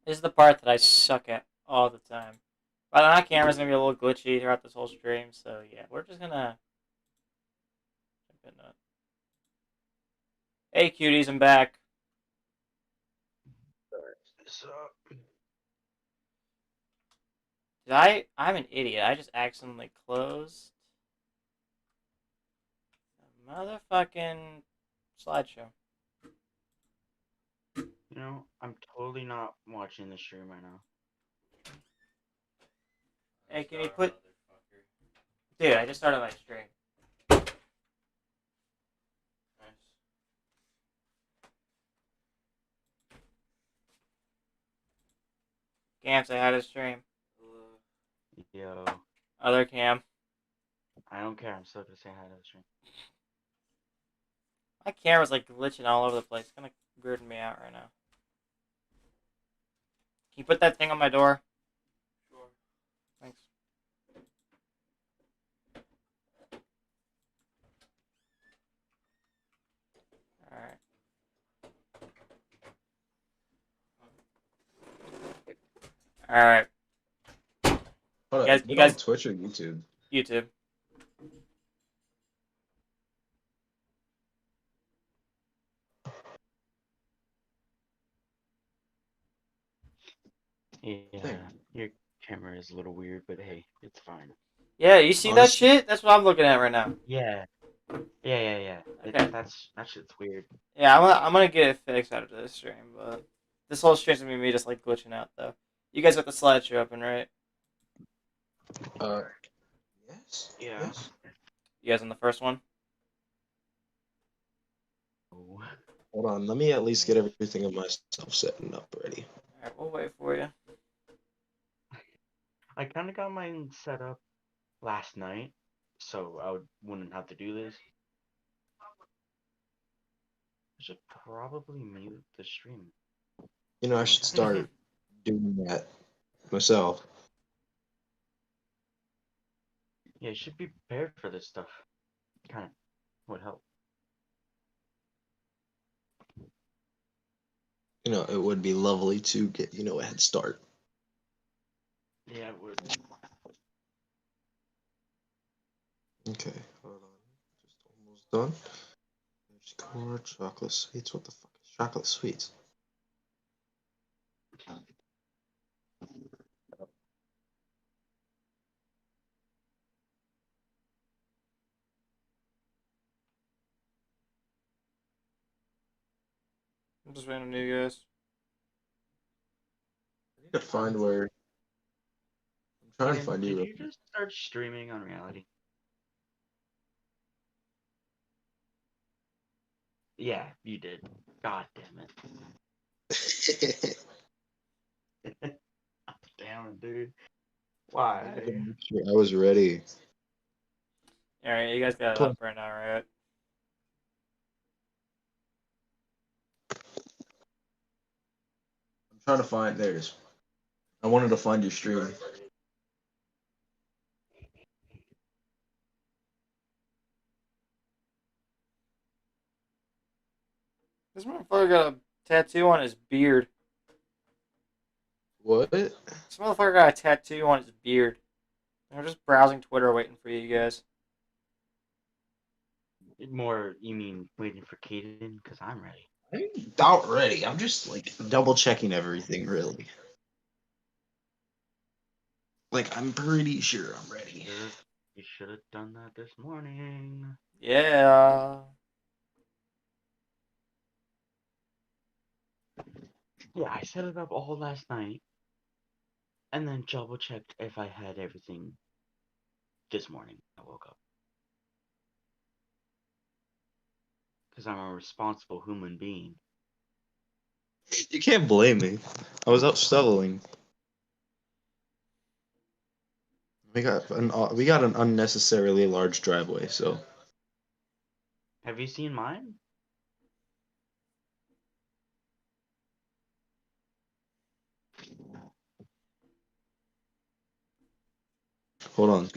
This is the part that I suck at all the time. But my camera's gonna be a little glitchy throughout this whole stream, so yeah, we're just gonna jump into it. Hey cuties, I'm back. So, I'm an idiot. I just accidentally closed the motherfucking slideshow. I'm totally not watching the stream right now. Hey, can you put... Dude, I just started my stream. Nice. Cam, say hi to the stream. Yo, Other Cam. I don't care. I'm still gonna say hi to the stream. My camera's like glitching all over the place. It's kind of weirding me out right now. Can you put that thing on my door? Sure. Thanks. Alright. Alright. You guys on Twitch or YouTube? YouTube. Yeah, your camera is a little weird, but hey, it's fine. Yeah, you see that shit? That's what I'm looking at right now. Yeah. Okay. That shit's weird. Yeah, I'm gonna get it fixed after this stream, but this whole stream's gonna be me just like glitching out though. You guys got the slideshow open, right? Yes. Yeah. Yes. You guys on the first one? Oh. Hold on, let me at least get everything of myself setting up ready. Alright, we'll wait for you. I kind of got mine set up last night, so I wouldn't have to do this. I should probably mute the stream. You know, I should start doing that myself. Yeah, you should be prepared for this stuff. Kind of would help. You know, it would be lovely to get, a head start. Yeah, it would. Okay, hold on. Just almost done. Core chocolate sweets. What the fuck is chocolate sweets? I'm just waiting on you guys. I need to find where. I'm trying to find Did you. you just start streaming on reality? Yeah, you did. God damn it. Damn it, dude. Why? I was ready. Alright, you guys got it up right now, right? I'm trying to find. There it is. I wanted to find your stream. This motherfucker got a tattoo on his beard. What? This motherfucker got a tattoo on his beard. I'm just browsing Twitter waiting for you guys. More, you mean waiting for Caden? Because I'm ready. I'm about ready. I'm just like double checking everything, really. Like, I'm pretty sure I'm ready. You should have done that this morning. Yeah. Yeah, I set it up all last night, and then double checked if I had everything this morning. I woke up. Because I'm a responsible human being. You can't blame me. I was out shoveling. We got an unnecessarily large driveway, so. Have you seen mine? Hold on.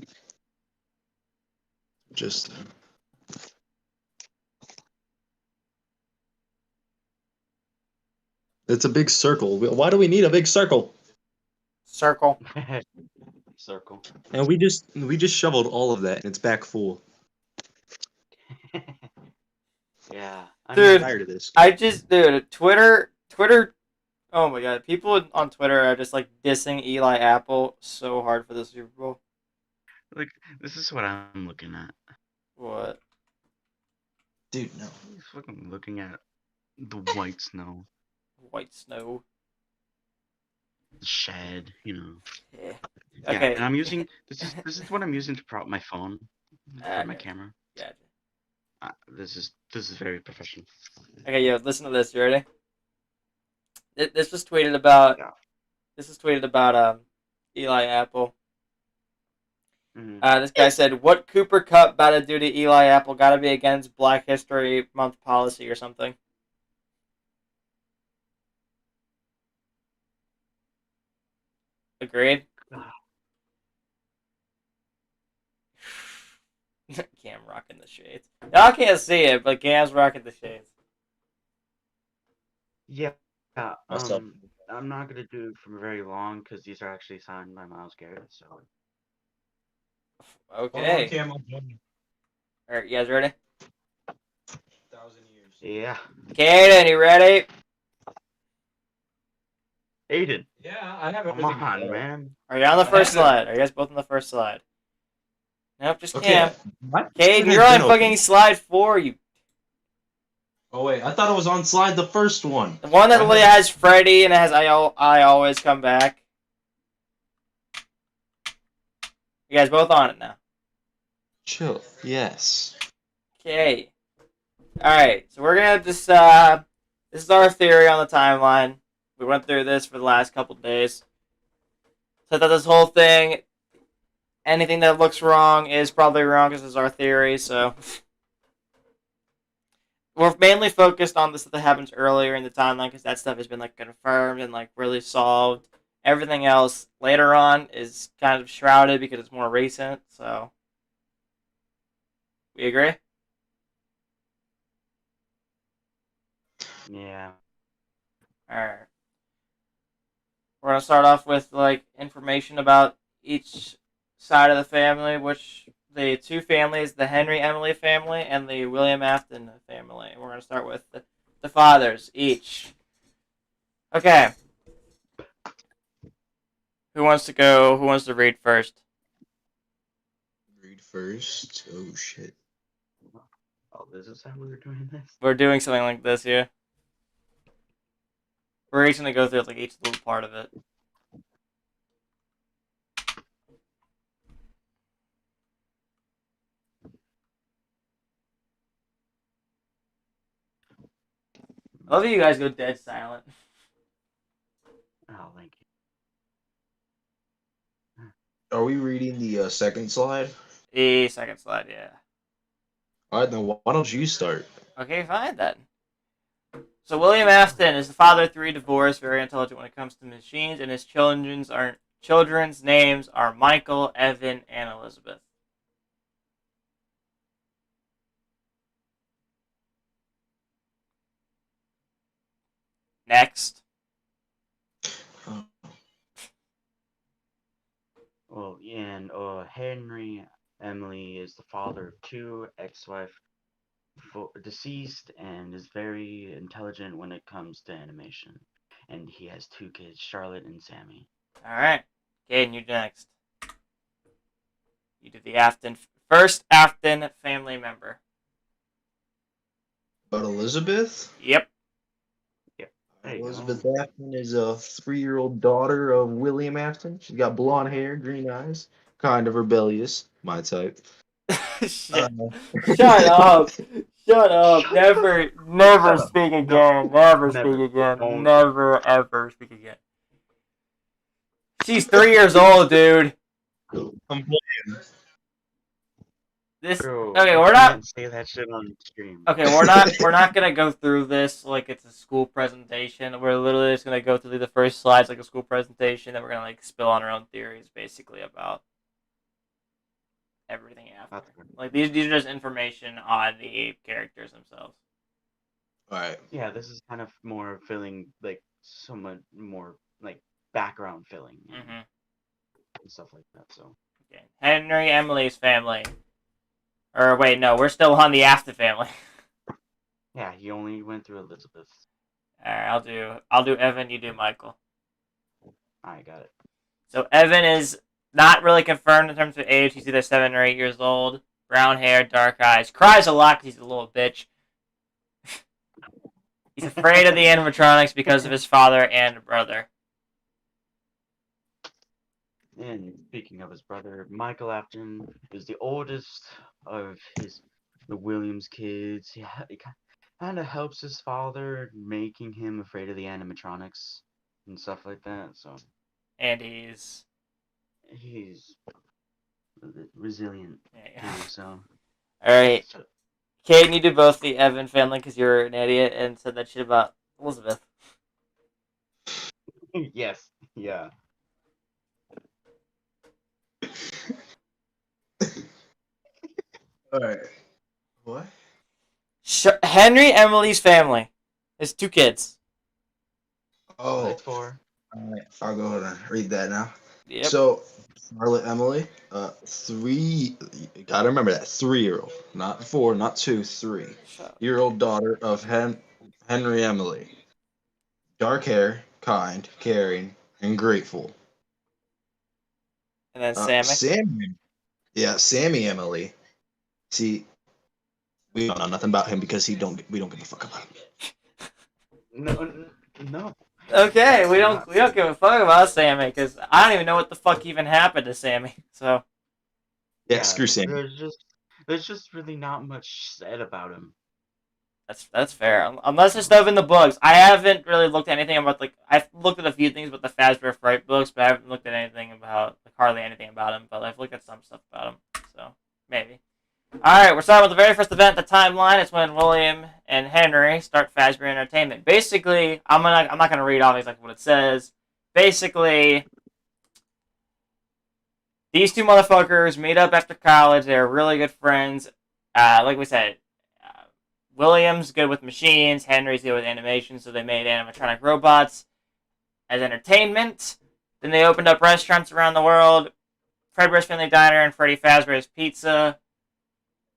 Just. It's a big circle. Why do we need a big circle? Circle. Circle. And we just shoveled all of that, and it's back full. Yeah. Dude, I'm tired of this. Twitter. Oh my god, people on Twitter are just like dissing Eli Apple so hard for the Super Bowl. Like, this is what I'm looking at. What? Dude, no. I'm fucking looking at the white snow, White snow. the shed, Yeah. Yeah, Okay. and I'm using this is what I'm using to prop my phone for my camera. Gotcha. This is very professional. Okay, yo, listen to this. You ready? This was tweeted about. Yeah. This was tweeted about Eli Apple. Mhm. This guy said, "What Cooper Cup about to do to Eli Apple? Got to be against Black History Month policy or something." Agreed. Cam rocking the shades. Y'all can't see it, but Cam's rocking the shades. Yeah. Myself. I'm not gonna do it for very long because these are actually signed by Miles Garrett. So. Okay. Cam. Alright, you guys ready? 1,000 years. Yeah. Kaden, you ready? Aiden. Yeah, I have Come everything. on, man. Are you on the first slide? Are you guys both on the first slide? Nope, just Cam. Caden, you're on fucking slide 4, you. Oh wait, I thought it was on slide the first one. The one that has Freddy and it has I always come back. You guys both on it now. Chill. Yes. Okay. Alright, so we're gonna just, this is our theory on the timeline. We went through this for the last couple days. So I thought this whole thing, anything that looks wrong is probably wrong because it's our theory, so. We're mainly focused on the stuff that happens earlier in the timeline because that stuff has been, like, confirmed and, like, really solved. Everything else later on is kind of shrouded because it's more recent, so. We agree? Yeah. Alright. We're going to start off with, like, information about each side of the family, which the two families, the Henry Emily family and the William Afton family. We're going to start with the fathers, each. Okay. Who wants to go? Who wants to read first? Read first. Oh shit. Oh, this is how we were doing this. We're doing something like this here. We're each going to go through, like, each little part of it. I love how you guys go dead silent. Oh, thank you. Are we reading the second slide? The second slide, yeah. Alright, then why don't you start? Okay, fine then. So William Afton is the father of 3 divorced, very intelligent when it comes to machines, and his children's names are Michael, Evan, and Elizabeth. Next. Uh, Well, and Henry Emily is the father of two, ex-wife deceased, and is very intelligent when it comes to animation. And he has two kids, Charlotte and Sammy. All right. Caden, you next. You do the first Afton family member. But Elizabeth? Yep. There you Elizabeth go. Afton is a 3-year-old daughter of William Afton. She's got blonde hair, green eyes, kind of rebellious, my type. Shit. Shut up. Shut up. Shut up. Never Shut up. speak No, again. Never speak never. again. Don't. Never, ever speak again. She's 3 years old, dude. I'm This Bro, okay, you we're not can't say that shit on stream. okay, we're not gonna go through this like it's a school presentation. We're literally just gonna go through the first slides like a school presentation, and we're gonna like spill on our own theories basically about everything after. That's good. Like these are just information on the characters themselves. Alright. Yeah, this is kind of more filling, like, somewhat more, like, background filling Mm-hmm. and stuff like that, so. Okay. Henry Emily's family. Or wait, no, we're still on the Afton family. Yeah, he only went through Elizabeth. Alright, I'll do Evan, you do Michael. I got it. So Evan is not really confirmed in terms of age. He's either 7 or 8 years old. Brown hair, dark eyes. Cries a lot because he's a little bitch. He's afraid of the animatronics because of his father and brother. And speaking of his brother, Michael Afton is the oldest of the Williams kids. He kind of helps his father, making him afraid of the animatronics and stuff like that. So And he's resilient yeah. too. So Alright. Caden, you do both the Evan family because you're an idiot and said that shit about Elizabeth. yes, yeah. Alright. What? Henry Emily's family. There's 2 kids. Oh. That's 4. Alright, I'll go ahead and read that now. Yep. So, Charlotte Emily, 3, you gotta remember that, 3-year-old, not 4, not 2, 3-year-old daughter of Henry Emily. Dark hair, kind, caring, and grateful. And then Sammy. Sammy Emily. See, we don't know nothing about him because we don't give a fuck about him. No. Okay, we don't give a fuck about Sammy because I don't even know what the fuck even happened to Sammy. So Yeah, screw Sammy. There's just really not much said about him. that's fair. Unless there's stuff in the books. I haven't really looked at anything about I've looked at a few things about the Fazbear Fright books, but I haven't looked at anything about hardly anything about him. But I've looked at some stuff about him, so maybe. All right, we're starting with the very first event, the timeline. It's when William and Henry start Fazbear Entertainment. Basically, I'm not gonna read off exactly what it says. Basically, these 2 motherfuckers meet up after college. They're really good friends. Like we said, William's good with machines. Henry's good with animation, so they made animatronic robots as entertainment. Then they opened up restaurants around the world. Fredbear's Family Diner and Freddy Fazbear's Pizza.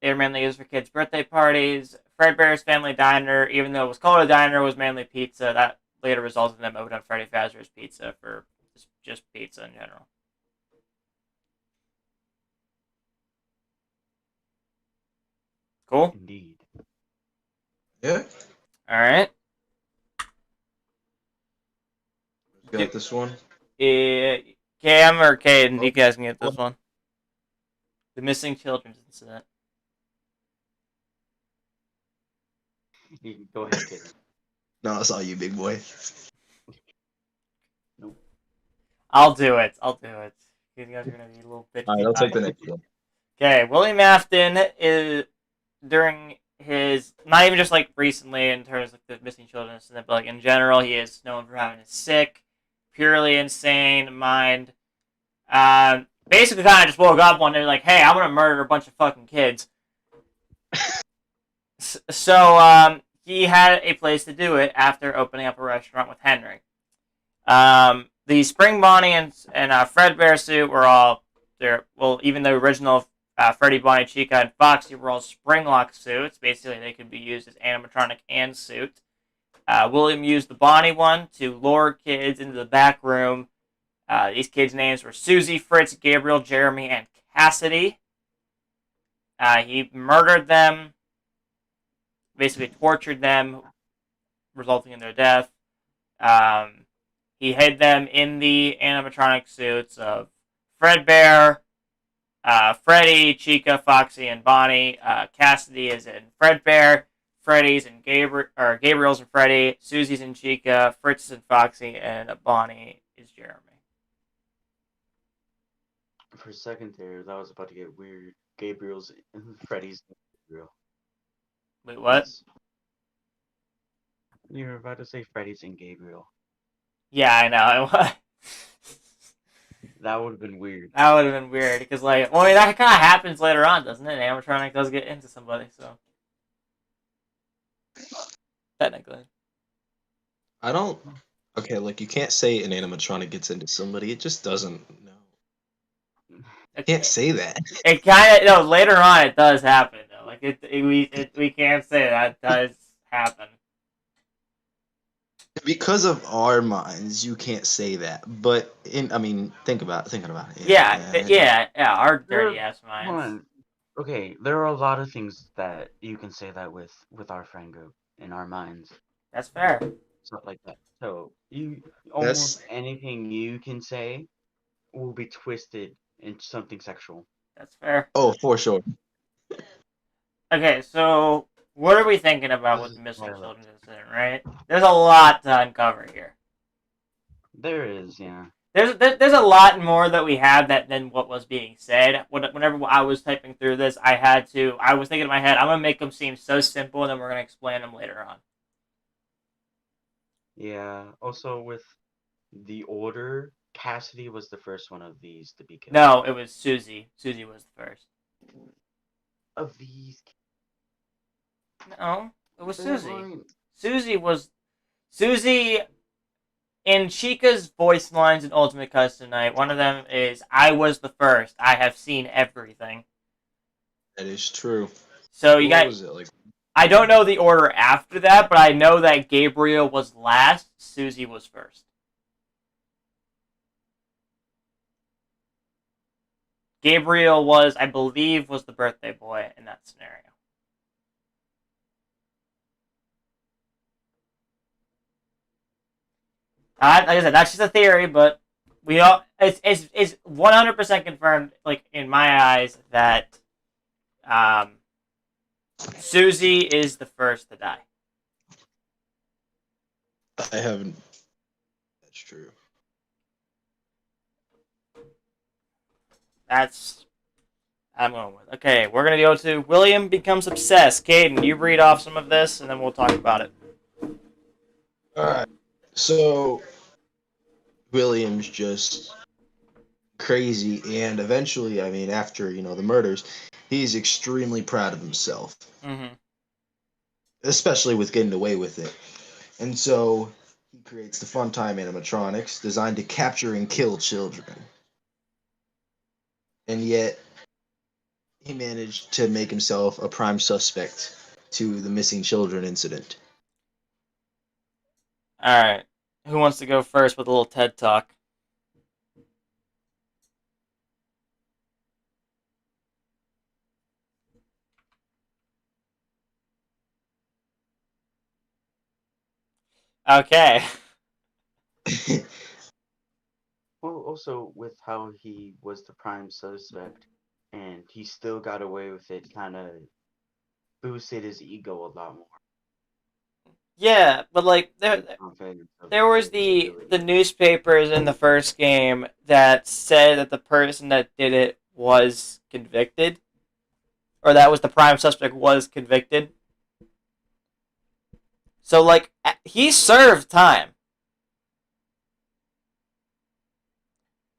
They were mainly used for kids' birthday parties. Fredbear's Family Diner, even though it was called a diner, was mainly pizza. That later resulted in them opening up Freddy Fazbear's Pizza for just pizza in general. Cool? Indeed. Yeah. Alright. Got this one. Cam or Caden, you guys can get this one. The missing children's incident. You can go ahead, kid. No, that's all you, big boy. Nope. I'll do it. You guys are gonna be a little bitchy. Alright, I'll take the next one. Okay, William Afton is during his not even just like recently in terms of the missing children incident, but like in general, he is known for having a sick, purely insane mind. Basically, kind of just woke up one day like, "Hey, I'm gonna murder a bunch of fucking kids." So he had a place to do it after opening up a restaurant with Henry. The Spring Bonnie and Fredbear suit were all there. Well, even the original Freddy, Bonnie, Chica, and Foxy were all Springlock suits. Basically, they could be used as animatronic and suit. William used the Bonnie one to lure kids into the back room. These kids' names were Susie, Fritz, Gabriel, Jeremy, and Cassidy. He murdered them, basically tortured them, resulting in their death. He hid them in the animatronic suits of Fredbear, Freddy, Chica, Foxy, and Bonnie. Cassidy is in Fredbear. Freddy's and Gabriel's and Freddy. Susie's and Chica. Fritz is and Foxy, and Bonnie is Jeremy. For a second there, that was about to get weird. Gabriel's and Freddy's Gabriel. Wait, what? You were about to say Freddy's and Gabriel. Yeah, I know. That would have been weird. That would have been weird because, like, well, I mean, that kind of happens later on, doesn't it? An animatronic does get into somebody, so technically. I don't. Okay, like you can't say an animatronic gets into somebody. It just doesn't. No, I can't say that. It kind of no. Later on, it does happen though. Like we can't say that does happen. Because of our minds, you can't say that. But I mean, thinking about it. Yeah. Our dirty ass minds. Hold on. Okay, there are a lot of things that you can say that with our friend group in our minds. That's fair. Stuff like that. So almost anything you can say will be twisted into something sexual. That's fair. Oh, for sure. Okay, so what are we thinking about with the missing children's incident, right? There's a lot to uncover here. There is, yeah. There's a lot more that we have than what was being said. Whenever I was typing through this, I was thinking in my head, I'm going to make them seem so simple, and then we're going to explain them later on. Yeah, also with the order, Cassidy was the first one of these to be killed. No, it was Susie. Susie was the first. Of these? No, it was Susie. Susie, in Chica's voice lines in Ultimate Custom Night, one of them is, I was the first. I have seen everything. That is true. So what was it, like? I don't know the order after that, but I know that Gabriel was last, Susie was first. Gabriel was, I believe, was the birthday boy in that scenario. Like I said, that's just a theory, but it's 100% confirmed, like, in my eyes, that Susie is the first to die. I haven't. That's true. I'm going with. Okay, we're going to go to William becomes obsessed. Caden, you read off some of this, and then we'll talk about it. Alright. So, William's just crazy, and eventually, I mean, after, the murders, he's extremely proud of himself. Mm-hmm. Especially with getting away with it. And so, he creates the Funtime animatronics designed to capture and kill children. And yet, he managed to make himself a prime suspect to the missing children incident. Alright. Who wants to go first with a little TED Talk? Okay. Well, also with how he was the prime suspect and he still got away with it, kind of boosted his ego a lot more. Yeah, but like there was the newspapers in the first game that said that the person that did it was convicted, or that was the prime suspect was convicted. So like he served time.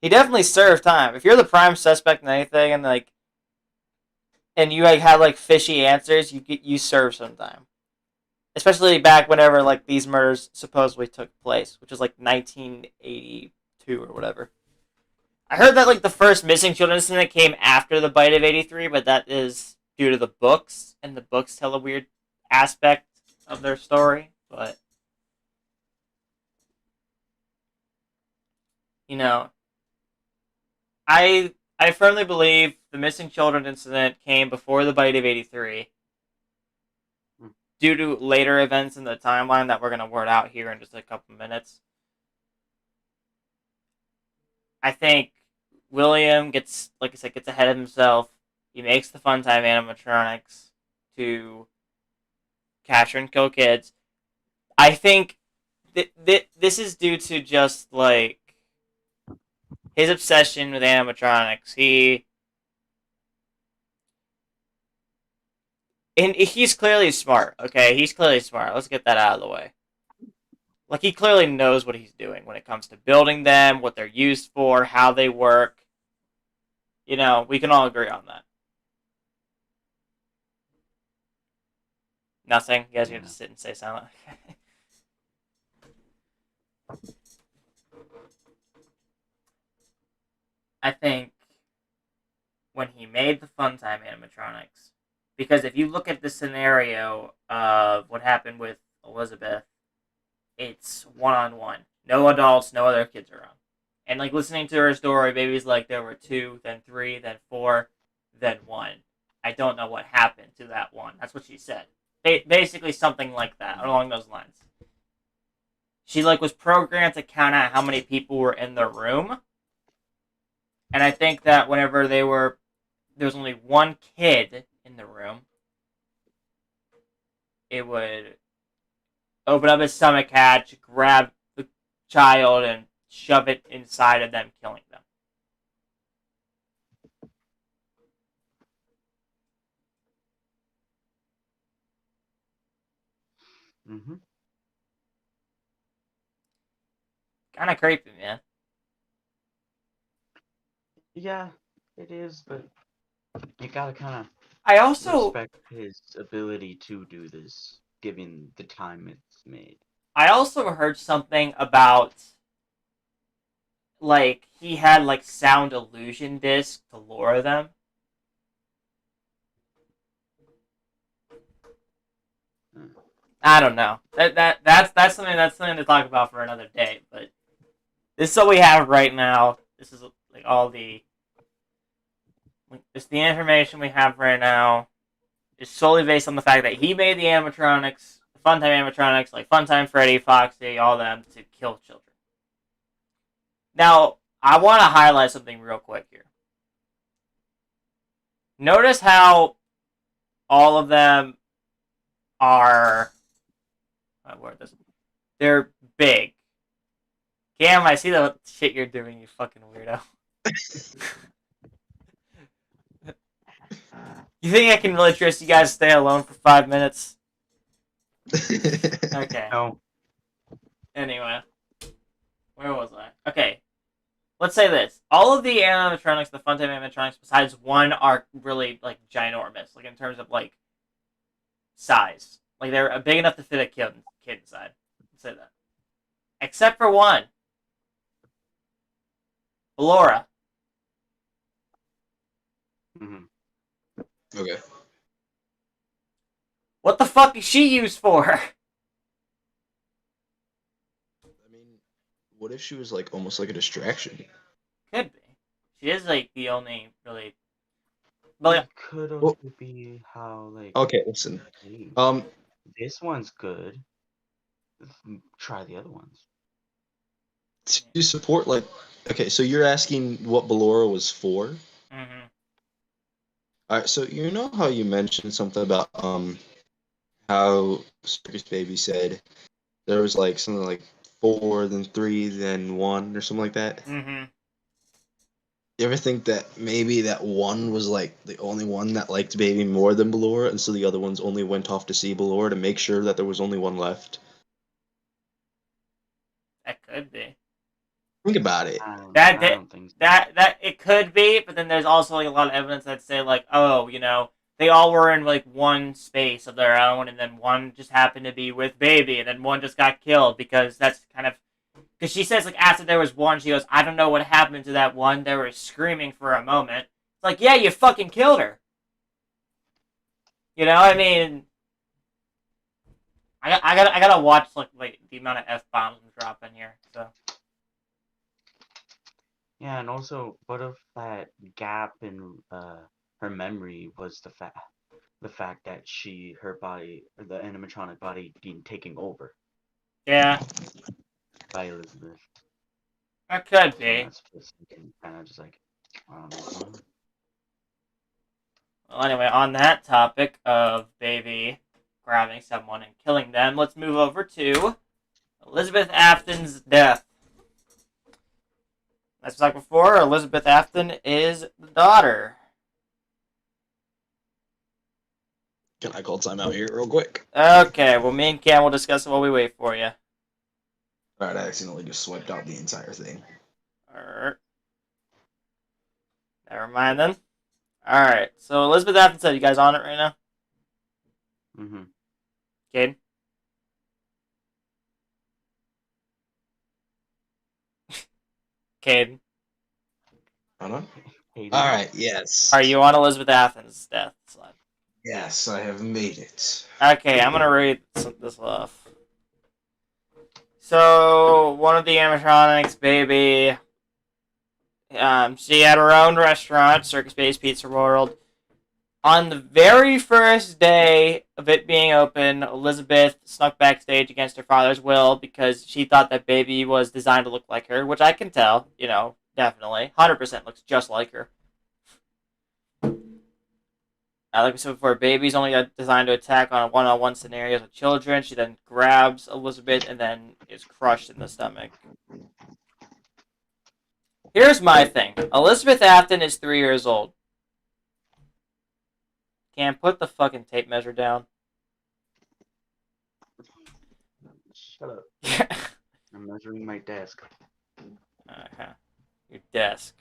He definitely served time. If you're the prime suspect in anything and you like have like fishy answers, you serve some time. especially back whenever like these murders supposedly took place, which was like 1982 or whatever. I heard that like the first missing children incident came after the bite of '83, but that is due to the books, and the books tell a weird aspect of their story. But you know, I firmly believe the missing children incident came before the bite of '83, due to later events in the timeline that we're gonna word out here in just a couple minutes. I think William gets, like I said, gets ahead of himself. He makes the Funtime animatronics to capture and kill kids. I think this is due to just like his obsession with animatronics. He's clearly smart. Okay, he's clearly smart. Let's get that out of the way. Like, he clearly knows what he's doing when it comes to building them, what they're used for, how they work. You know, we can all agree on that. Nothing? You guys are going to sit and stay silent? I think when he made the Funtime animatronics, because if you look at the scenario of what happened with Elizabeth, it's one-on-one. No adults, no other kids around. And like listening to her story, baby's like there were 2, then 3, then 4, then 1. I don't know what happened to that one. That's what she said. Basically something like that, along those lines. She like was programmed to count out how many people were in the room. And I think that whenever there was only one kid in the room, it would open up his stomach hatch, grab the child, and shove it inside of them, killing them. Mm-hmm. Kind of creepy, man. Yeah, it is, but you gotta kind of I also respect his ability to do this, given the time it's made. heard something about like he had like sound illusion discs to lure them. I don't know. That's something to talk about for another day. But this is what we have right now. This is like all the it's the information we have right now. Is solely based on the fact that he made the animatronics, the Funtime animatronics, like Funtime Freddy, Foxy, all them, to kill children. Now, I want to highlight something real quick here. Notice how all of them are. They're big. Cam, I see the shit you're doing, you fucking weirdo. You think I can really trust you guys to stay alone for 5 minutes? Okay. No. Anyway. Where was I? Okay. Let's say this. All of the animatronics, the Funtime animatronics, besides one, are really, like, ginormous. Like, in terms of, like, size. Like, they're big enough to fit a kid inside. Let's say that. Except for one. Laura. Mm-hmm. Okay. What the fuck is she used for? I mean, what if she was like almost like a distraction? Could be. She is like the only really. Well, It could also be how like. Okay, listen. Hey, Um, this one's good. Try the other ones. to support like, okay, so you're asking what Ballora was for? mm-hmm. All right, so you know how you mentioned something about how Circus Baby said there was like something like 4, then 3, then 1, or something like that. Mm-hmm. You ever think that maybe that one was like the only one that liked Baby more than Ballora, and so the other ones only went off to see Ballora to make sure that there was only one left? That could be. Think about it. I don't think so. That it could be, but then there's also like a lot of evidence that say like, oh, you know, they all were in like one space of their own, and then one just happened to be with baby, and then one just got killed because that's kind of because she says like after there was one, she goes, I don't know what happened to that one. They were screaming for a moment. It's like, yeah, you fucking killed her. You know, I mean, I gotta watch like the amount of F bombs I'm dropping here. So Yeah, and also part of that gap in her memory was the fact that her body, the animatronic body, being taken over yeah, by Elizabeth. that could So be. that's just kind of just like, I don't know what's going on. Well, anyway, on that topic of baby grabbing someone and killing them, let's move over to Elizabeth Afton's death. As we talked before, Elizabeth Afton is the daughter. Can I call timeout here real quick? Okay, well, me and Cam will discuss it while we wait for you. Alright, I accidentally just swiped out the entire thing. Alright. Never mind then. Alright, so Elizabeth Afton said, you guys on it right now? Mm-hmm. Caden? Caden? Hold on. Hayden. Alright, yes. Are you on Elizabeth Afton's death slide? Yes, I have made it. Okay, I'm gonna read this off. So, one of the animatronics, baby, she had her own restaurant, Circus Bay's Pizza World. On the very first day of it being open, Elizabeth snuck backstage against her father's will because she thought that baby was designed to look like her, which I can tell, you know, definitely. 100% looks just like her. Like we said before, baby's only designed to attack on one-on-one scenarios with children. She then grabs Elizabeth and then is crushed in the stomach. Here's my thing. Elizabeth Afton is 3 years old. Can't put the fucking tape measure down. Shut up. I'm measuring my desk. Uh-huh. Your desk.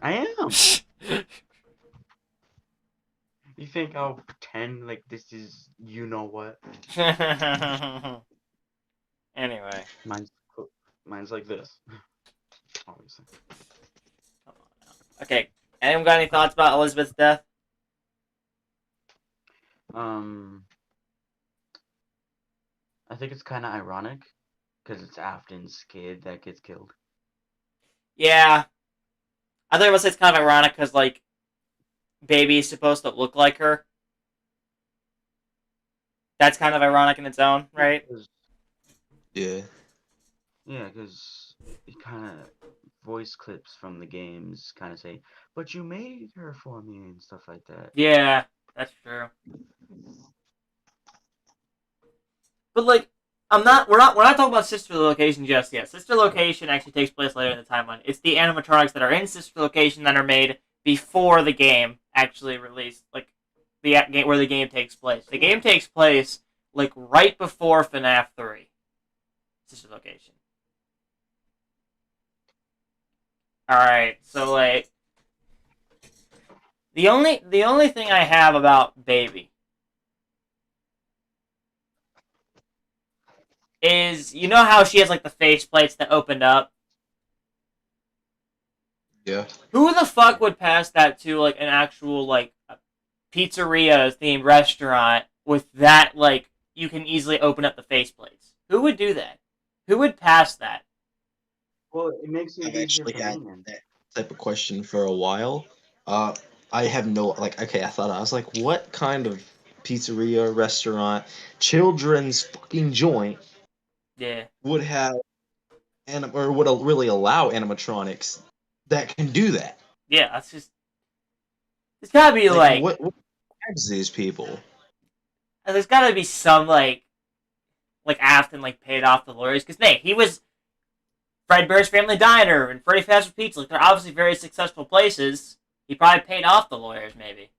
I am. You think I'll pretend like this is you know what? Anyway. Mine's like this. Obviously. Come on now. Okay. Anyone got any thoughts about Elizabeth's death? I think it's kind of ironic because it's Afton's kid that gets killed. Yeah. I thought I would say it's kind of ironic because, like, baby is supposed to look like her. That's kind of ironic in its own, right? Yeah. Yeah, because it kind of voice clips from the games kind of say, "But you made her for me" and stuff like that. Yeah, that's true. But like, we're not talking about Sister Location just yet. Sister Location actually takes place later in the timeline. It's the animatronics that are in Sister Location that are made before the game actually released, like the game where the game takes place. The game takes place like right before FNAF 3. Sister Location. All right, so like the only thing I have about Baby is, you know how she has like the face plates that opened up? Yeah. Who the fuck would pass that to like an actual like pizzeria themed restaurant with that, like, you can easily open up the face plates? Who would do that? Who would pass that? Well, it makes it I've easier actually for had me, man. that type of question for a while. I have no, like, okay, I was like, what kind of pizzeria, restaurant, children's fucking joint Yeah. would have or would really allow animatronics that can do that? Yeah, that's just, it's gotta be like, What drives these people? there's gotta be some like Afton like paid off the lawyers, because Nate, he was Fredbear's Family Diner and Freddy Fast Food Pizza. Like, they're obviously very successful places. He probably paid off the lawyers, maybe.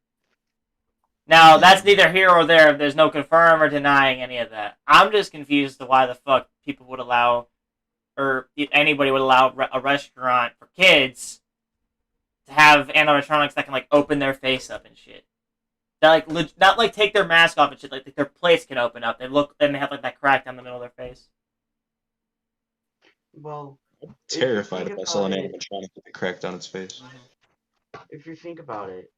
Now, that's neither here or there. There's no confirm or denying any of that. I'm just confused as to why the fuck people would allow, or anybody would allow a restaurant for kids to have animatronics that can, like, open their face up and shit. That like not like take their mask off and shit. Like their plates can open up. They look and they have like that crack down the middle of their face. Well, Terrified if I saw an it, animatronic with a crack down its face. if you think about it,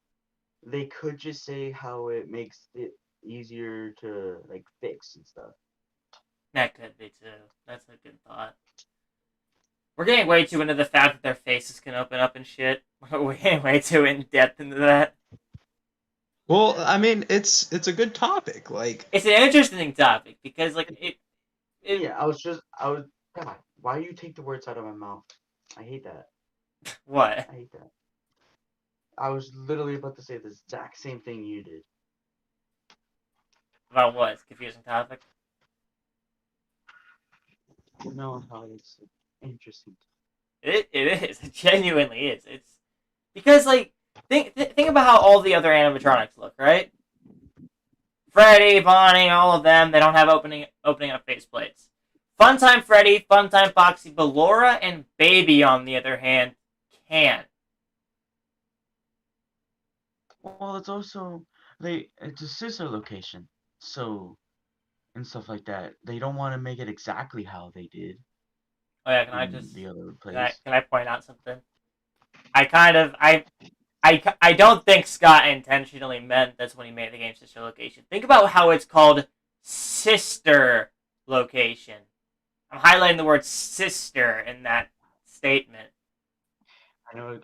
they could just say how it makes it easier to like fix and stuff. That could be too. That's a good thought. We're getting way too into the fact that their faces can open up and shit. We're getting way too in depth into that. Well, I mean, it's a good topic. Like, it's an interesting topic because like it Yeah, God, why do you take the words out of my mouth? I hate that. What? I hate that. I was literally about to say the exact same thing you did. About what? It's a confusing topic. You know how it's interesting. It is. It genuinely is. It's because like think about how all the other animatronics look, right? Freddy, Bonnie, all of them, they don't have opening up faceplates. Funtime Freddy, Funtime Foxy, but Laura and Baby, on the other hand, can. Well, it's also it's a sister location, so and stuff like that. They don't want to make it exactly how they did Oh yeah, can I in just the other place. can I point out something? I don't think Scott intentionally meant this when he made the game sister location. Think about how it's called sister location. I'm highlighting the word sister in that statement. I know.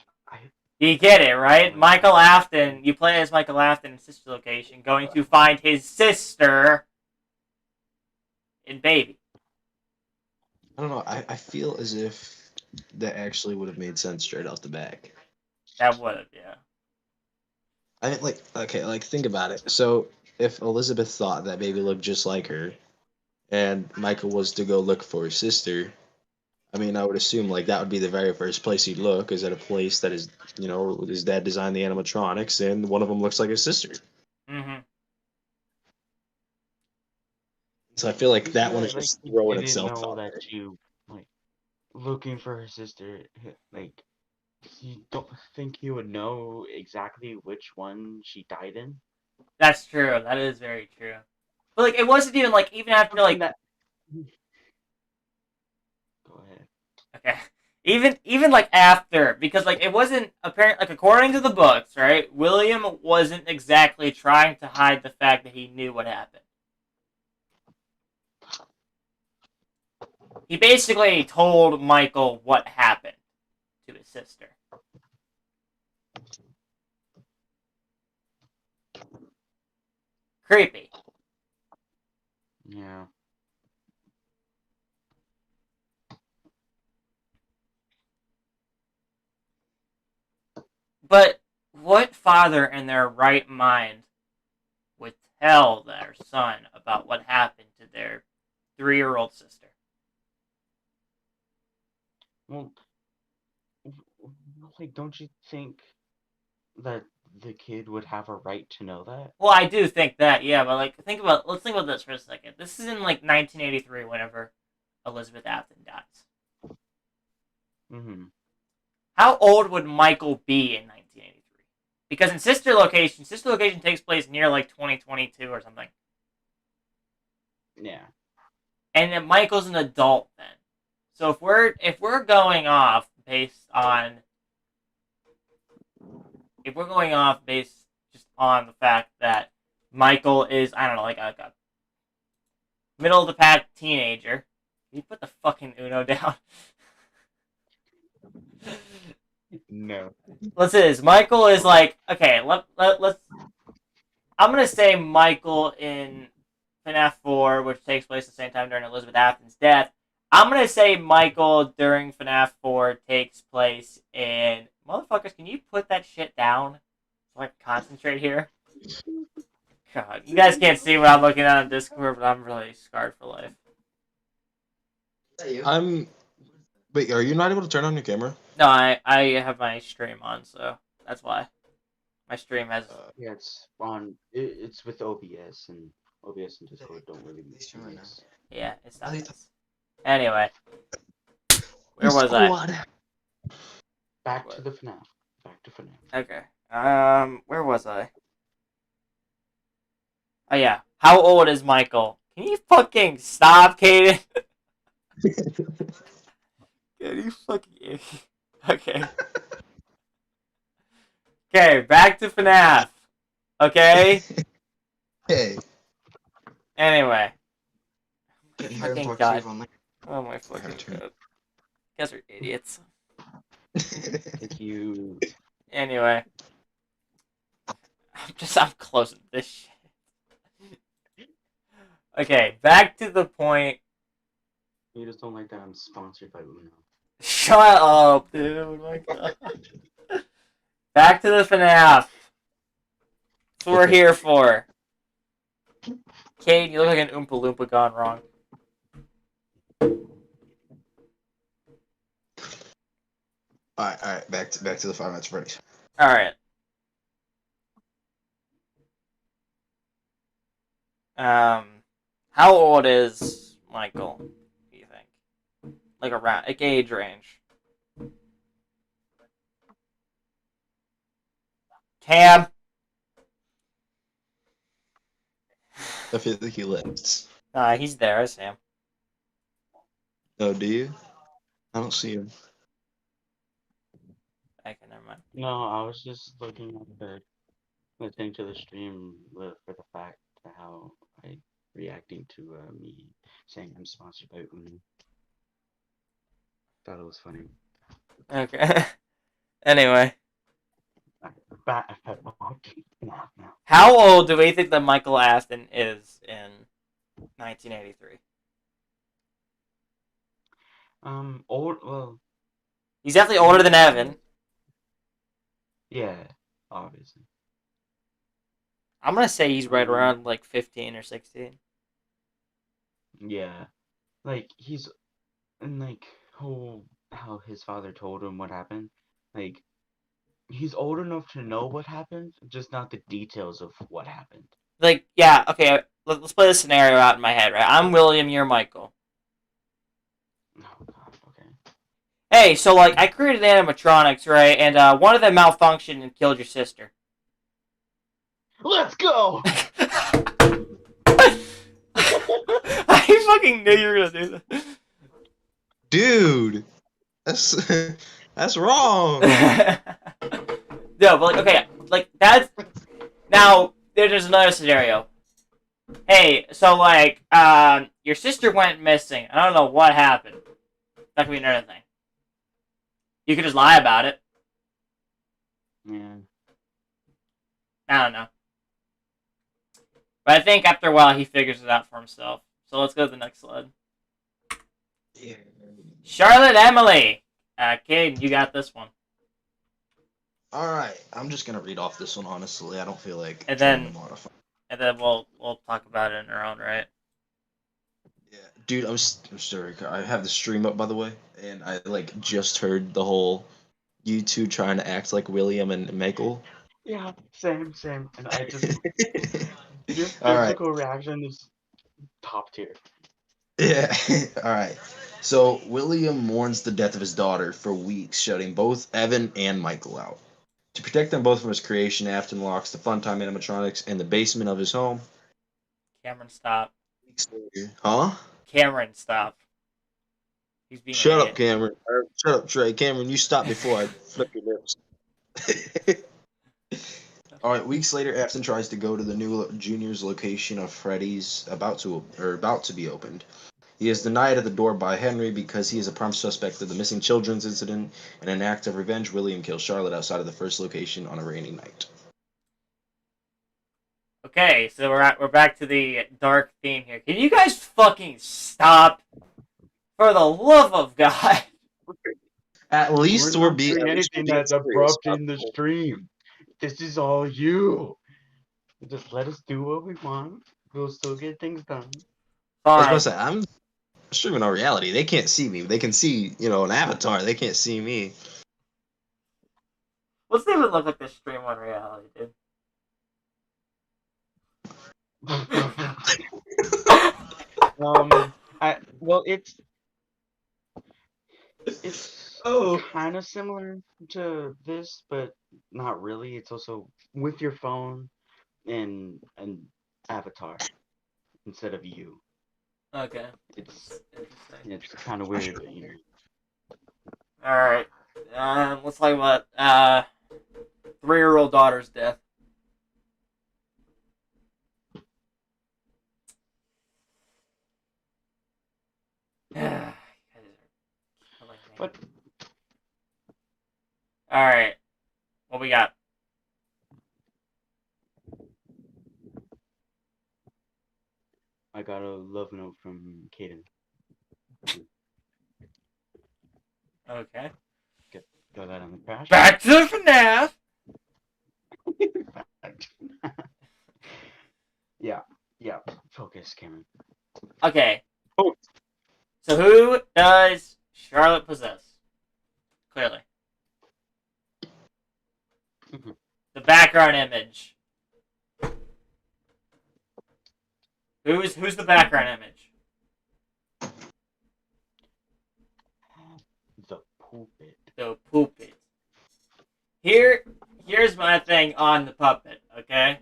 You get it, right? Michael Afton, you play as Michael Afton in sister location, going to find his sister in Baby. I don't know. I feel as if that actually would have made sense straight out the back. That would have, yeah. I mean, like, okay, like think about it. So if Elizabeth thought that Baby looked just like her, and Michael was to go look for his sister, I mean, I would assume like that would be the very first place he'd look is at a place that is, his dad designed the animatronics, and one of them looks like his sister. Mm-hmm. So I feel like that one is Like, just he throwing didn't itself know out that there. you like looking for her sister. Like, you don't think he would know exactly which one she died in? That's true. That is very true. But like, it wasn't even like even after like. That... Go ahead. Okay. Even like after, because like it wasn't apparent, like according to the books, right? William wasn't exactly trying to hide the fact that he knew what happened. He basically told Michael what happened to his sister. Creepy. Yeah. But what father in their right mind would tell their son about what happened to their 3-year-old sister? Well, like, don't you think that the kid would have a right to know that? Well, I do think that, yeah, but like, let's think about this for a second. This is in like 1983, whenever Elizabeth Afton dies. Mm-hmm. How old would Michael be in 1983? Because in Sister Location takes place near like 2022 or something. Yeah. And then Michael's an adult then. So if we're going off based on just on the fact that Michael is, I don't know, like a middle of the pack teenager. Can you put the fucking Uno down? No. Let's say this. Michael is like, okay, let's. I'm gonna say Michael in FNAF 4, which takes place at the same time during Elizabeth Afton's death. I'm gonna say Michael during FNAF 4 takes place in. Motherfuckers, can you put that shit down so I can concentrate here? God, you guys can't see what I'm looking at on Discord, but I'm really scarred for life. I'm. Wait, are you not able to turn on your camera? No, I have my stream on, so that's why. My stream has. Yeah, it's on. It's with OBS, and OBS and Discord don't really mix. Yeah, it's not this. Anyway, where was I? Back to the FNAF. Back to FNAF. Okay. Where was I? Oh yeah. How old is Michael? Can you fucking stop, Kaden? Can you fucking idiot? Okay. Okay, back to FNAF. Okay? Hey. Anyway. Hair Fucking talk to you god. on that. Oh my fucking god. You guys are idiots. Thank you. Anyway. I'm closing this shit. Okay, back to the point. You just don't like that I'm sponsored by Uno. Shut up, dude. Oh my god. Back to the FNAF. That's what we're here for. Kate, you look like an Oompa Loompa gone wrong. Alright, back to the Five Nights at Freddy's. Alright. How old is Michael, do you think? Like age range. Cam! I feel like he left. He's there, I see him. Oh, do you? I don't see him. Okay, never mind. No, I was just listening to the stream for the fact to how I reacting to me saying I'm sponsored by Uno. Thought it was funny. Okay. Anyway. Back. How old do we think that Michael Aston is in 1983? Old. Well, He's definitely older than Evan. yeah, obviously. I'm gonna say he's right around like 15 or 16. Yeah, like he's and like how his father told him what happened. Like he's old enough to know what happened, just not the details of what happened. Like, yeah, okay, let's play this scenario out in my head, right? I'm William, you're Michael. Oh God, okay. Hey, so like I created animatronics, right? And one of them malfunctioned and killed your sister. Let's go. I fucking knew you were gonna do that. Dude, that's wrong. No, but like, okay, like that's now. There's another scenario. Hey, so like, your sister went missing. I don't know what happened. That could be another thing. You could just lie about it. Yeah. I don't know. But I think after a while he figures it out for himself. So let's go to the next slide. Yeah. Charlotte Emily. Kate, you got this one. Alright, I'm just gonna read off this one honestly. I don't feel like And trying then- to modify. And then we'll talk about it in our own right. Yeah, dude, I'm sorry. I have the stream up by the way, and I like just heard the whole you two trying to act like William and Michael. Yeah, same. And I just your All right. physical reaction is top tier. Yeah. All right. So William mourns the death of his daughter for weeks, shutting both Evan and Michael out. To protect them both from his creation, Afton locks the Funtime animatronics in the basement of his home. Cameron, stop. Weeks later, huh? Cameron, stop. He's being Shut an up, Cameron. Or, shut up, Trey. Cameron, you stop before I flip your lips. All right. Weeks later, Afton tries to go to the new junior's location of Freddy's about to be opened. He is denied at the door by Henry because he is a prime suspect of the missing children's incident. In an act of revenge, William kills Charlotte outside of the first location on a rainy night. Okay, so we're back to the dark theme here. Can you guys fucking stop? For the love of God. At least we're not being doing anything that's serious abrupt in the stream. This is all you. Just let us do what we want. We'll still get things done. I was Fine. about to say, I'm streaming on reality. They can't see me. They can see, an avatar. They can't see me. Let's even look like this stream on reality, dude. It's Oh. kind of similar to this, but not really. It's also with your phone and avatar instead of you. Okay. It's Interesting. it's kind of weird, but All right. Let's talk about 3-year-old daughter's death. But all right, what we got? I got a love note from Caden. Okay. Throw that on the trash. Back to the FNAF. Yeah. Focus, Cameron. Okay. Oh. So who does Charlotte possess? Clearly. Mm-hmm. The background image. Who's the background image? The puppet. The puppet. Here's my thing on the puppet, okay?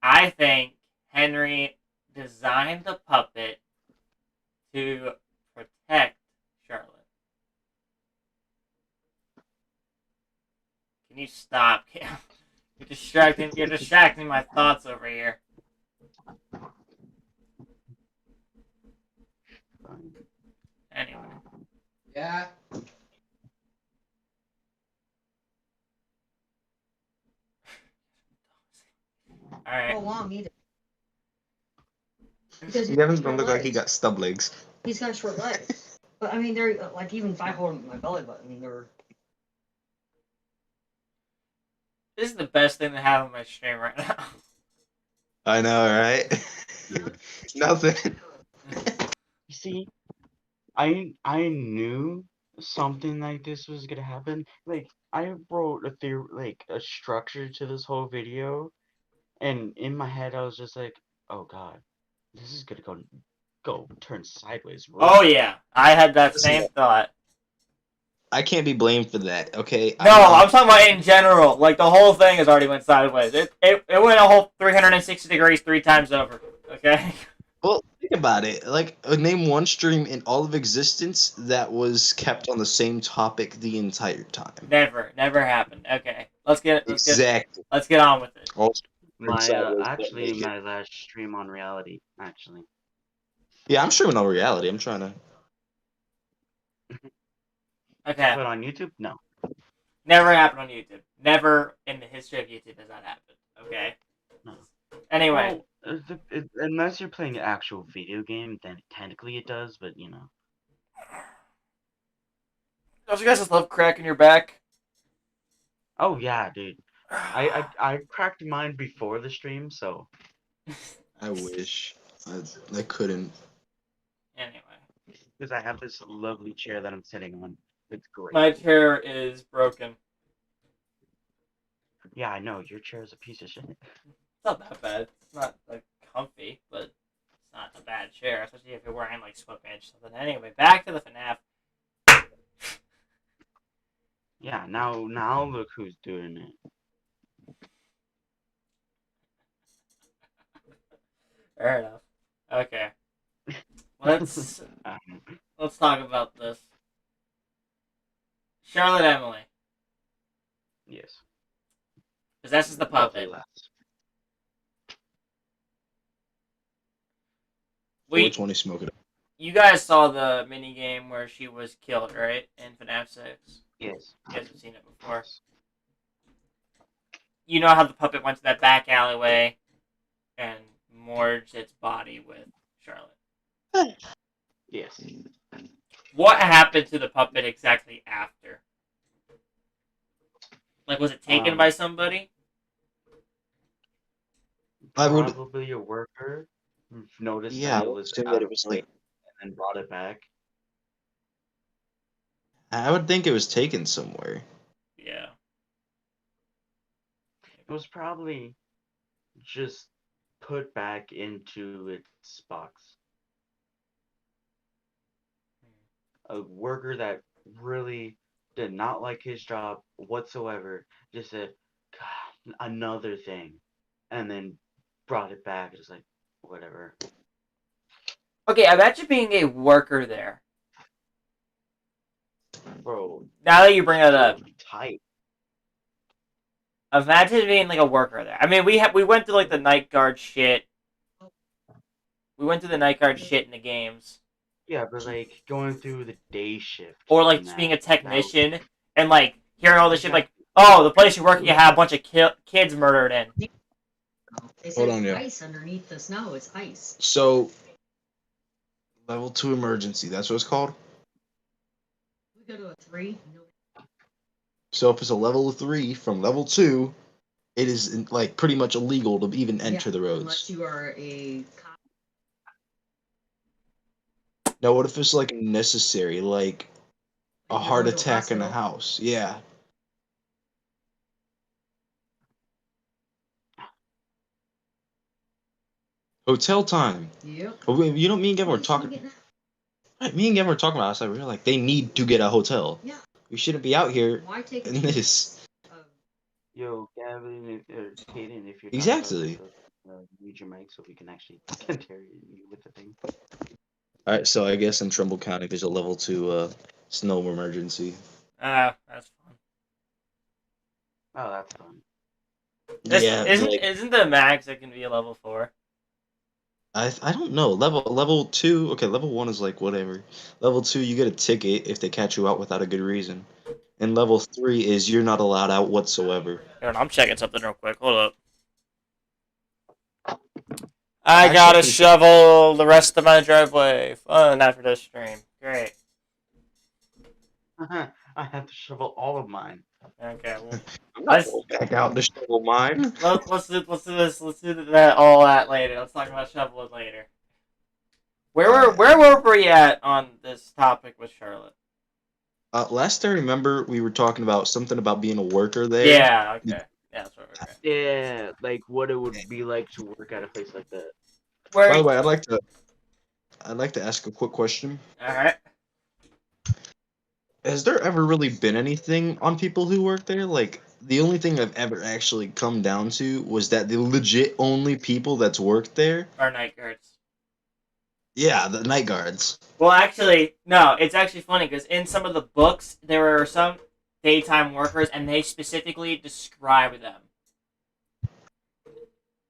I think Henry designed the puppet to protect Charlotte. Can you stop? You're distracting my thoughts over here. Anyway. Yeah. Alright. How long either? He doesn't look like he got stub legs. He's got short legs. But I mean, they're like even if I hold my belly button, they're. This is the best thing to have on my stream right now. I know, right? Nothing. You see, I knew something like this was gonna happen. Like I wrote a theory, like a structure to this whole video, and in my head I was just like, "Oh God, this is gonna go turn sideways." Oh yeah, I had that same thought. I can't be blamed for that, okay? No, I'm talking about in general. Like the whole thing has already went sideways. It went a whole 360 degrees 3 times over. Okay. Well, think about it. Like, name one stream in all of existence that was kept on the same topic the entire time. Never happened. Okay, let's get on with it. Actually my last stream on reality, actually. Yeah, I'm streaming on reality. I'm trying to. Okay. But on YouTube, no. Never happened on YouTube. Never in the history of YouTube has that happened. Okay. No. Anyway. Well, unless you're playing an actual video game, then technically it does. But you know. Don't you guys just love cracking your back? Oh yeah, dude. I cracked mine before the stream, so. I wish. I couldn't. Anyway. Because I have this lovely chair that I'm sitting on. It's great. My chair is broken. Yeah, I know. Your chair is a piece of shit. It's not that bad. It's not like comfy, but it's not a bad chair, especially if you're wearing like sweatpants or something. Anyway, back to the FNAF. Yeah, now look who's doing it. Fair enough. Okay. Let's talk about this. Charlotte Emily. Yes. Possesses the puppet. We 420 smoke it. You guys saw the mini game where she was killed, right? In FNAF 6. Yes. You guys have seen it before. You know how the puppet went to that back alleyway and merged its body with Charlotte. Yes. What happened to the puppet exactly after? Like, was it taken by somebody? Probably a worker noticed that it was out of place and then brought it back. I would think it was taken somewhere. Yeah. It was probably just put back into its box. A worker that really did not like his job whatsoever just said, God, another thing. and then brought it back. Just like whatever. Okay, imagine being a worker there. Bro, Now that you bring it up, tight. imagine being like a worker there. I mean, we went to like the night guard shit. We went to the night guard shit in the games. Yeah, but like going through the day shift. Or like and just being a that technician and like hearing all this shit like, oh, the place you work, you have a bunch of kids murdered in. They said Hold on, yeah. ice underneath the snow. It's ice. So, level 2 emergency. That's what it's called. We go to a 3. No. So if it's a level 3 from level 2, it is like pretty much illegal to even enter the roads. Unless you are a cop. Now, what if it's like necessary, like a Like heart going to a attack in a hospital. house? Yeah. Hotel time. Yep. You know, me and Gavin were What talking. you getting at? Right, me and Gavin were talking about outside. We were like, they need to get a hotel. Yeah. We shouldn't be out here Why take a in chance this. of- Yo, Gavin, or Hayden, if you're Exactly. mute your mic so we can actually interrogate you with the thing. All right, so I guess in Trumbull County there's a level 2 snow emergency. That's fun. Oh, that's fun. Yeah, Isn't the max that can be a level 4? I don't know. Level 2. Okay, level 1 is like whatever. Level 2, you get a ticket if they catch you out without a good reason. And level 3 is you're not allowed out whatsoever. Hold on, I'm checking something real quick. Hold up. I gotta shovel the rest of my driveway. Fun after this stream. Great. I have to shovel all of mine. Okay. Well, I'm not going back out to shovel mine. let's do this. Let's do that later. Let's talk about shoveling later. Where were we at on this topic with Charlotte? Last I remember, we were talking about something about being a worker there. Yeah. Okay. Yeah, that's where we're at. Yeah, like what it would be like to work at a place like that. By the way, I'd like to ask a quick question. All right. Has there ever really been anything on people who work there? Like, the only thing I've ever actually come down to was that the legit only people that's worked there. Our night guards. Yeah, the night guards. Well, actually, no. It's actually funny because in some of the books there are some daytime workers, and they specifically describe them.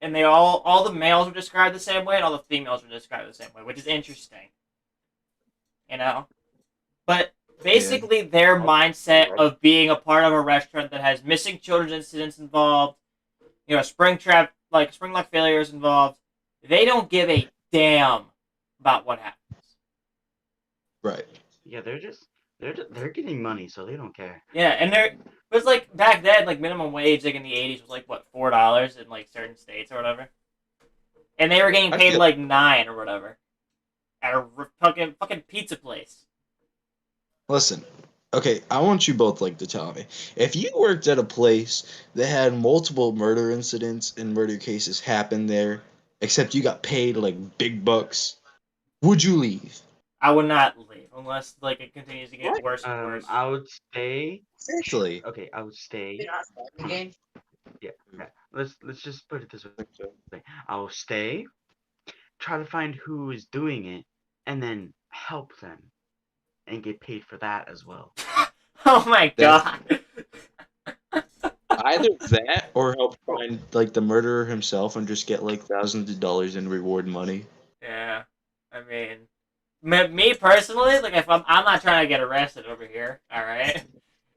And they all the males were described the same way, and all the females were described the same way, which is interesting. You know, but basically their mindset of being a part of a restaurant that has missing children's incidents involved, you know, spring lock failures involved, they don't give a damn about what happens. Right. Yeah, they're getting money, so they don't care. Yeah, and it was like back then, like minimum wage, like in the '80s, was like what, $4 in like certain states or whatever, and they were getting paid like $9 or whatever at a fucking pizza place. Listen, okay, I want you both like to tell me, if you worked at a place that had multiple murder incidents and murder cases happen there, except you got paid like big bucks, would you leave? I would not leave unless like it continues to get worse and worse. I would stay. Seriously. Okay, I would stay. Again. Yeah. Let's just put it this way. I will stay, try to find who is doing it, and then help them, and get paid for that as well. Oh my god. Either that or help find like the murderer himself and just get like thousands of dollars in reward money. Yeah, I mean, me personally, like if I'm not trying to get arrested over here, all right.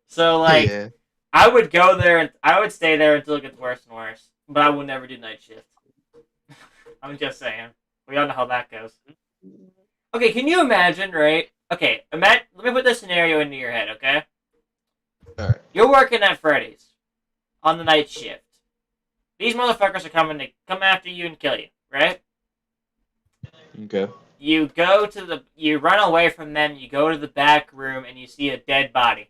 So like, Yeah. I would go there and I would stay there until it gets worse and worse. But I would never do night shift. I'm just saying. We all know how that goes. Okay, can you imagine, right? Okay, let me put this scenario into your head, okay? Alright. You're working at Freddy's on the night shift. These motherfuckers are coming to come after you and kill you, right? Okay. You run away from them, you go to the back room, and you see a dead body.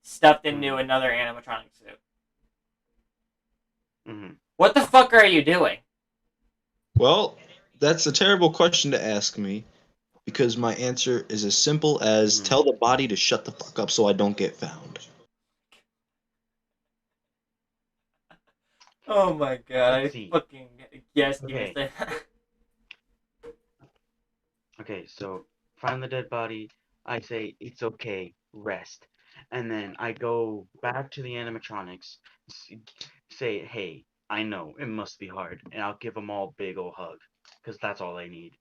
Stuffed into another animatronic suit. Mm-hmm. What the fuck are you doing? Well, that's a terrible question to ask me, because my answer is as simple as tell the body to shut the fuck up so I don't get found. Oh my god, I Let's see. fucking guessed you Okay. would say that. Okay, so find the dead body. I say it's okay, rest, and then I go back to the animatronics. Say, hey, I know it must be hard, and I'll give them all a big ol' hug, cause that's all I need.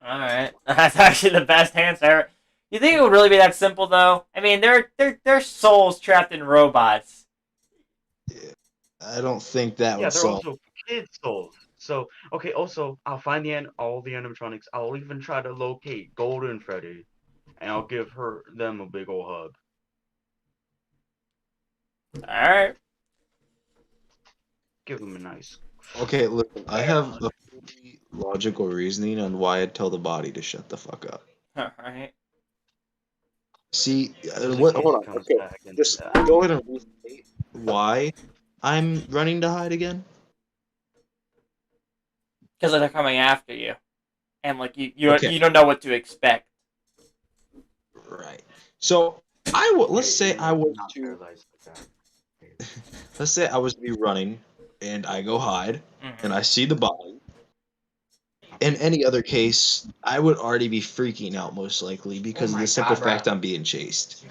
Alright. That's actually the best answer. You think it would really be that simple though? I mean, they're souls trapped in robots. Yeah, I don't think that Yeah, would they're solve. also kid souls. So okay, also I'll find all the animatronics. I'll even try to locate Golden Freddy, and I'll give them a big ol' hug. Alright. Give them a nice. Okay, look, I have a pretty logical reasoning on why I'd tell the body to shut the fuck up. Alright. See, Just in what? case Hold it on. comes Okay, back and just go ahead and restate why I'm running to hide again. Because they're coming after you. And like Okay, you don't know what to expect. right. So I would let's okay, say I you're was not to paralyzed like that. Okay. let's say I was to be running and I go hide and I see the body. In any other case, I would already be freaking out most likely because of the simple fact I'm being chased.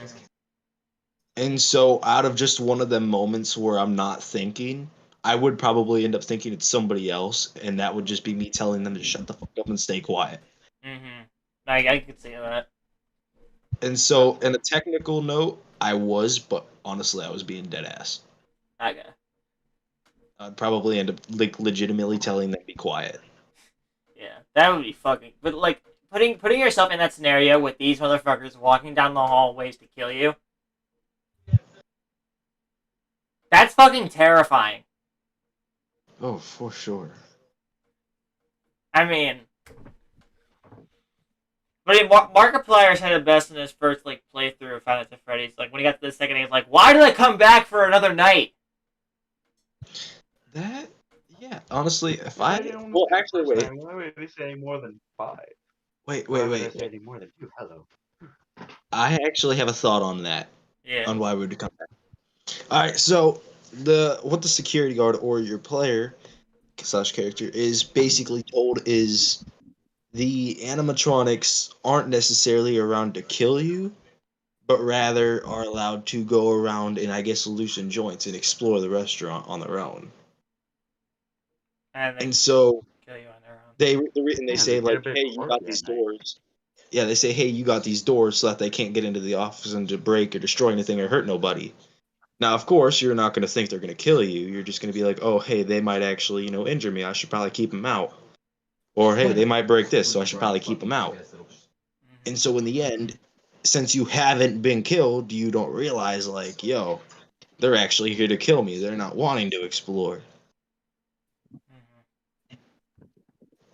And so, out of just one of them moments where I'm not thinking, I would probably end up thinking it's somebody else, and that would just be me telling them to shut the fuck up and stay quiet. Mm-hmm. I could see that. And so, in a technical note, I was, but honestly, I was being dead ass. Okay. I'd probably end up like legitimately telling them to be quiet. Yeah. That would be fucking. But like putting yourself in that scenario with these motherfuckers walking down the hallways to kill you. That's fucking terrifying. Oh, for sure. I mean, but Markiplier's had it best in his first like playthrough of Five Nights at Freddy's. Like when he got to the second, he was like, "Why did I come back for another night?" That, yeah, honestly, if If they I, didn't want to well, say the actually, first wait, time, why would they say any more than 5? wait, Why wait, would they wait, say wait. any more than 2? Hello. I actually have a thought on that, Yeah. on why we would come back. All right, so what the security guard or your player slash character is basically told is the animatronics aren't necessarily around to kill you, but rather are allowed to go around and I guess loosen joints and explore the restaurant on their own. And they And so kill you on their own. they Yeah, they say get a like, bit hey, you got quirky these at night. doors. Yeah, they say, hey, you got these doors so that they can't get into the office and to break or destroy anything or hurt nobody. Now, of course, you're not going to think they're going to kill you. You're just going to be like, oh, hey, they might actually, injure me. I should probably keep them out. Or, hey, they might break this, so I should probably keep them out. And so, in the end, since you haven't been killed, you don't realize, like, yo, they're actually here to kill me. They're not wanting to explore.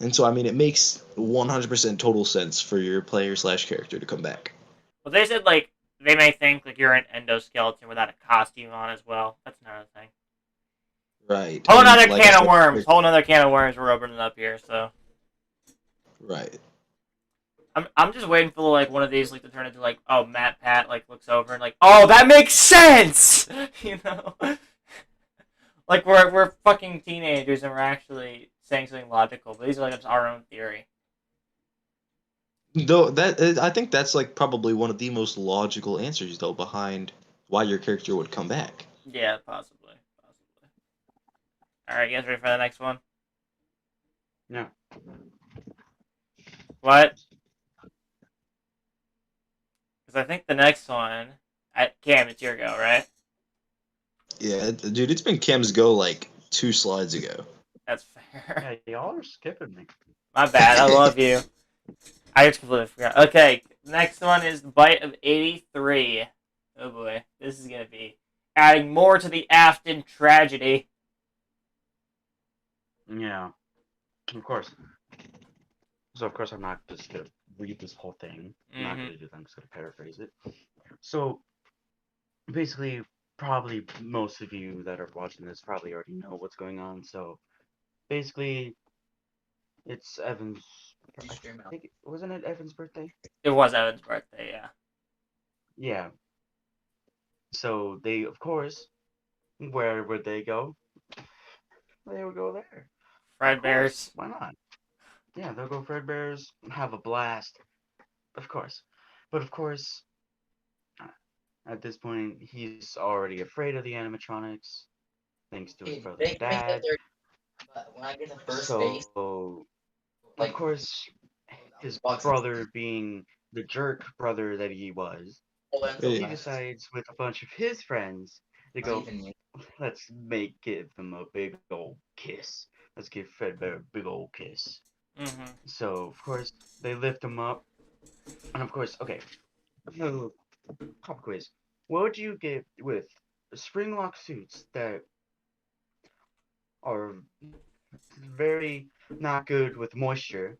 And so, I mean, it makes 100% total sense for your player slash character to come back. Well, they said like they may think like you're an endoskeleton without a costume on as well. That's another thing. Right. Whole And another like I can of said, worms. Whole another can of worms we're opening up here. So right. I'm just waiting for like one of these like to turn into like Matt Pat like looks over and like that makes sense. You know, like we're fucking teenagers and we're actually saying something logical, but these are like just our own theory. Though I think that's like probably one of the most logical answers though behind why your character would come back. Yeah, possibly. All right, you guys ready for the next one? No. What? Because I think the next one, Cam, it's your go, right? Yeah, dude, it's been Kim's go like 2 slides ago. That's fair. Yeah, y'all are skipping me. My bad. I love you. I just completely forgot. Okay, next one is Bite of 83. Oh boy, this is gonna be adding more to the Afton tragedy. Yeah, of course. So of course I'm not just gonna read this whole thing. I'm not gonna do that. I'm just gonna paraphrase it. So basically, probably most of you that are watching this probably already know what's going on. So basically, it's Evan's. I think wasn't it Evan's birthday? It was Evan's birthday, yeah. Yeah. So they, of course, where would they go? they would go there. Fredbear's. Why not? Yeah, they'll go Fredbear's, have a blast. Of course. But of course, at this point, he's already afraid of the animatronics, thanks to his Dude, brother's they can make that dad. their. But when I get to first base, So, like, of course, his boxes. brother being the jerk brother that he was, Hey. he decides with a bunch of his friends to go, let's give him a big old kiss. Let's give Fredbear a big old kiss. Mm-hmm. So, of course, they lift him up. And of course, okay, so, pop quiz. What would you get with spring lock suits that are very not good with moisture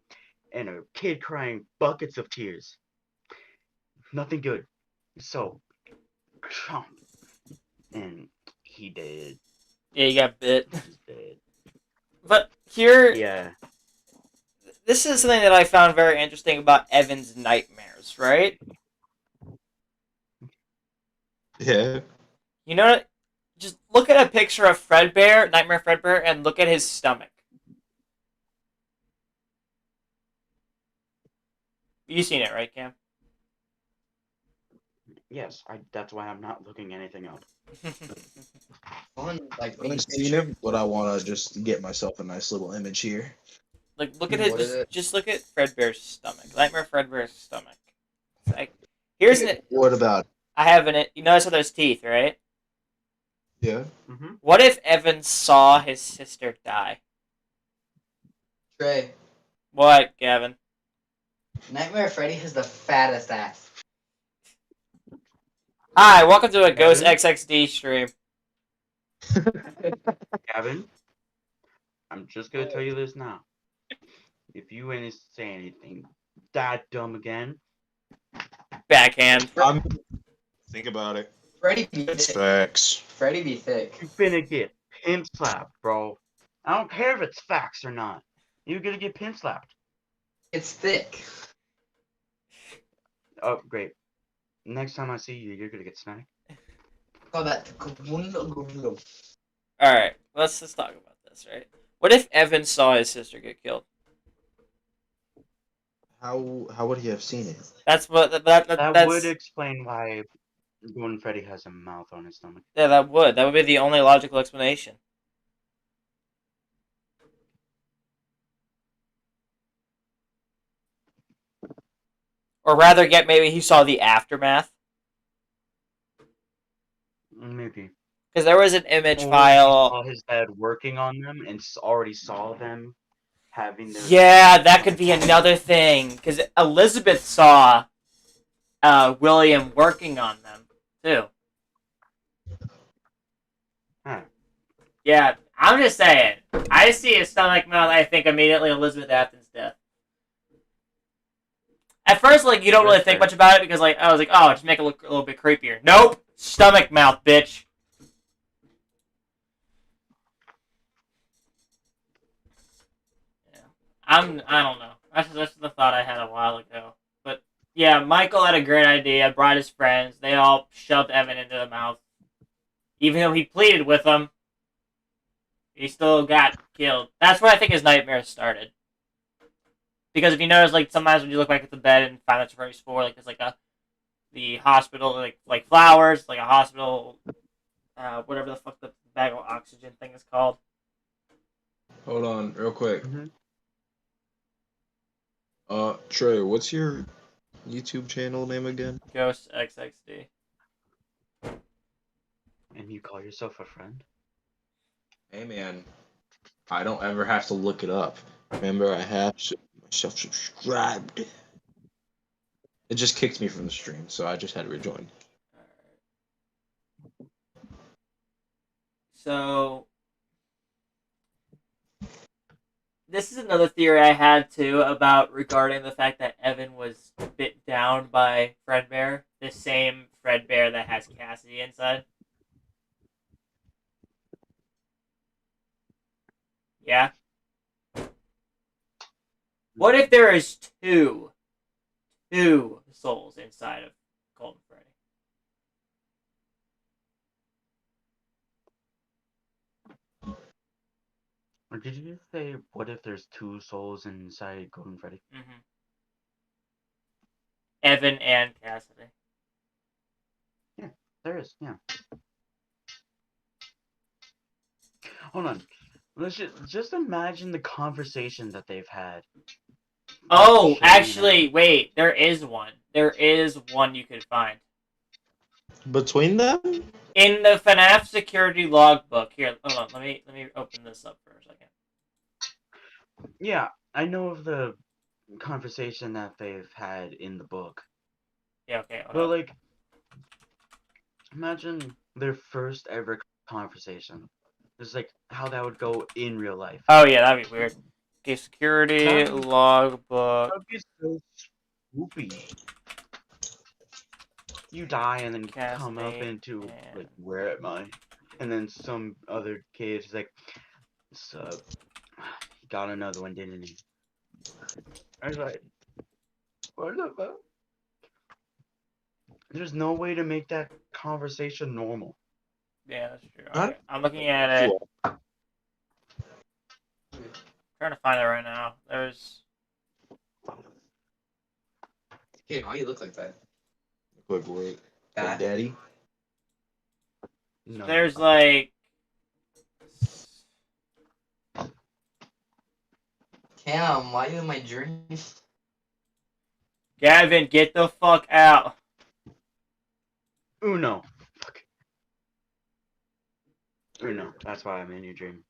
and a kid crying buckets of tears? Nothing good. So, chomp. And he did. Yeah, you got bit. He's dead. But here, Yeah. this is something that I found very interesting about Evan's nightmares, right? Yeah. You know what? Just look at a picture of Fredbear, Nightmare Fredbear, and look at his stomach. You seen it, right, Cam? Yes, that's why I'm not looking anything up. Fun, like, I haven't seen it, but I want to just get myself a nice little image here. Like, look at his. What is it? Just look at Fredbear's stomach. Nightmare Fredbear's stomach. It's like, here's an. What about? I have an. You notice how there's teeth, right? Yeah. Mm-hmm. What if Evan saw his sister die? Trey, What, Gavin? Nightmare Freddy has the fattest ass. Hi, welcome to a Ghost Gavin? XXD stream. Gavin, I'm just gonna tell you this now. If you ain't say anything that dumb again, Backhand. Think about it. Freddy be It's thick. facts. Freddy be thick. you finna get pin slapped, bro. I don't care if it's facts or not. You're gonna get pin slapped. It's thick. Oh, great. Next time I see you, you're gonna get snagged. Call that. Alright, let's talk about this, right? What if Evan saw his sister get killed? How would he have seen it? That's what That that's would explain why Golden Freddy has a mouth on his stomach. yeah, that would be the only logical explanation. Or rather, yet maybe he saw the aftermath. Maybe. Because there was an image Or he file. saw his dad working on them and already saw them having their. Yeah, that could be another thing. Because Elizabeth saw William working on them, too. Huh. Yeah, I'm just saying. I see his stomach mouth, I think immediately Elizabeth Afton's death. At first, like, you don't really think much about it because, like, I was like, oh, just make it look a little bit creepier. Nope! Stomach mouth, bitch. Yeah. I don't know. That's the thought I had a while ago. But, yeah, Michael had a great idea, brought his friends, they all shoved Evan into the mouth. Even though he pleaded with them, he still got killed. That's where I think his nightmares started. Because if you notice, like, sometimes when you look back at the bed and find that's where he's for, like, there's, like, the hospital, like flowers, like a hospital, whatever the fuck the bag of oxygen thing is called. Hold on, real quick. Mm-hmm. Trey, what's your YouTube channel name again? Ghost XXD. And you call yourself a friend? Hey man, I don't ever have to look it up. Remember, I have myself subscribed. It just kicked me from the stream, so I just had to rejoin. Alright. So, this is another theory I had too about regarding the fact that Evan was bit down by Fredbear, the same Fredbear that has Cassidy inside. Yeah. What if there is two souls inside of Golden Freddy? Or did you say, what if there's two souls inside Golden Freddy? Mm-hmm. Evan and Cassidy. Yeah, there is, yeah. Hold on. Let's just imagine the conversation that they've had. Oh, Shane actually, wait. There is one. There is one you could find. Between them? In the FNAF security logbook. Here, hold on. Let me open this up for a second. Yeah, I know of the conversation that they've had in the book. Yeah, okay, hold But, on. like, imagine their first ever conversation. Just, like, how that would go in real life. Oh, yeah, that'd be weird. Okay, security That logbook. would be so spooky. You die and then come up Cassidy into, and... like, where am I? And then some other kid is like, sup? He got another one, didn't he? I was like, what the fuck? There's no way to make that conversation normal. Yeah, that's true. Huh? Okay, I'm looking at it. Trying to find it right now. There's... Hey, why you look like that? Quick wait. That? Daddy? No. There's like... Cam, why you in my dream? Gavin, get the fuck out. Uno. Fuck. Uno. That's why I'm in your dream.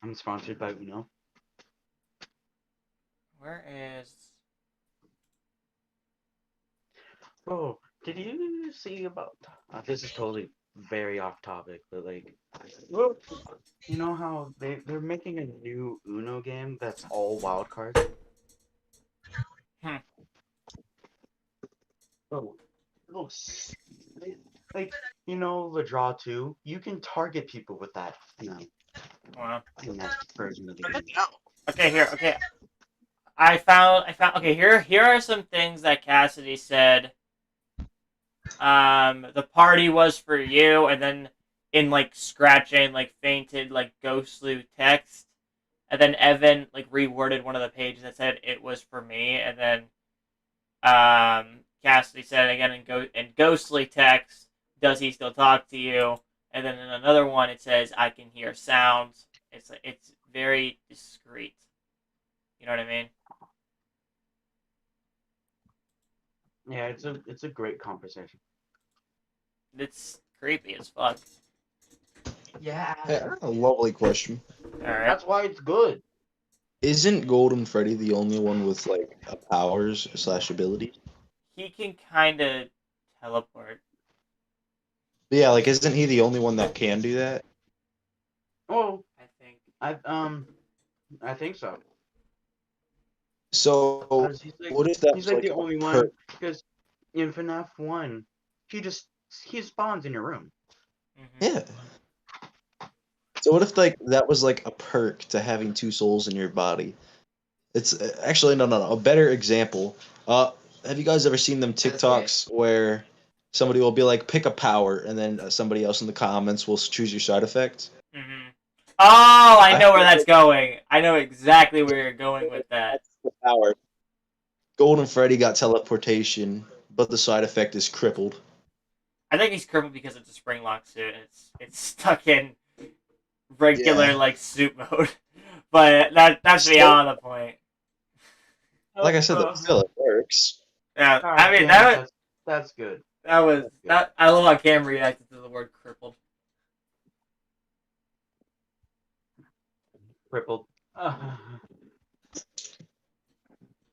I'm sponsored by Uno. Where is... Bro, did you see about... this is totally very off topic, but like... Well, you know how they're making a new Uno game that's all wild cards? Hmm. Bro, it looks... Like, you know the Draw 2? You can target people with that now. Wow. In that version of the game. Okay, here, okay. I found, okay, here are some things that Cassidy said. The party was for you, and then in, like, scratching, like, fainted, like, ghostly text. And then Evan, like, reworded one of the pages that said it was for me, and then, Cassidy said again in ghostly text, does he still talk to you? And then in another one it says, I can hear sounds. It's very discreet. You know what I mean? Yeah, it's a great conversation. It's creepy as fuck. Yeah. Hey, I got a lovely question. Alright. That's why it's good. Isn't Golden Freddy the only one with like powers / abilities? He can kind of teleport. Yeah, like isn't he the only one that can do that? Oh, I think. I think so. So 'Cause what if that he's was like like the a only one, perk? because in FNAF 1, he spawns in your room. Mm-hmm. Yeah. So what if like that was like a perk to having two souls in your body? It's actually no. A better example. Have you guys ever seen them TikToks where somebody will be like, pick a power, and then somebody else in the comments will choose your side effects? Mm-hmm. Oh, I know I where feel that's going. I know exactly where you're going with that. That's the power. Golden Freddy got teleportation, but the side effect is crippled. I think he's crippled because it's a spring lock suit. It's stuck in regular Yeah. like suit mode. But that's Still- beyond the point. Like I said, though, still it works. Yeah, God I mean damn it, that's good. that was That's good. that. I love how Cam reacted to the word crippled. Crippled. All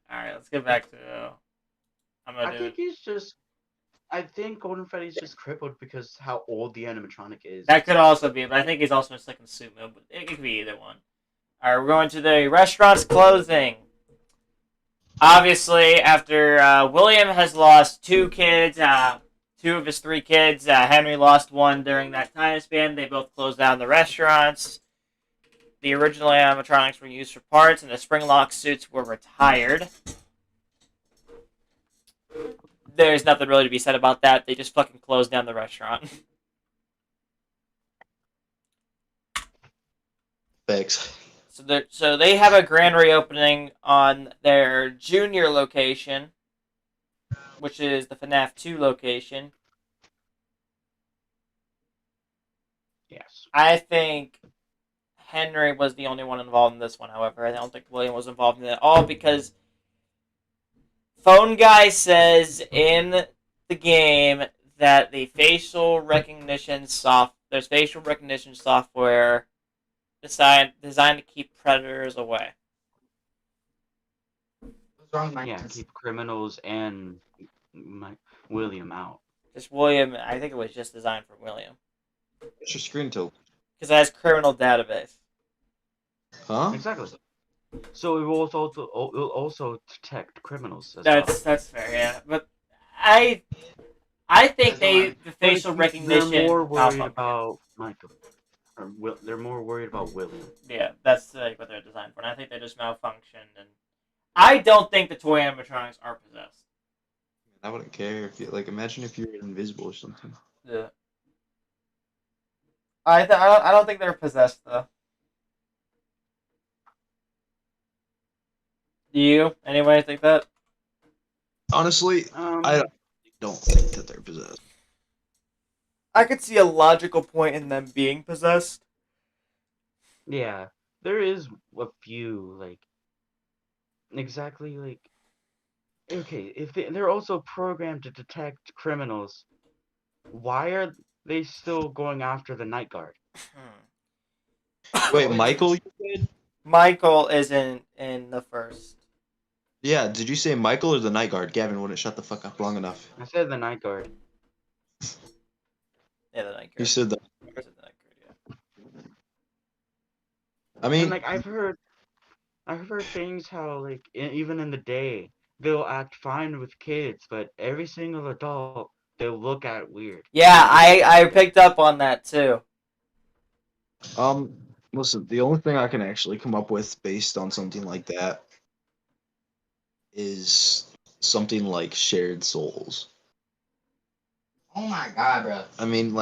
right, let's get back to. I'm gonna do. I think Golden Freddy's just crippled because how old the animatronic is. That could also be, but I think he's also in second suit mode. But it could be either one. All right, we're going to the restaurant's closing. Obviously, after William has lost two kids, two of his three kids, Henry lost one during that time span. They both closed down the restaurants. The original animatronics were used for parts, and the spring lock suits were retired. There's nothing really to be said about that. They just fucking closed down the restaurant. Thanks. So they have a grand reopening on their junior location, which is the FNAF 2 location. Yes. I think Henry was the only one involved in this one, however. I don't think William was involved in it at all because Phone Guy says in the game that there's facial recognition software designed to keep predators away. What's wrong, Mike? Yeah, keep criminals and William out. Just William, I think it was just designed for William. What's your screen tilt? Because it has criminal database. Huh? Exactly. So it will also detect criminals as That's fair, yeah. But I think the facial recognition They're more worried malfunction. about Michael. They're more worried about William. Yeah, that's what they're designed for. And I think they just malfunctioned. And I don't think the toy animatronics are possessed. I wouldn't care if you imagine if you were invisible or something. Yeah. I don't think they're possessed though. Do you? Anybody think that? Honestly, I don't think that they're possessed. I could see a logical point in them being possessed. Yeah, there is a few exactly. Okay, if they're also programmed to detect criminals, why are they still going after the night guard? Wait, Michael, you said? Michael isn't in the first. Yeah, did you say Michael or the night guard? Gavin wouldn't shut the fuck up long enough. I said the night guard. Yeah, the night guard. You said that. I said the night guard, yeah. I mean, And I've heard things how even in the day they'll act fine with kids, but every single adult they'll look at weird. Yeah, I picked up on that too. listen, the only thing I can actually come up with based on something like that is something like shared souls. Oh my god, bro. I mean,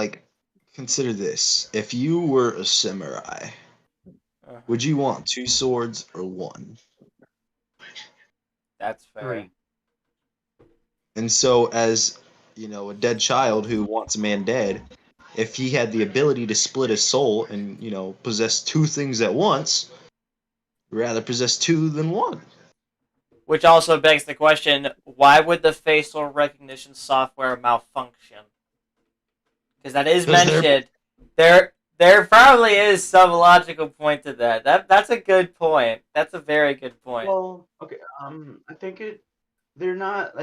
consider this. If you were a samurai, would you want 2 swords or 1? That's fair. 3. And so, as a dead child who wants a man dead, if he had the ability to split his soul and possess 2 things at once, rather possess 2 than 1. Which also begs the question: why would the facial recognition software malfunction? Because that is mentioned. There probably is some logical point to that. That's a good point. That's a very good point. Well, okay. I think they're not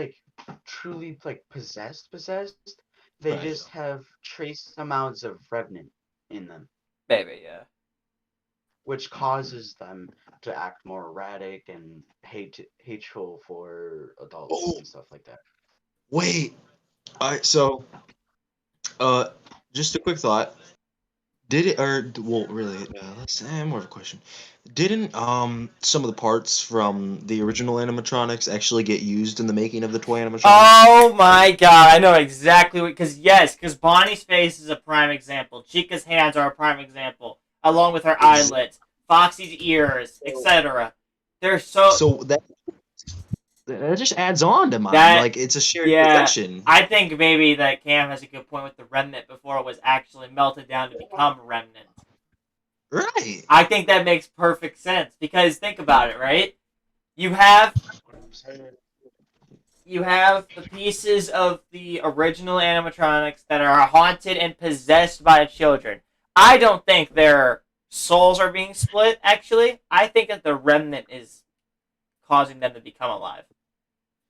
truly possessed. They Right. just have trace amounts of revenant in them, Maybe, yeah. which causes them to act more erratic and hateful for adults and stuff like that. Wait. Alright, so just a quick thought. Did it really that's more of a question. Didn't some of the parts from the original animatronics actually get used in the making of the toy animatronics? Oh my god, I know exactly what. Because Bonnie's face is a prime example. Chica's hands are a prime example, along with her eyelids, Foxy's ears, etc. They're So that just adds on to mine. It's a shared possession. I think maybe that Cam has a good point with the remnant before it was actually melted down to become remnant. Right. I think that makes perfect sense because think about it, right? You have the pieces of the original animatronics that are haunted and possessed by children. I don't think their souls are being split, actually. I think that the remnant is causing them to become alive.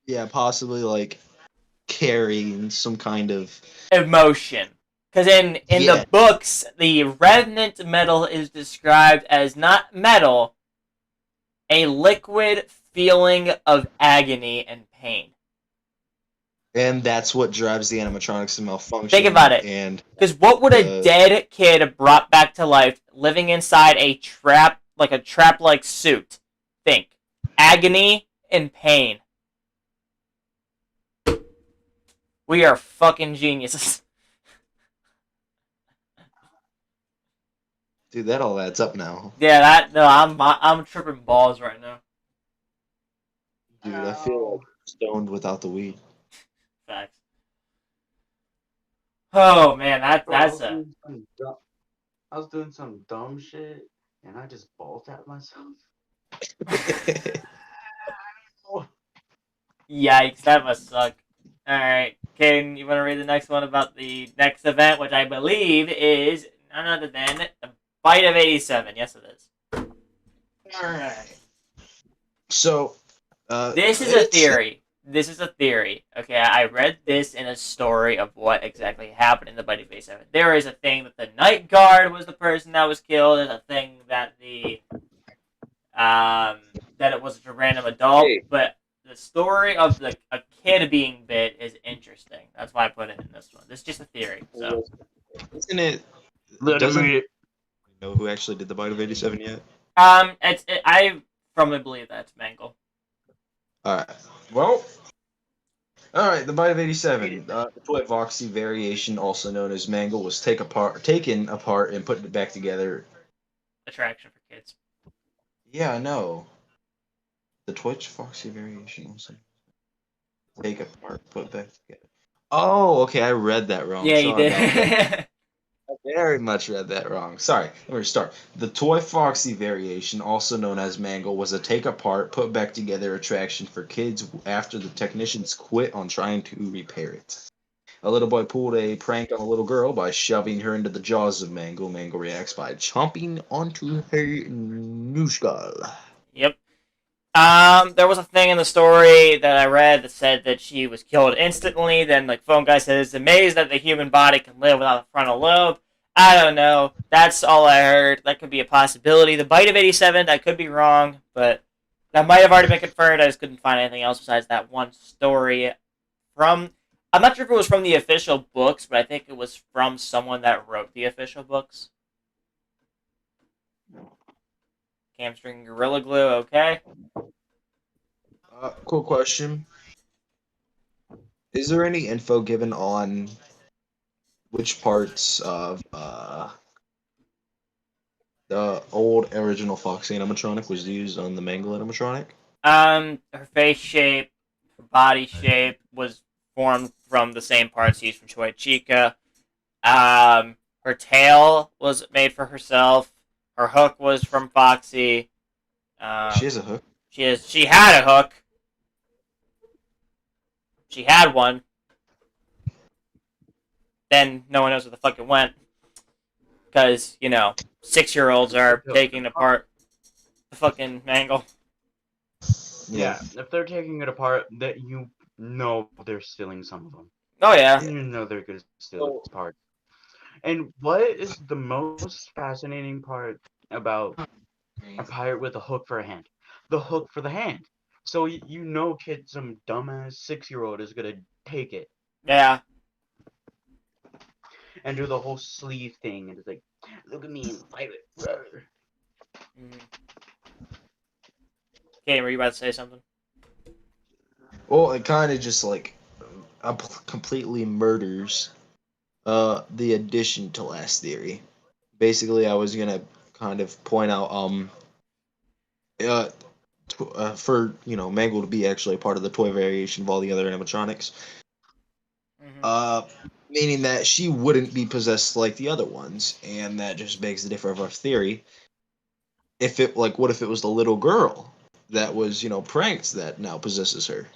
Yeah, possibly carrying some kind of emotion. Because in the books, the remnant metal is described as not metal, a liquid feeling of agony and pain. And that's what drives the animatronics to malfunction. Think about it. Because what would a dead kid brought back to life living inside a trap-like suit? Think. Agony and pain. We are fucking geniuses. Dude, that all adds up now. Yeah, I'm tripping balls right now. Dude, I feel like stoned without the weed. Facts. Oh man, Bro, I that's was doing some I was doing some dumb shit, and I just ball tapped myself. yikes. That must suck. All right, Caden, you want to read the next one about the next event, which I believe is none other than the Bite of 87. Yes, it is. All right. So, This is a theory. This is a theory. Okay, I read this in a story of what exactly happened in the Bite of 87. There is a thing that the night guard was the person that was killed. There's a thing that that it was a random adult, but the story of a kid being bit is interesting. That's why I put it in this one. This is just a theory. So Isn't it? Let him Doesn't read it. know who actually did the Bite of 87 yet? I firmly believe that's Mangle. All right. Well, all right. The Bite of 87. The toy Voxy variation, also known as Mangle, was taken apart and put back together. Attraction for kids. Yeah, I know. The Twitch Foxy variation also take apart, put back together. Oh, okay. I read that wrong. Yeah, you Sorry about that. did. I very much read that wrong. Sorry. Let me start. The Toy Foxy variation, also known as Mangle, was a take apart, put back together attraction for kids after the technicians quit on trying to repair it. A little boy pulled a prank on a little girl by shoving her into the jaws of Mangle. Mangle reacts by chomping onto her new skull. Yep. There was a thing in the story that I read that said that she was killed instantly. Then, like, phone guy said, is amazed that the human body can live without a frontal lobe. I don't know. That's all I heard. That could be a possibility. The Bite of 87, I could be wrong, but that might have already been confirmed. I just couldn't find anything else besides that one story from. I'm not sure if it was from the official books, but I think it was from someone that wrote the official books. Hamstring Gorilla Glue, okay? Cool question. Is there any info given on which parts of the old original Foxy animatronic was used on the Mangle animatronic? Her face shape, her body shape was formed from the same parts used from Choi Chica. Her tail was made for herself. Her hook was from Foxy. She has a hook. She had a hook. She had one. Then no one knows where the fuck it went. Because, 6-year-olds are taking apart the fucking Mangle. Yeah, if they're taking it apart, that they're stealing some of them. Oh, yeah. You know they're gonna steal its parts. And what is the most fascinating part about a pirate with a hook for a hand? The hook for the hand. So kid, some dumbass 6-year-old is gonna take it Yeah. and do the whole sleeve thing, and it's like, look at me and pirate. Mm-hmm. Okay, were you about to say something? Well, it kind of just like completely murders the addition to last theory. Basically, I was gonna kind of point out for Mangle to be actually a part of the toy variation of all the other animatronics. Meaning that she wouldn't be possessed like the other ones, and that just begs the differ of our theory. What if it was the little girl that was, pranked that now possesses her?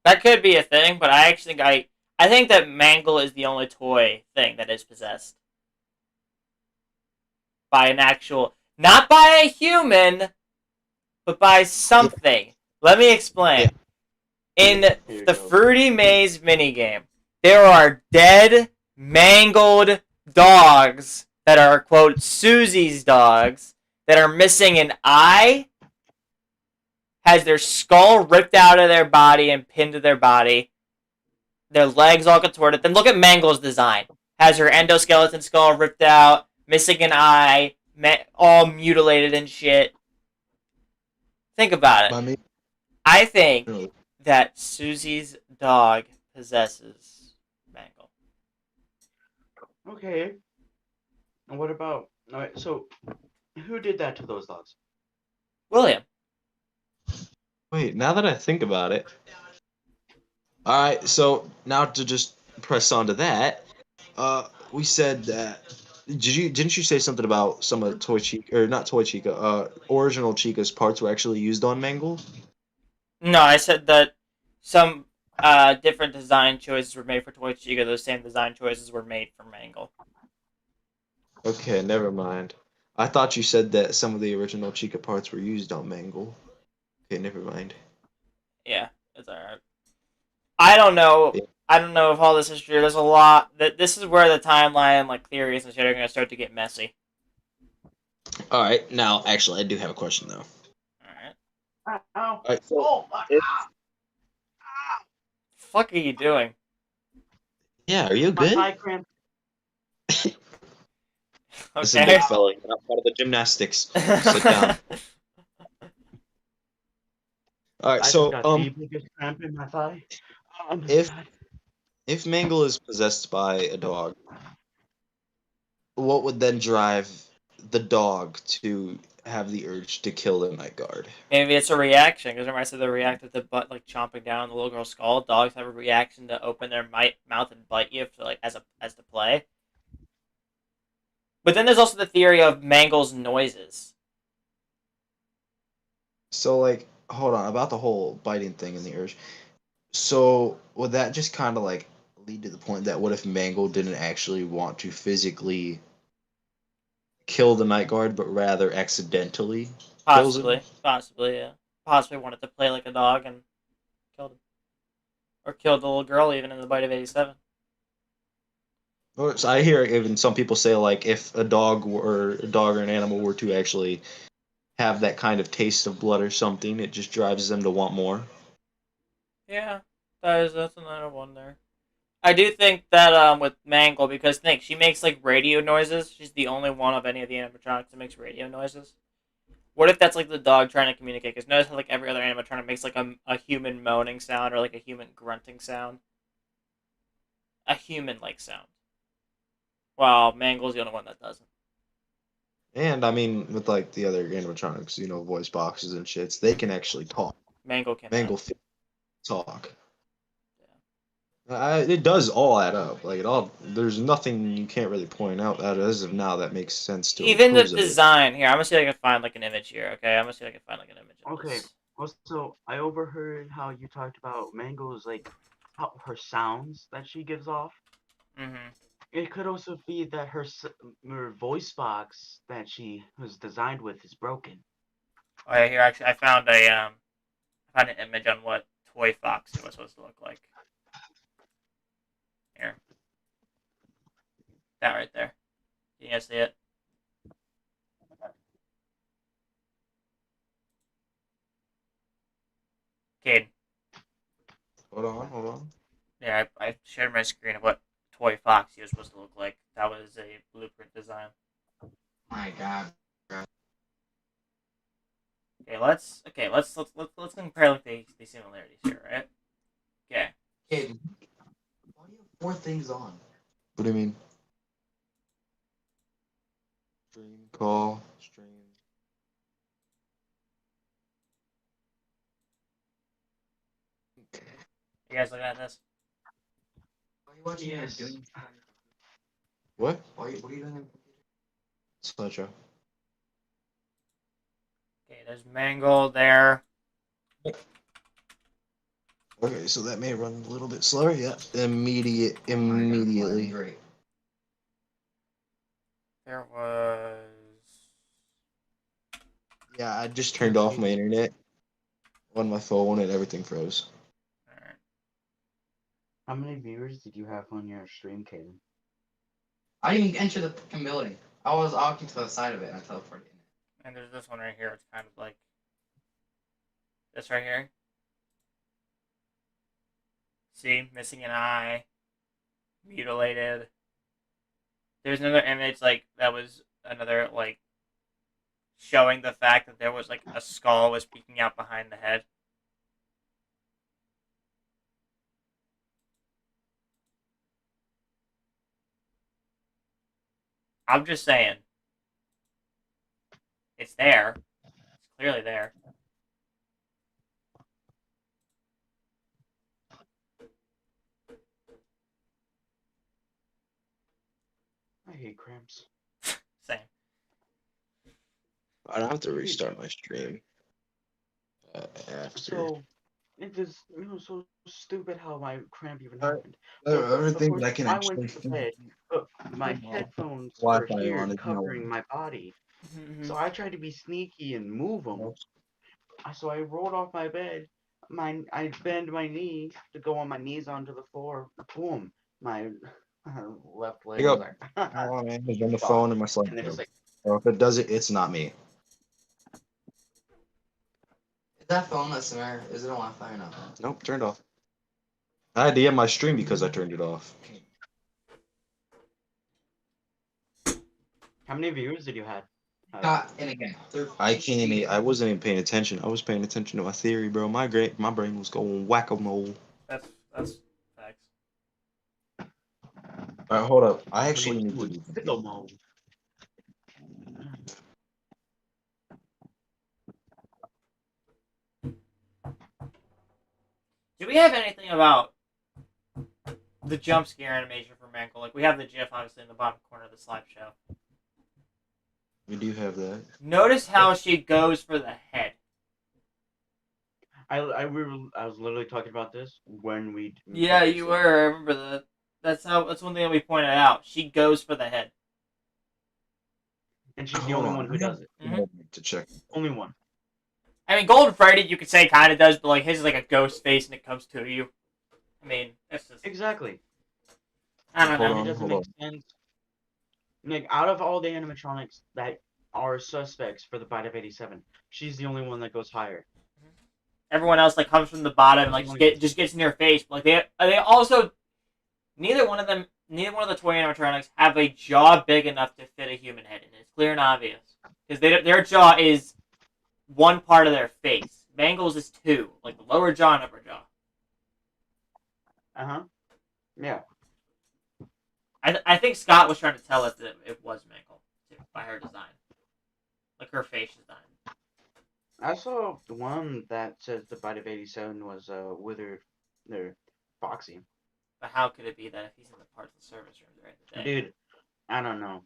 That could be a thing, but I actually think I think that Mangle is the only toy thing that is possessed by an actual, not by a human, but by something. Yeah. Let me explain. Yeah. In the Fruity Maze minigame, there are dead, mangled dogs that are, quote, Susie's dogs, that are missing an eye, has their skull ripped out of their body and pinned to their body, their legs all contorted. Then look at Mangle's design. Has her endoskeleton skull ripped out, missing an eye, all mutilated and shit. Think about it. I think that Susie's dog possesses Mangle. Okay. And what about... Alright, so Who did that to those dogs? William. Wait, now that I think about it. Alright, so now to just press on to that, we said that didn't you say something about some of Toy Chica, or not Toy Chica, original Chica's parts were actually used on Mangle? No, I said that some different design choices were made for Toy Chica. Those same design choices were made for Mangle. Okay, never mind. I thought you said that some of the original Chica parts were used on Mangle. Okay, never mind. Yeah, it's alright. I don't know. Yeah. I don't know if all this is true. There's a lot. This is where the timeline, like theories and shit, are gonna start to get messy. Alright, now actually I do have a question though. Alright. Ow. Alright, so Oh, my if- Fuck are you doing? yeah, are you My good? thigh cramp. This is a big Okay. fella. You're not part of the gymnastics. Sit down. Alright, I just so got the biggest cramp in my thigh. Oh my if God. if Mangle is possessed by a dog, what would then drive the dog to have the urge to kill the night guard? Maybe it's a reaction, because remember I said they reacted to butt like chomping down on the little girl's skull. Dogs have a reaction to open their mouth and bite you for, like as to play. But then there's also the theory of Mangle's noises. So like, hold on, about the whole biting thing and the urge. So would that just kind of like lead to the point that what if Mangle didn't actually want to physically kill the night guard, but rather accidentally kills him? Possibly, yeah. Possibly wanted to play like a dog and killed him. Or killed the little girl even in the bite of 87. So I hear even some people say like if a dog or an animal were to actually have that kind of taste of blood or something, it just drives them to want more. Yeah, that's another one there. I do think that with Mangle, because think she makes like radio noises. She's the only one of any of the animatronics that makes radio noises. What if that's like the dog trying to communicate? Because notice how like every other animatronic makes like a human moaning sound or like a human grunting sound, a human like sound. While Mangle's the only one that doesn't. And I mean, with like the other animatronics, voice boxes and shits, they can actually talk. Mangle cannot. Mangle talk. It does all add up. Like it all, there's nothing you can't really point out that as of now that makes sense to Even the oppose it. design here. I'm gonna see if I can find like an image here. Okay, I'm gonna see if I can find like an image. Of Okay. this. Also, I overheard how you talked about Mango's like how her sounds that she gives off. Mm-hmm. It could also be that her voice box that she was designed with is broken. Oh yeah, here actually I found an image on what Toy Fox was supposed to look like. Here. That right there. Can you guys see it? Caden. Hold on. Yeah, I shared my screen of what Toy Fox was supposed to look like. That was a blueprint design. My God. Let's compare like the similarities here, right? Okay. Kid, why do you have four things on? What do you mean? Stream call stream. You guys looking at this? Why are you watching Yes. doing? What? What are you doing? Slideshow. Okay, there's Mangle there. Okay, so that may run a little bit slower. Yeah, immediately. Great. There was. Yeah, I just turned off my internet on my phone and everything froze. Alright. How many viewers did you have on your stream, Caden? I didn't even enter the fucking building. I was walking to the side of it and I teleported in. And there's this one right here. It's kind of like this right here. See, missing an eye, mutilated. There's another image like that was another like showing the fact that there was like a skull was peeking out behind the head. I'm just saying. it's there. It's clearly there. I hate cramps. Same. I'd have to restart my stream. After. So, it was so stupid how my cramp even Alright. happened. So, of Everything course, that I can I went actually to bed, but my headphones were Wi-Fi here on is no covering my body. So I tried to be sneaky and move them. So I rolled off my bed. I bend my knee to go on my knees onto the floor. Boom! My left leg Pick was up. like. Oh man, it's on the phone and my slide. And then it's like, So if it does it, it's not me. Is that phone listener? Is it on Wi-Fi or not? Nope, turned off. I had to end my stream because I turned it off. how many viewers did you have? And again, I wasn't even paying attention. I was paying attention to my theory, bro. My brain was going whack-a-mole. That's facts. Alright, hold up. I actually need to do Sicko mode. Do we have anything about the jump scare animation for Mangle? Like, we have the GIF, obviously, in the bottom corner of the slideshow. We do have that. Notice how she goes for the head. I was literally talking about this when we. Yeah, you were. I remember that. That's one thing that we pointed out. She goes for the head. And she's the only one who does it. To check. Only one. I mean, Golden Freddy, you could say kind of does, but like his is like a ghost face and it comes to you. I mean, that's just. Exactly. I don't know. Hold It doesn't make sense. Like, out of all the animatronics that are suspects for the bite of 87, she's the only one that goes higher. Everyone else like comes from the bottom and like just gets in your face. But, like they also neither one of the toy animatronics have a jaw big enough to fit a human head in. It's clear and obvious because their jaw is one part of their face. Mangle's is two, like the lower jaw and upper jaw. Yeah. I think Scott was trying to tell us that it was Mangle by her design, like her face design. I saw the one that says the bite of 87 was Withered, or Foxy. But how could it be that if he's in the parts of the service room during the day? Dude, I don't know.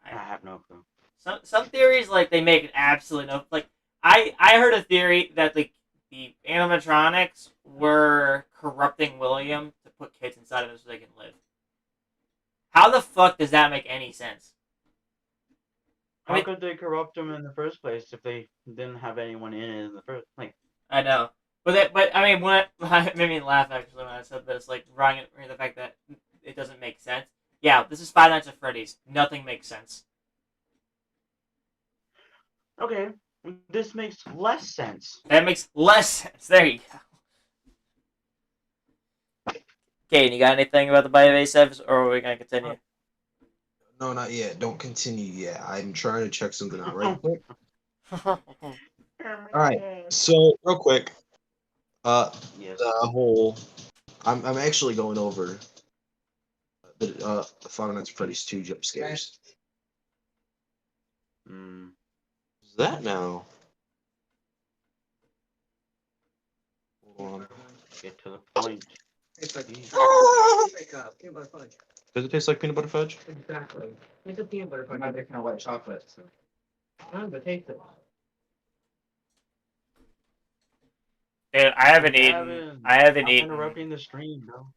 I have no clue. Some theories like they make it absolutely no like I heard a theory that the animatronics were corrupting William to put kids inside of him so they can live. How the fuck does that make any sense? How could they corrupt him in the first place if they didn't have anyone in it in the first? Like, I know, but I mean, when it made me laugh actually when I said this, like drawing the fact that it doesn't make sense. Yeah, this is Five Nights at Freddy's. Nothing makes sense. okay, this makes less sense. That makes less sense. There you go. Okay, you got anything about the Bite of A7s, or are we gonna continue? No, not yet. Don't continue yet. I'm trying to check something out right quick. Alright, so real quick. Yes. The whole I'm actually going over the Five Nights at Freddy's 2 jump scares. What's that now? Hold on. Get to the point. It's like peanut butter fudge. Does it taste like peanut butter fudge? Exactly. It's a peanut butter fudge. Not that kind of white chocolate. But taste it. Dude, I haven't I'm eaten. interrupting the stream, bro.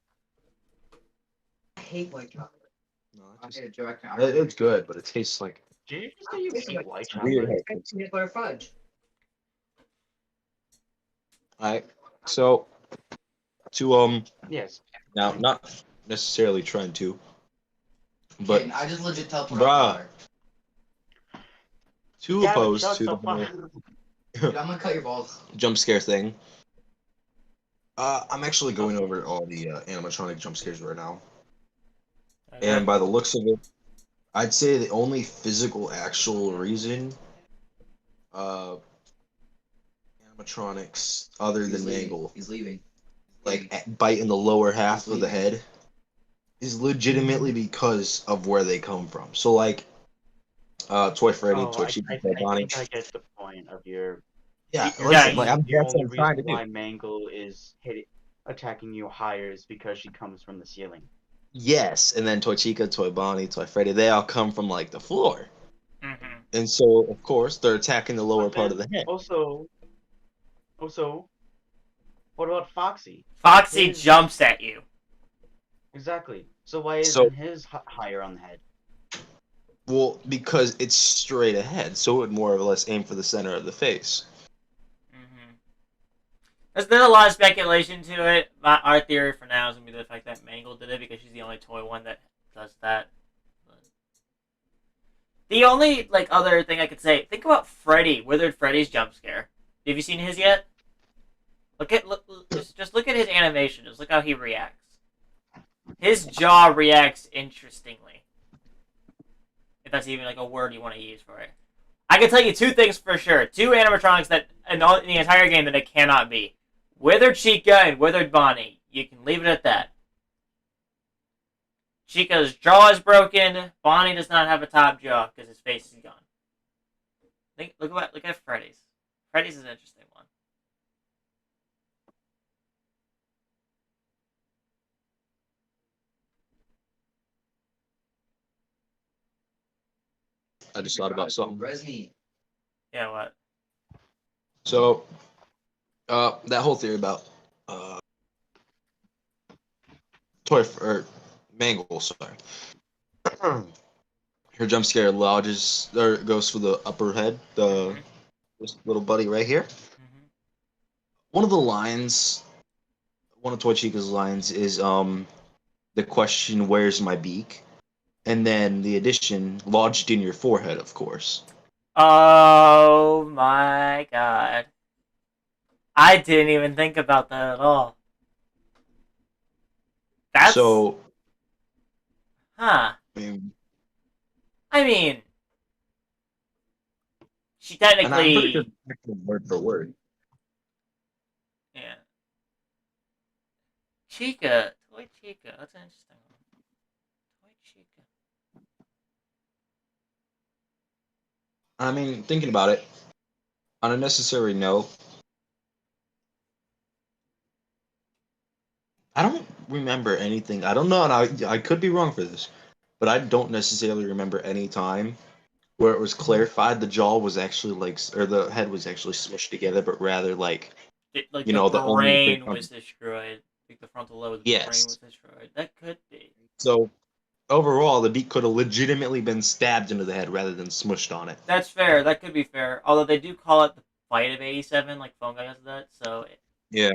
I hate white chocolate. No, I it's, hate it, Joe. I can't- it's good, but it tastes like Did you just say you hate white weird. chocolate? It's peanut butter fudge. Alright, so to Yes. now not necessarily trying to, but I just legit teleport Bruh. water. to Yeah, but opposed shut to the the whole fuck- Dude, I'm gonna cut your balls. jump scare thing. I'm actually going over all the animatronic jump scares right now. And by the looks of it, I'd say the only physical actual reason animatronics other than Mangle, He's leaving. like bite in the lower half of the head, is legitimately because of where they come from. So like Toy Freddy, Oh, Toy I, Chica, I, Toy I Bonnie. think I get the point of your. Yeah, You're Yeah, listen, like saying I'm the that's what only I'm trying reason to do. why Mangle is attacking you higher is because she comes from the ceiling. Yes, and then Toy Chica, Toy Bonnie, Toy Freddy, they all come from like the floor. Mm-hmm. And so of course they're attacking the lower But part of the then head. also, what about Foxy? Foxy His jumps at you. exactly. So why So isn't his higher on the head? well, because it's straight ahead, so it would more or less aim for the center of the face. Mm-hmm. There's been a lot of speculation to it. Our theory for now is going to be the fact that Mangle did it because she's the only toy one that does that. But the only other thing I could say, think about Freddy, Withered Freddy's jump scare. Have you seen his yet? Just look at his animation. Just look how he reacts. His jaw reacts interestingly. If that's even a word you want to use for it. I can tell you two things for sure. Two animatronics that in the entire game that it cannot be. Withered Chica and Withered Bonnie. You can leave it at that. Chica's jaw is broken. Bonnie does not have a top jaw because his face is gone. Look at Freddy's. Freddy's is an interesting one. I just thought about something. Resny. Yeah, what? So that whole theory about uh or Mangle, sorry. Her jump scare lodges or goes for the upper head, this little buddy right here. Mm-hmm. One of the lines, one of Toy Chica's lines is the question, "Where's my beak?" And then the addition, lodged in your forehead, of course. Oh my god. I didn't even think about that at all. That's... So, Huh. I I mean, she and I'm pretty sure technically... it's word for word. Yeah. Chica. Toy Chica. That's an interesting one. Toy Chica. I mean, thinking about it, on a necessary note, I don't remember anything. I don't know, and I could be wrong for this, but I don't necessarily remember any time where it was clarified the jaw was actually or the head was actually smushed together, but rather The the only thing. brain was destroyed. The frontal lobe of the brain was Yes. destroyed. That could be. So overall, the beak could have legitimately been stabbed into the head rather than smushed on it. That's fair. That could be fair. Although they do call it the fight of 87, like Phone Guy does that. So, Yeah.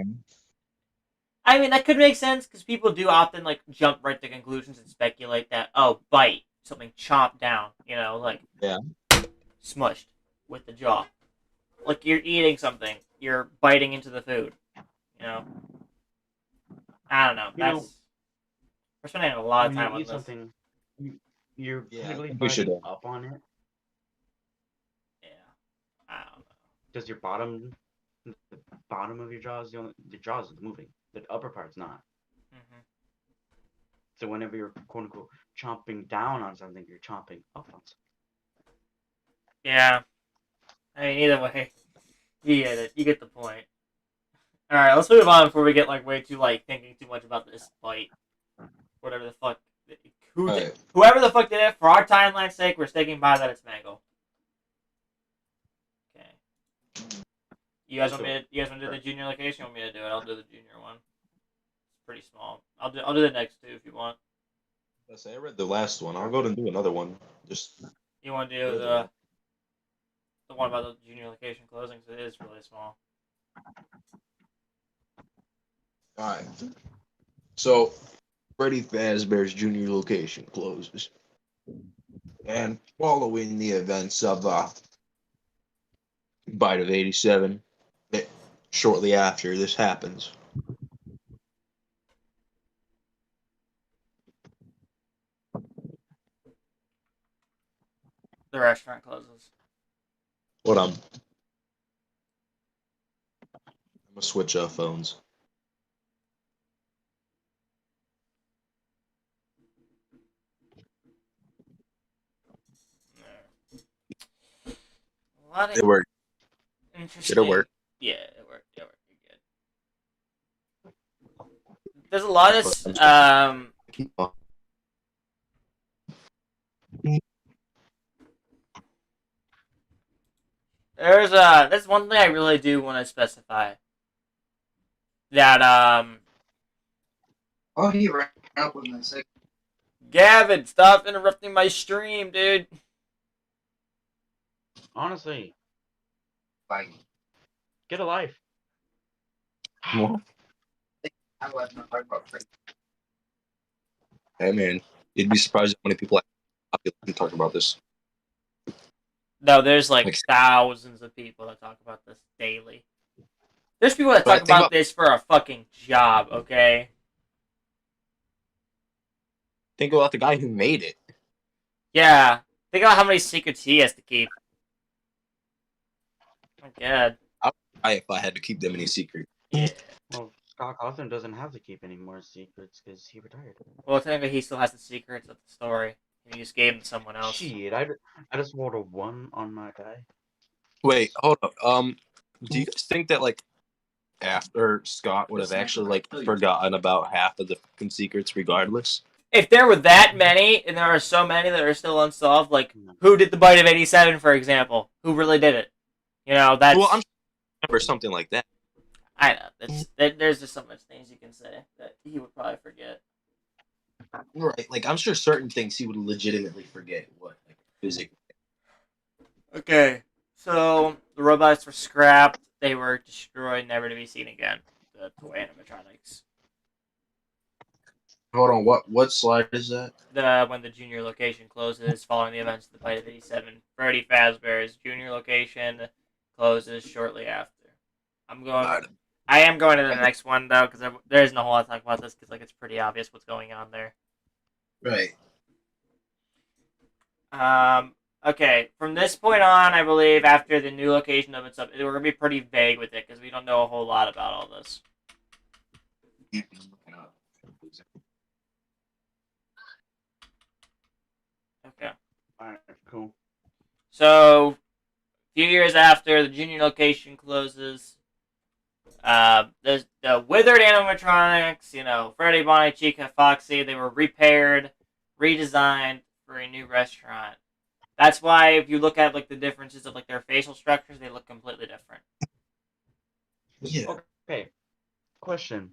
I mean, that could make sense because people do often jump right to conclusions and speculate that, oh, bite, something chopped down, Yeah. smushed with the jaw. Like you're eating something, you're biting into the food. I don't know. We're spending a lot of When you time on eat this. something, you're Yeah, I technically think we should. biting up on it. Yeah, I don't know. Does the bottom of your jaw is the jaws is moving. The upper part's not. Mm-hmm. So whenever you're quote unquote chomping down on something, you're chomping up on something. Yeah. I mean, either way, you get it. You get the point. All right, let's move on before we get way too thinking too much about this fight. Whatever the fuck, whoever the fuck did it, for our timeline's sake, we're sticking by that it's Mango. Okay. You guys want to do the junior location? You want me to do it? I'll do the junior one. It's pretty small. I'll do the next two if you want. I read the last one. I'll go and do another one. You want to do the one about the junior location closing? Because it is really small. All right. So, Freddy Fazbear's Junior location closes, and following the events of Bite of '87, shortly after this happens, The restaurant closes. I'm gonna switch phones. There. What? It worked. Interesting. Did it work? Yeah, it worked. It worked. You're good. There's a lot of There's one thing I really do want to specify. That Oh, he ran up with my sick. Gavin, stop interrupting my stream, dude. Honestly, Like, get a life. Well, I was not talking about Freddy. hey man, you'd be surprised how many people actually talk about this. No, there's like Like- thousands of people that talk about this daily. There's people that But talk think about about- this for a fucking job, okay? Think about the guy who made it. Yeah. Think about how many secrets he has to keep. Oh my god. If I had to keep them any secret. Yeah. Well, Scott Cawthon doesn't have to keep any more secrets because he retired. Well, technically, he still has the secrets of the story. He just gave them to someone else. Shit, I just rolled a 1 on my die. Wait, hold up. Do you guys think that like after Scott would have actually like forgotten about half of the fucking secrets regardless? If there were that many, and there are so many that are still unsolved, like, No. who did the bite of 87, for example? Who really did it? You know, that's... Well, I'm or something like that. I know. There's just so much things you can say that he would probably forget. Right, like I'm sure certain things he would legitimately forget. What, like physics? Okay, so the robots were scrapped. They were destroyed, never to be seen again. The toy animatronics. Hold on, what slide is that? When the junior location closes following the events of the Bite of 87, Freddy Fazbear's junior location closes shortly after. I am going to the next one though, because there isn't a whole lot to talk about this, because like it's pretty obvious what's going on there. Right. Okay, from this point on, I believe after the new location opens up, we're gonna be pretty vague with it because we don't know a whole lot about all this. Okay. Alright, cool. So, a few years after the junior location closes, the withered animatronics, you know, Freddy, Bonnie, Chica, Foxy, they were repaired, redesigned for a new restaurant. That's why if you look at like the differences of like their facial structures, they look completely different. Yeah. Okay, question.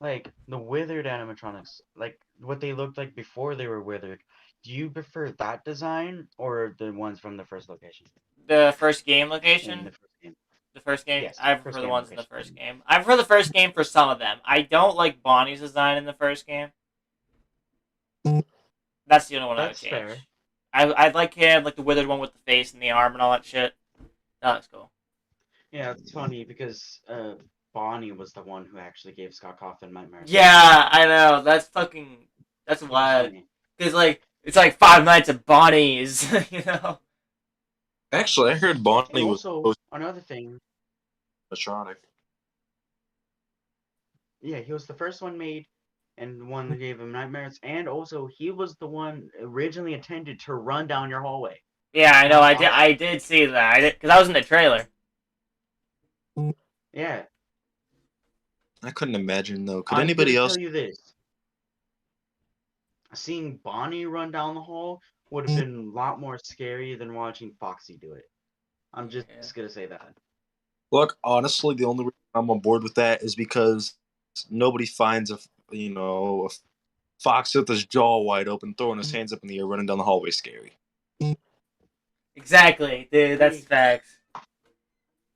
Like, the withered animatronics, like, what they looked like before they were withered, do you prefer that design or the ones from the first location? The first game In location, the first game. the first game, Yes, I first prefer the game ones in the location. first game. I prefer the first game for some of them. I don't like Bonnie's design in the first game. That's the only one That's I would change. fair. I'd like him, like the withered one with the face and the arm and all that shit. That looks cool. Yeah, it's funny because Bonnie was the one who actually gave Scott Cawthon nightmares. Yeah, I know. That's wild. Funny. Cause like it's like 5 Nights at Bonnie's, you know. Actually, I heard And Bonnie was also, another thing, animatronic. yeah, he was the first one made and the one that gave him nightmares, and also he was the one originally intended to run down your hallway. Yeah, I know. I did see that. I did because I was in the trailer. Yeah. I couldn't imagine though. Could I'm anybody gonna else? tell you this. Seeing Bonnie run down the hall would have been a lot more scary than watching Foxy do it. I'm just Yeah. gonna say that. Look, honestly, the only reason I'm on board with that is because nobody finds a fox with his jaw wide open, throwing his hands up in the air, running down the hallway scary. Exactly, dude. That's facts.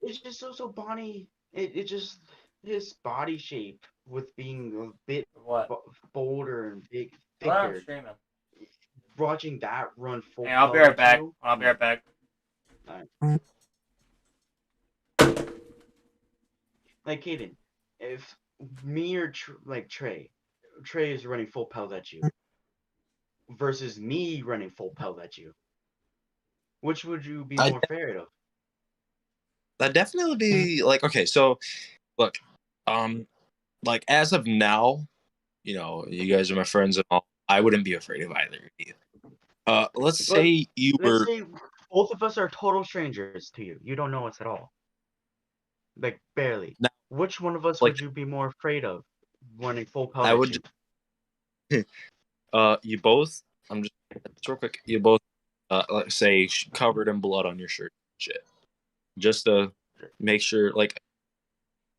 It's just also Bonnie. It just his body shape with being a bit What? bolder and big, Well, I'm thicker. streaming. Watching that run full. Hey, I'll be pelt right at back. you, I'll be right back. Like Kaden, if me or Trey is running full pelt at you, versus me running full pelt at you, which would you be more afraid of? That'd definitely be like okay. So, look, like as of now, you know, you guys are my friends and all. I wouldn't be afraid of either of you. Let's say you Let's were. say both of us are total strangers to you. You don't know us at all. Like, barely. Now, Which one of us like, would you be more afraid of running full I pellet would. to? You both. I'm just real quick. You both, like, say covered in blood on your shirt, shit. Just to make sure, like,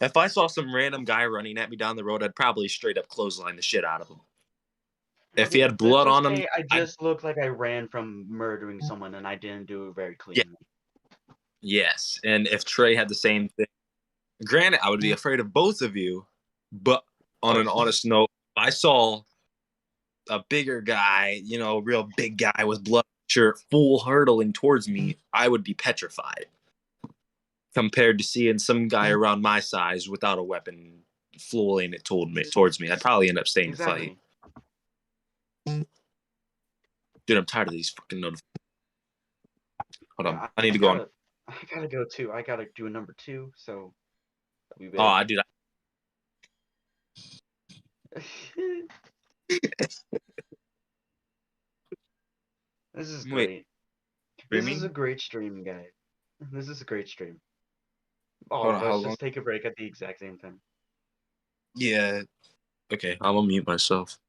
if I saw some random guy running at me down the road, I'd probably straight up clothesline the shit out of him. If he had blood Let's on just him, say I just looked like I ran from murdering someone and I didn't do it very yeah, cleanly. yes. And if Trey had the same thing, granted, I would be afraid of both of you. But on an honest note, if I saw a bigger guy, real big guy with blood shirt, full hurtling towards me, I would be petrified. Compared to seeing some guy around my size without a weapon flowing it towards me, I'd probably end up staying to fight. Dude, I'm tired of these fucking notifications. Hold on, I need to go on. I gotta go too. I gotta do a number 2, so I'll be back. Oh, I do that. This is Wait, great. This is a great stream, guys. This is a great stream. All Hold of on, how us long? just take a break at the exact same time. Yeah. Okay, I'm gonna mute myself.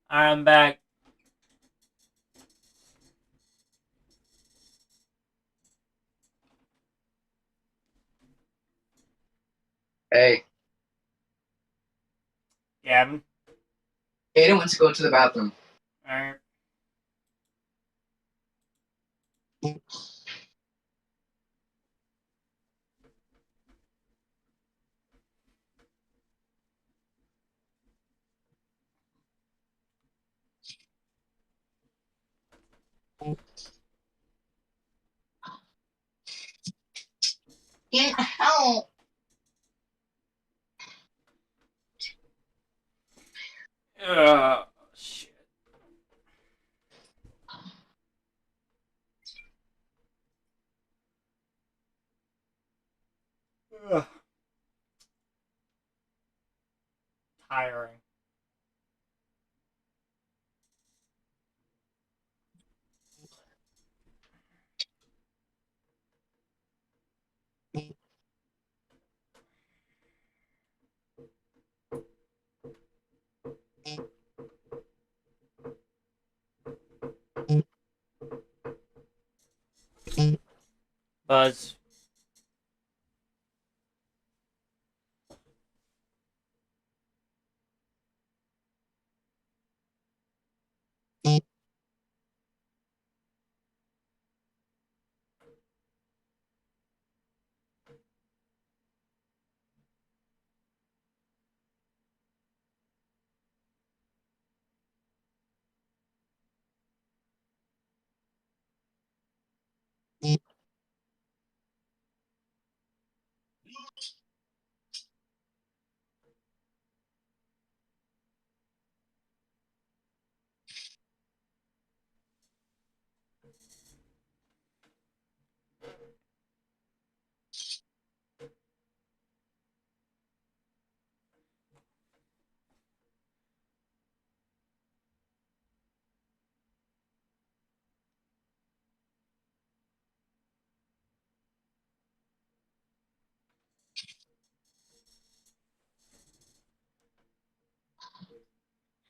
I'm back. Hey, Gavin. Aiden wants to go to the bathroom. Alright. Can't help. Shit. Ugh. Tiring. Buzz.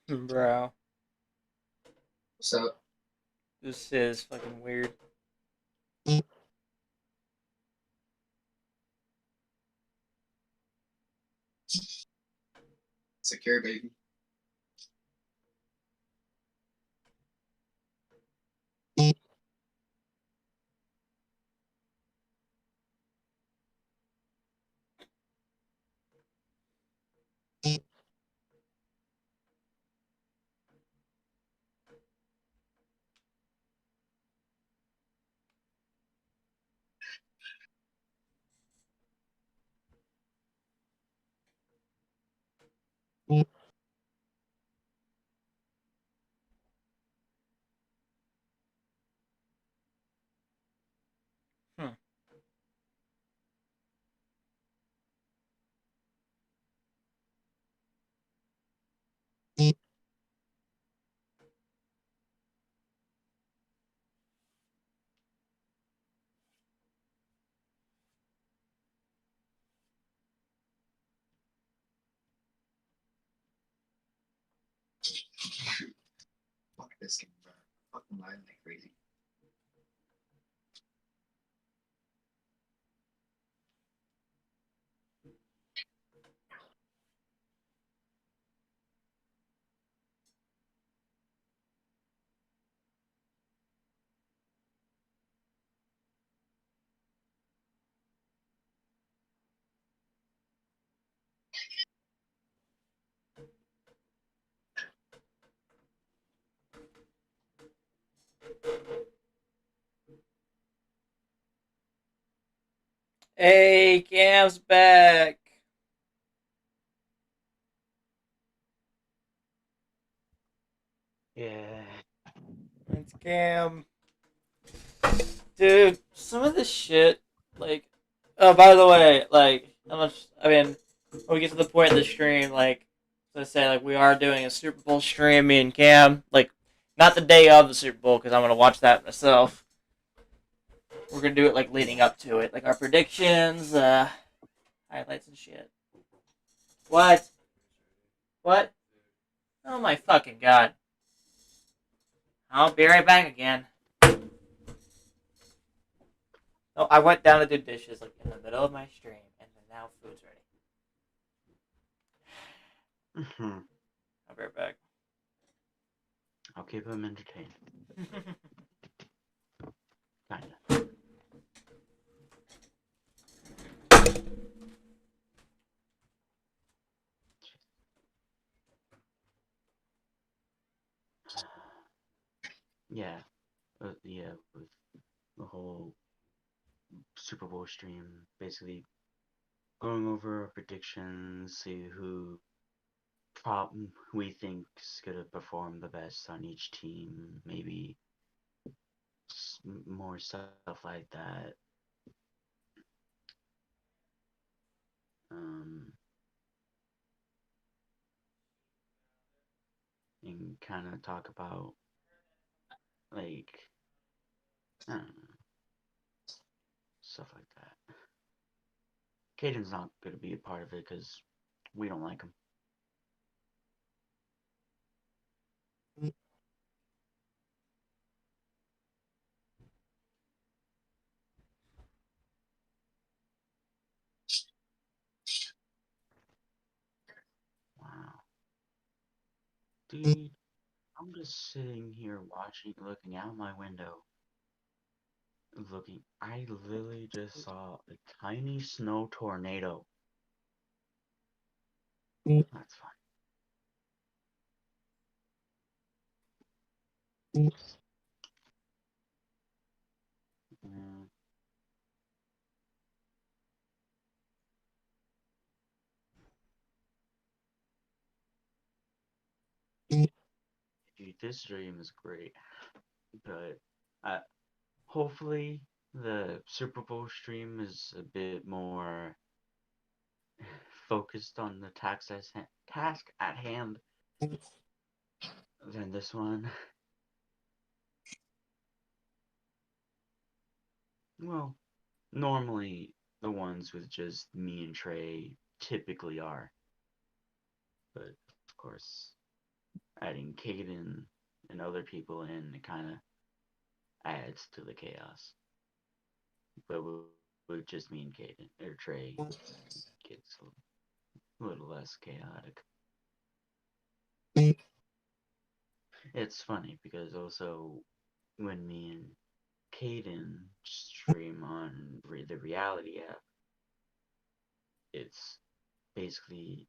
Bro, What's up? this is fucking weird. Secure, baby. Hmm. Fuck this game, bro. Fucking lying like crazy. Hey, Cam's back. Yeah. It's Cam. Dude, some of this shit, like, oh, by the way, like, how much, I mean, when we get to the point of the stream, like, as I say, like, we are doing a Super Bowl stream, me and Cam, like, not the day of the Super Bowl, because I'm going to watch that myself. We're going to do it, like, leading up to it, like, our predictions, highlights and shit. What? What? Oh my fucking god. I'll be right back again. Oh, I went down to do dishes, like, in the middle of my stream, and then now food's ready. Hmm. I'll be right back. I'll keep him entertained. Kinda. Yeah. Yeah, with the whole Super Bowl stream, basically going over our predictions, see who we think's gonna perform the best on each team, maybe more stuff like that. Um, and kind of talk about like I don't know, stuff like that. Caden's not gonna be a part of it because we don't like him. Dude, I'm just sitting here watching, looking out my window. I literally just saw a tiny snow tornado. That's fine. Mm, dude, this stream is great, but hopefully the Super Bowl stream is a bit more focused on the task at hand than this one. Well, normally the ones with just me and Trey typically are. But of course, adding Caden and other people in, it kind of adds to the chaos. But with just me and Caden, or Trey, it gets a little less chaotic. It's funny because also when me and Caden stream on the reality app, it's basically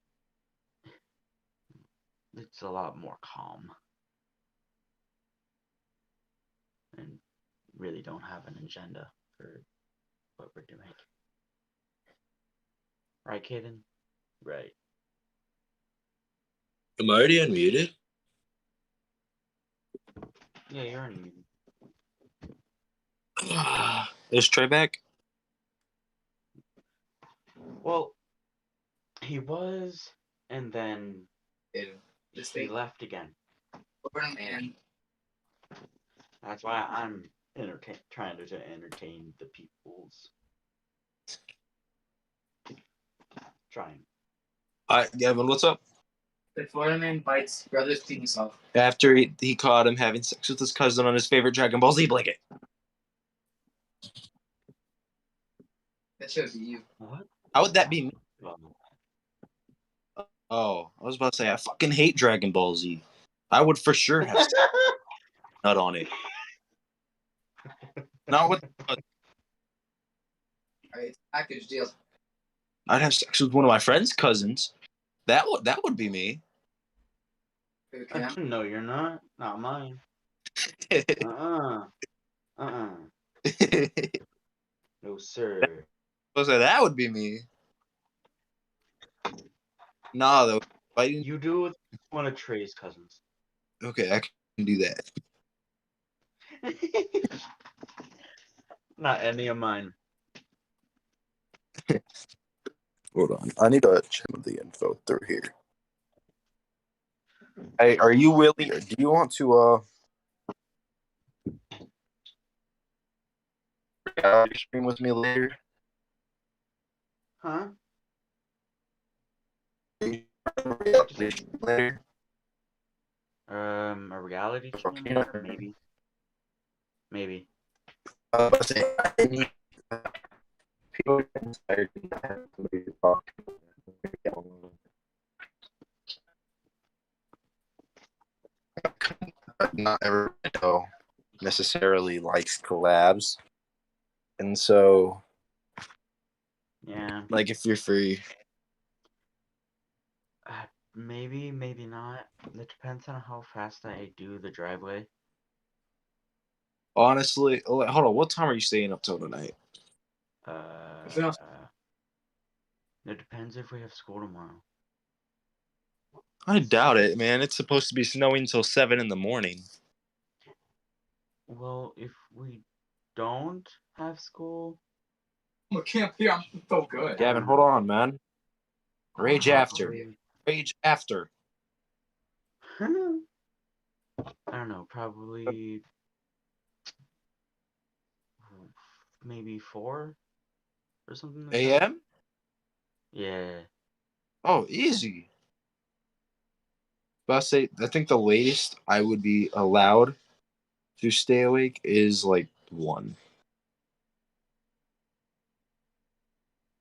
it's a lot more calm and really don't have an agenda for what we're doing. Right, Caden? Right. Am I already unmuted? Yeah, you're unmuted. Is Trey back? Well, he was, and then This he thing. left again. Man. That's why I'm trying to entertain the peoples. Trying. Gavin, what's up? The Florida man bites brother's penis off. After he caught him having sex with his cousin on his favorite Dragon Ball Z blanket. That shows you. What? How would that be me? Oh, I was about to say, I fucking hate Dragon Ball Z. I would for sure have nut on it. Not with. Alright, package deal. I'd have sex with one of my friend's cousins. That would be me. No, you're not. Not mine. No, sir. I was like, that would be me. Nah, though. You do with one of Trey's cousins. Okay, I can do that. Not any of mine. Hold on. I need to check the info through here. Hey, are you willing, or do you want to reality stream with me later? Huh? Later? A reality show? Yeah. Maybe. Maybe. I need people inspired to have somebody to talk to. Not everybody know necessarily likes collabs, and so Yeah. like if you're free, Maybe, maybe not. It depends on how fast I do the driveway. honestly. Hold on, what time are you staying up till tonight? It depends if we have school tomorrow. I doubt it, man. It's supposed to be snowing until 7 in the morning. Well, if we don't have school, I can't hear. I'm so good. Gavin, hold on, man. Rage after. probably- Rage after. I don't know, probably maybe 4 or something like that. AM? Yeah. Oh, easy. But I think the latest I would be allowed to stay awake is like 1.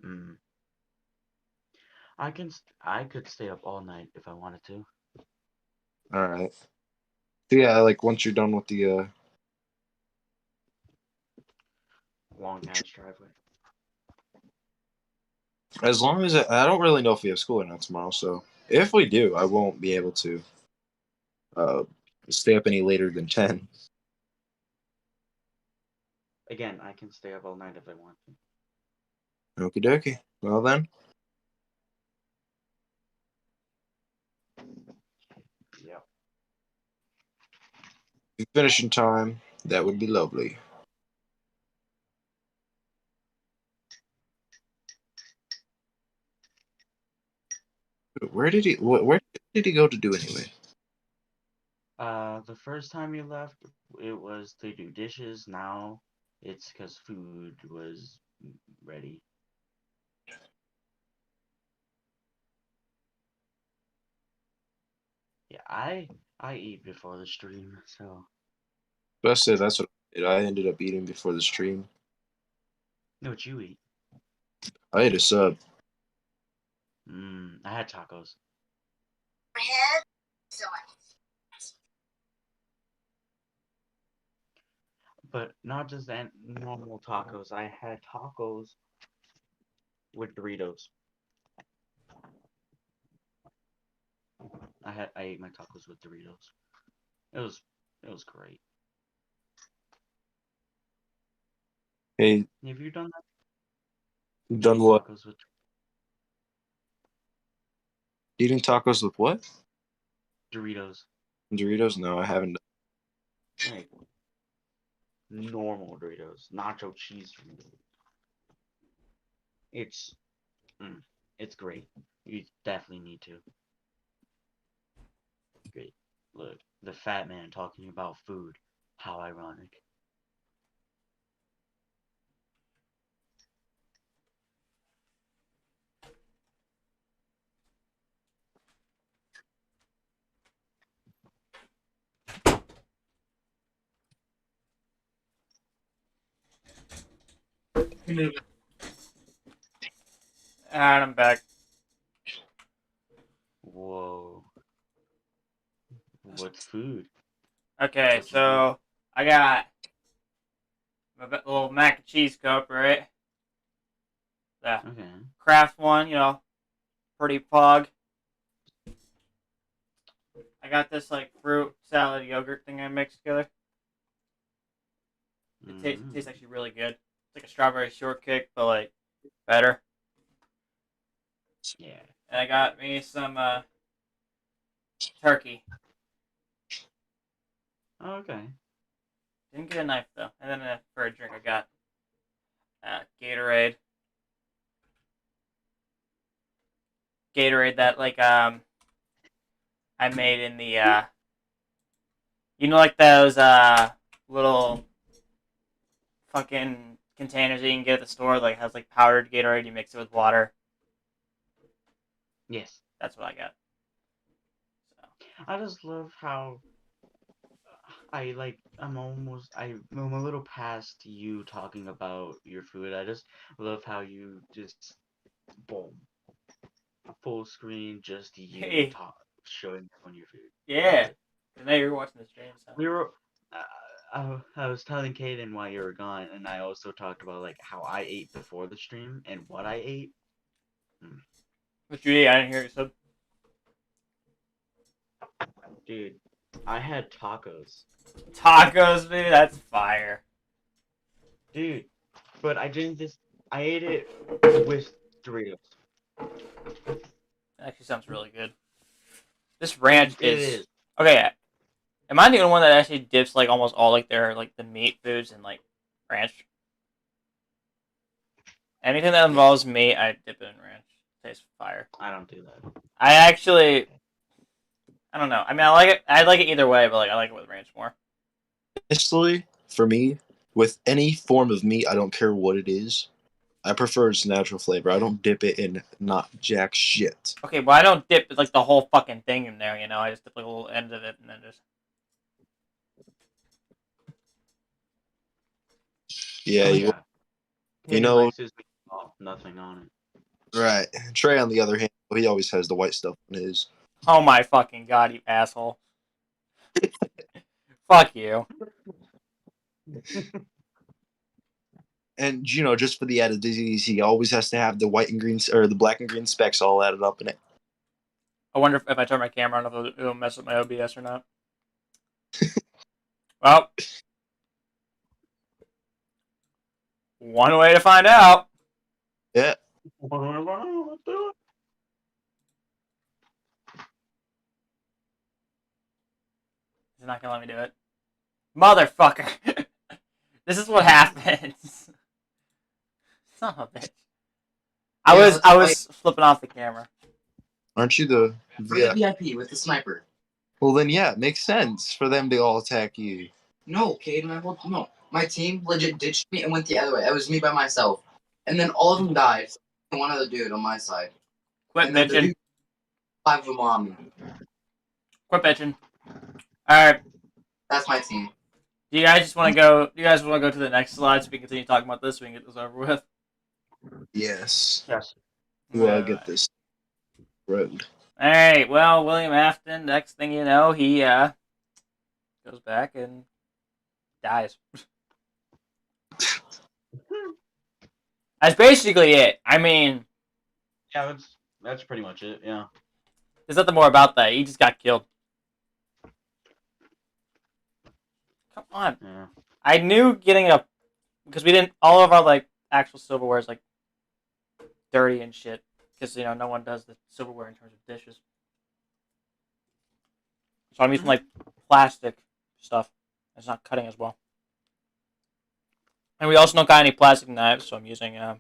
Mm. I could stay up all night if I wanted to. All right. So yeah, like once you're done with the Long ass driveway. as long as I don't really know if we have school or not tomorrow, so if we do, I won't be able to uh stay up any later than 10. Again, I can stay up all night if I want to. Okie dokie. Well then, Yep. if you finish in time, that would be lovely. Where did he? Where did he go to do anyway? The first time you left, it was to do dishes. Now, it's because food was ready. Yeah, I eat before the stream, so. But I said that's what I did. I ended up eating before the stream. Know what you eat? I ate a sub. I had tacos. But not just normal tacos. I had tacos with Doritos. I ate my tacos with Doritos. It was great. Hey, Have you done that? done Eating what? Tacos with Eating tacos with what? Doritos. Doritos? No, I haven't. Like normal Doritos, nacho cheese Doritos. It's it's great. You definitely need to. Great. Look, the fat man talking about food. How ironic. And I'm back. Whoa. What's food? Okay, What'd you so I got my little mac and cheese cup, right? The do? Okay. Kraft one, pretty pog. I got this like fruit salad yogurt thing I mixed together. It tastes actually really good. It's like a strawberry shortcake, but like better. Yeah. And I got me some turkey. Okay. Didn't get a knife though. And then for a drink, I got Gatorade. Gatorade that like I made in the like those little fucking containers that you can get at the store, like has like powdered Gatorade. You mix it with water. Yes. That's what I got. So. I just love how I'm a little past you talking about your food. I just love how you just boom, full screen, just you Hey. showing on your food. Yeah. Now you're watching the stream, so. We were. I was telling Kaden while you were gone, and I also talked about like how I ate before the stream and what I ate. What you eat? I didn't hear you. So. Dude, I had tacos. Tacos, dude. That's fire. Dude, but I didn't just. I ate it with Doritos. Actually, sounds really good. This ranch It is is. okay. Am I the only one that actually dips like almost all like their like the meat foods in like ranch? Anything that involves meat, I dip it in ranch. Tastes fire. I don't do that. I don't know. I mean, I like it. I like it either way, but like I like it with ranch more. Honestly, for me, with any form of meat, I don't care what it is. I prefer its natural flavor. I don't dip it in not jack shit. Okay, well I don't dip like the whole fucking thing in there. I just dip like a little end of it and then just. Yeah, you Kaden know, likes his meat off, nothing on it. right. Trey, on the other hand, he always has the white stuff on his. Oh my fucking god, you asshole! Fuck you. And just for the added disease, he always has to have the white and green or the black and green specs all added up in it. I wonder if I turn my camera on, if it'll mess up my OBS or not. Well, one way to find out. Yeah. He's not gonna let me do it. Motherfucker. This is what happens. Son of a bitch. I was flipping off the camera. Aren't you the VIP with the sniper? Well, then, yeah, it makes sense for them to all attack you. No, Cade, no. My team legit ditched me and went the other way. It was me by myself. And then all of them died. One other dude on my side. Quit bitching. 5 of them were on me. Quit bitching. Alright. That's my team. Do you guys just want to go? Do you guys want to go to the next slide so we can continue talking about this? So we can get this over with. Yes. Yes. Well, get this road. All right. Well, William Afton. Next thing you know, he goes back and dies. That's basically it. I mean, Yeah, that's pretty much it. Yeah. there's nothing more about that. He just got killed. Come on. Yeah. I knew getting a because we didn't all of our like actual silverware is like dirty and shit because no one does the silverware in terms of dishes. So I'm using like plastic stuff. It's not cutting as well. And we also don't got any plastic knives, so I'm using a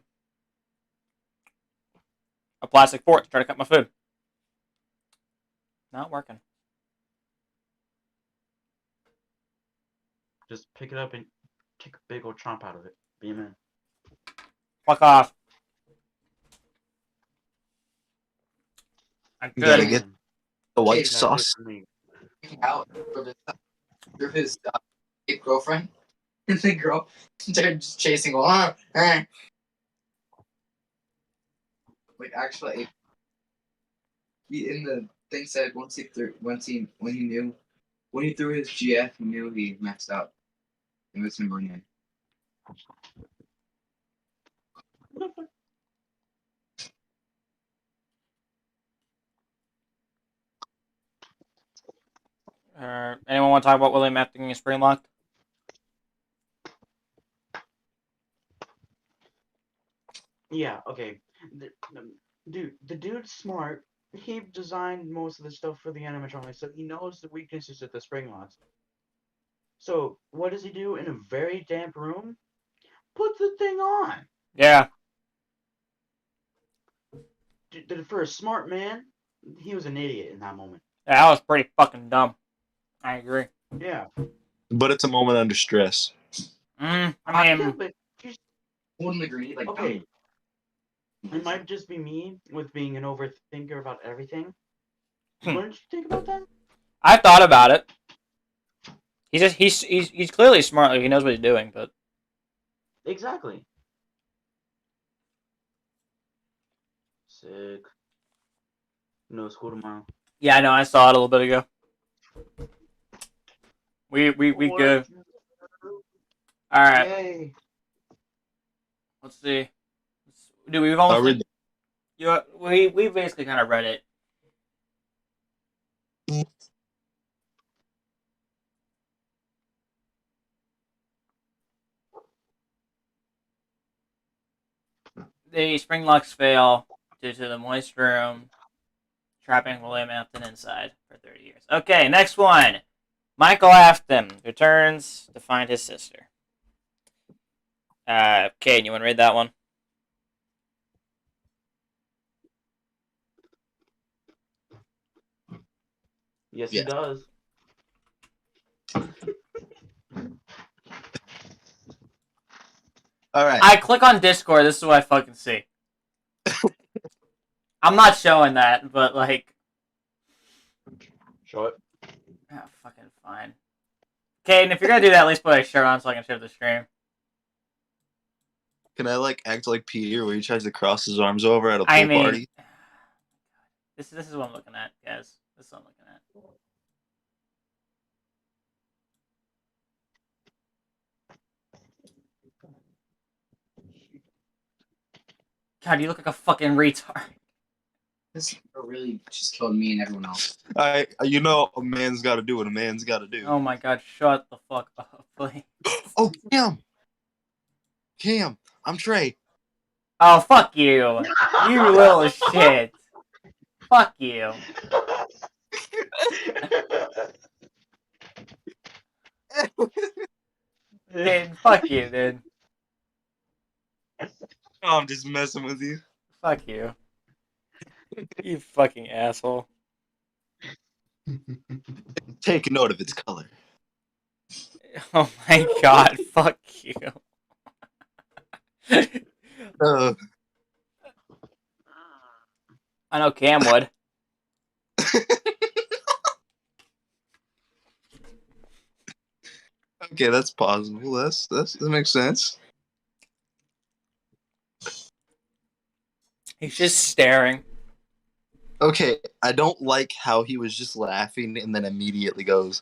plastic fork to try to cut my food. Not working. Just pick it up and take a big old chomp out of it. Be a man. Fuck off. I'm You gotta good. get the white Cade, sauce. Out for his girlfriend. And the girl, they're just chasing along. Like, actually, he in the thing said when he threw his GF, he knew he messed up. It was him running. Anyone want to talk about William Afton getting spring locked? Yeah. Okay. The dude's smart. He designed most of the stuff for the animatronics, so he knows the weaknesses of the spring locks. So what does he do in a very damp room? Put the thing on. Yeah. For a smart man, he was an idiot in that moment. Yeah, that was pretty fucking dumb. I agree. Yeah. But it's a moment under stress. I Yeah, mean, but Wouldn't agree. Like, okay. It might just be me with being an overthinker about everything. Wouldn't you think about that? I thought about it. He's clearly smart. Like, he knows what he's doing, but Exactly. Sick. No school tomorrow. yeah, I know. I saw it a little bit ago. We good. All right. Yay. Let's see. Dude, we've almost. I'll read We basically kind of read it. The spring locks fail due to the moist room trapping William Afton inside for 30 years. Okay, next one. Michael Afton returns to find his sister. Kane, you want to read that one? Yes, Yeah. he does. All right. I click on Discord. This is what I fucking see. I'm not showing that, but like, Show it. fucking fine. Caden, if you're gonna do that, at least put a shirt on so I can share the stream. Can I act like Peter where he tries to cross his arms over at a pool I mean, party? This is what I'm looking at, guys. This is what I'm looking at. God, you look like a fucking retard. This girl really just killed me and everyone else. You know, a man's got to do what a man's got to do. Oh my god, shut the fuck up, please. Oh, Cam, I'm Trey. Oh, fuck you. You little shit. Fuck you. Dude, fuck you, dude. Oh, I'm just messing with you. Fuck you. You fucking asshole. Take note of its color. Oh my god, fuck you. I know Cam would. Okay, that's possible. That makes sense. He's just staring. Okay, I don't like how he was just laughing and then immediately goes.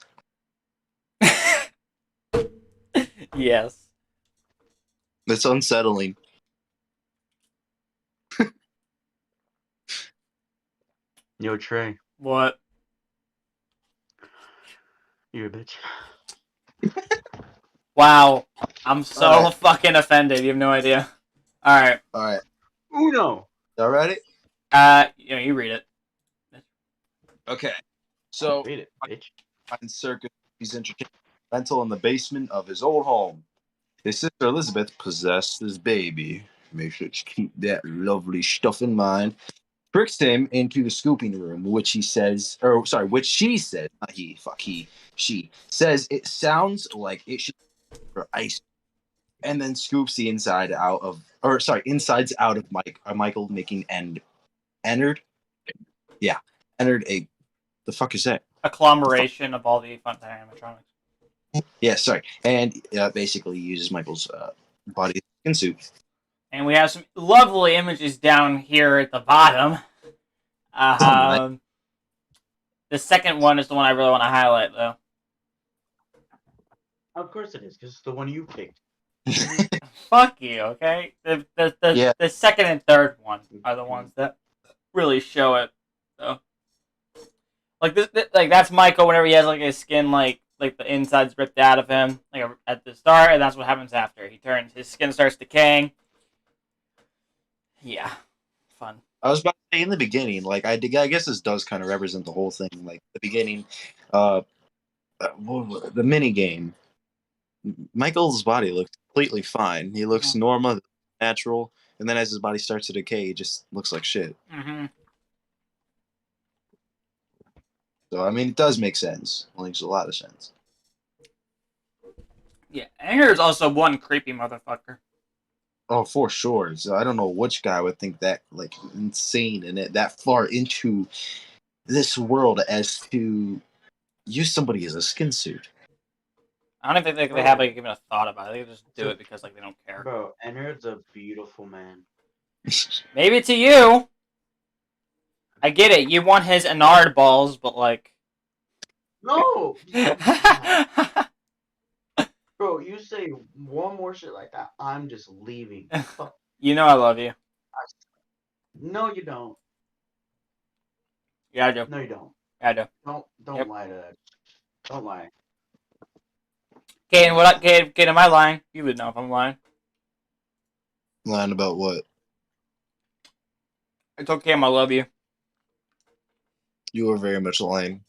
Yes. That's unsettling. Yo, Trey, What? you're a bitch. Wow. I'm so Alright. fucking offended. You have no idea. Alright. Alright. Uno. Y'all ready? You read it. Okay. So, Read it, bitch. in circus, he's entertaining rental in the basement of his old home. His sister Elizabeth possessed this baby. Make sure to keep that lovely stuff in mind. Tricks him into the scooping room, which she says, not he, fuck he, she says it sounds like it should be for ice, and then scoops the insides out of Michael, making entered a, the fuck is that? Agglomeration of all the fun animatronics. Yeah, sorry, and basically uses Michael's body skin suit. And we have some lovely images down here at the bottom. Nice. The second one is the one I really want to highlight, though. Of course it is, because it's the one you picked. Fuck you, okay? The second and third one are the ones that really show it. So, like that's Michael whenever he has like his skin like the inside's ripped out of him like at the start, and that's what happens after. His skin starts decaying. Yeah, fun. I was about to say in the beginning, like I guess this does kind of represent the whole thing. Like the beginning, the mini game. Michael's body looks completely fine. He looks normal, natural, and then as his body starts to decay, he just looks like shit. Mm-hmm. So I mean, it does make sense. It makes a lot of sense. Yeah, and here's also one creepy motherfucker. Oh, for sure. So I don't know which guy would think that like insane and that far into this world as to use somebody as a skin suit. I don't even think they have like even a thought about it. They just do it because like they don't care. Bro, Ennard's a beautiful man. Maybe to you. I get it. You want his Ennard balls, but like. No! Bro, you say one more shit like that, I'm just leaving. You know I love you. No, you don't. Yeah, I do. No, you don't. Yeah, I do. Don't lie to that. Don't lie. Kaden, am I lying? You would know if I'm lying. Lying about what? It's okay, I love you. You are very much lying.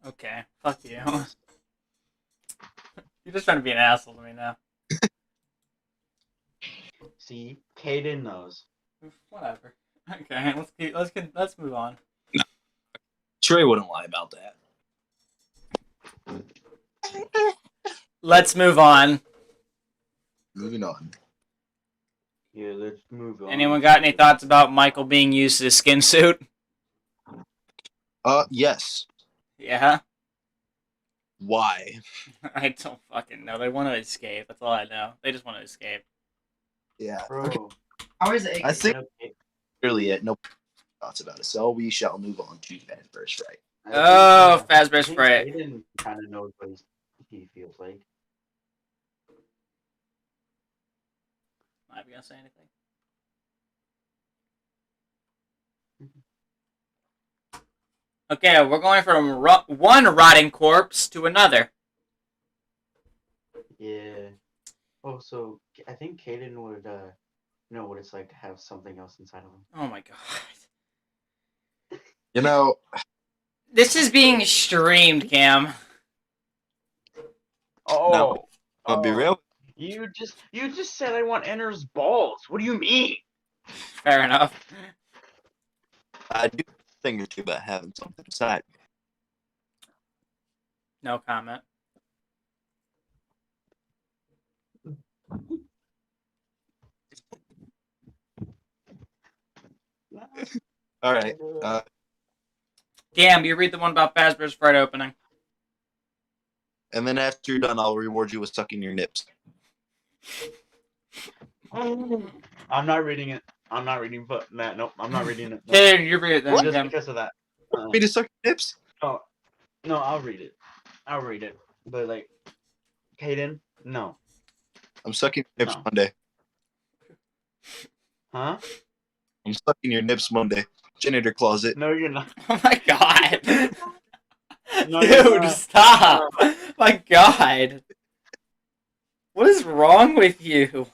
Okay, fuck you. You're just trying to be an asshole to me now. See, Kaden knows. Whatever. Okay, let's move on. No. Trey wouldn't lie about that. Let's move on. Moving on. Yeah, let's move on. Anyone got any thoughts about Michael being used as a skin suit? Yes. Yeah? Why? I don't fucking know. They want to escape. That's all I know. They just want to escape. Yeah. Bro. Okay. How is it? I think clearly it. No thoughts about it. So we shall move on to Fazbear's Fright. Oh, Fazbear's Fright. Kaden kind of knows what he feels like. Am I gonna say anything? Okay, we're going from one rotting corpse to another. Yeah. Oh, so I think Caden would know what it's like to have something else inside of him. Oh my god. You know, This is being streamed, Cam. Oh, I'll be real. You just said I want Ender's balls. What do you mean? Fair enough. I do think or two about having something inside. No comment. All right. Cam, you read the one about Fazbear's Fright opening. And then after you're done, I'll reward you with sucking your nips. I'm not reading it. I'm not reading that. Nope, I'm not reading it. Nope. Caden, you read it then, Just Cam. because of that. Me to suck your nips? Oh, no, I'll read it. I'll read it. But like, Caden, no. I'm sucking your nips No. Monday. Huh? I'm sucking your nips Monday. Janitor closet. No, you're not. Oh my god. No, you're Dude, not. stop. My god. What is wrong with you?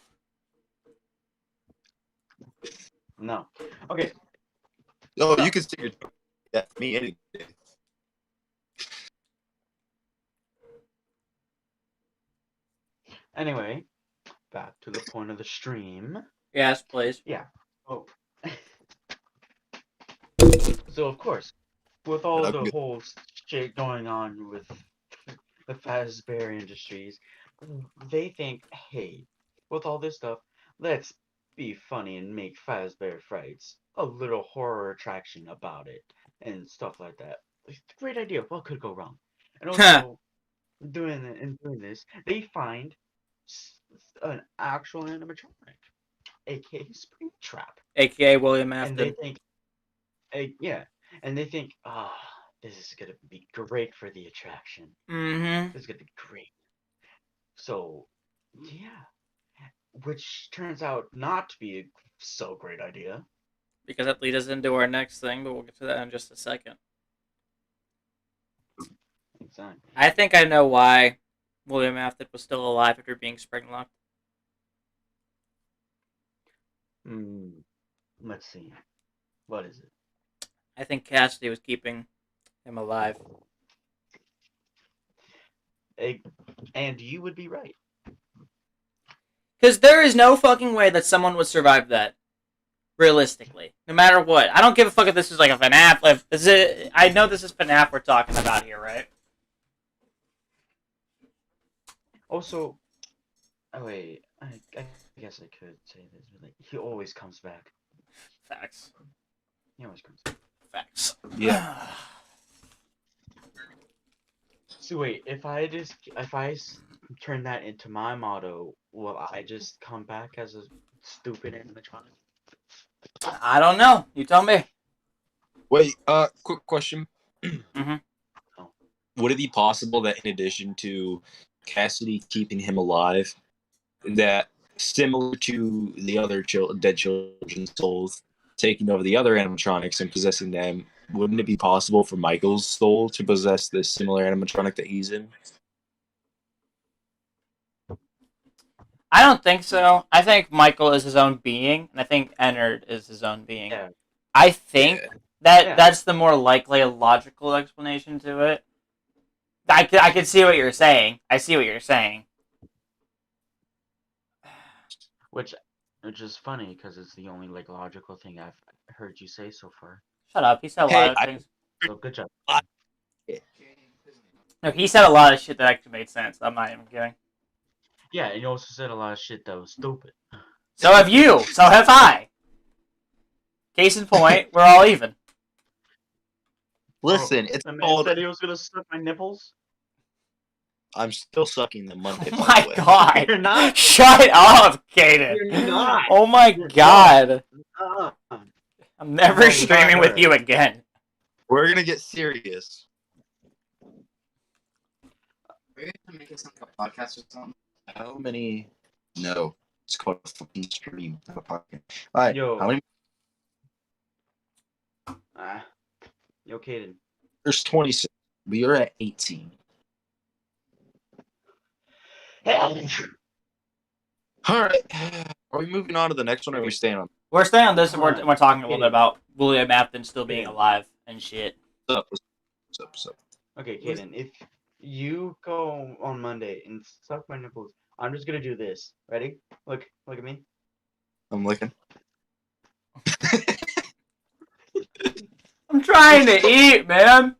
No. Okay. Oh, you can stick your yeah, me any day. Anyway, back to the point of the stream. Yes, please. Yeah. Oh. So of course, with all I'm the good. whole shit going on with the Fazbear Industries, they think, hey, with all this stuff, let's be funny and make Fazbear Frights a little horror attraction about it and stuff like that. It's a great idea. What could go wrong? And also, doing this, they find an actual animatronic, aka Springtrap, AKA William and they Afton. think, yeah, and they think, this is gonna be great for the attraction. Mm-hmm. This is gonna be great. So, yeah, which turns out not to be a so great idea. Because that leads us into our next thing, but we'll get to that in just a second. Exactly. I think I know why William Afton was still alive after being spring-locked. Let's see. What is it? I think Cassidy was keeping him alive. And you would be right. Because there is no fucking way that someone would survive that. Realistically. No matter what. I don't give a fuck if this is like a FNAF. I know this is FNAF we're talking about here, right? Also, oh wait, I guess I could say this, but like, he always comes back. Facts. He always comes back. Facts. Yeah. So wait, if I turn that into my motto, will I just come back as a stupid animatronic? I don't know. You tell me. Wait, quick question. Mm-hmm. Would it be possible that in addition to Cassidy keeping him alive, that similar to the other dead children's souls taking over the other animatronics and possessing them, wouldn't it be possible for Michael's soul to possess this similar animatronic that he's in? I don't think so. I think Michael is his own being, and I think Ennard is his own being. Yeah. I think Yeah. that's the more likely logical explanation to it. I can see what you're saying. I see what you're saying. Which is funny because it's the only like logical thing I've heard you say so far. Shut up. He said a lot of things. So good job. No, he said a lot of shit that actually made sense. I'm not even kidding. Yeah, and you also said a lot of shit that was stupid. So have you. So have I. Case in point, we're all even. Listen, it's the man called. said he was gonna suck my nipples. I'm still sucking them Monday. Oh my god. You're not. Shut up, Kaden. You're not. Oh my You're god. Uh, I'm never No, streaming with never. you again. We're gonna get serious. Are you gonna make it sound like a podcast or something? How many? No, it's called a fucking stream, not a podcast. All right. Yo. How many? Yo, Caden. There's 26. We are at 18. All right. Are we moving on to the next one, or are we staying on? We're staying on this, and we're talking a little bit Okay. about William Afton still being Okay. alive and shit. What's up? Okay, Kaden, if you go on Monday and suck my nipples, I'm just gonna do this. Ready? Look at me. I'm looking. I'm trying to eat, man.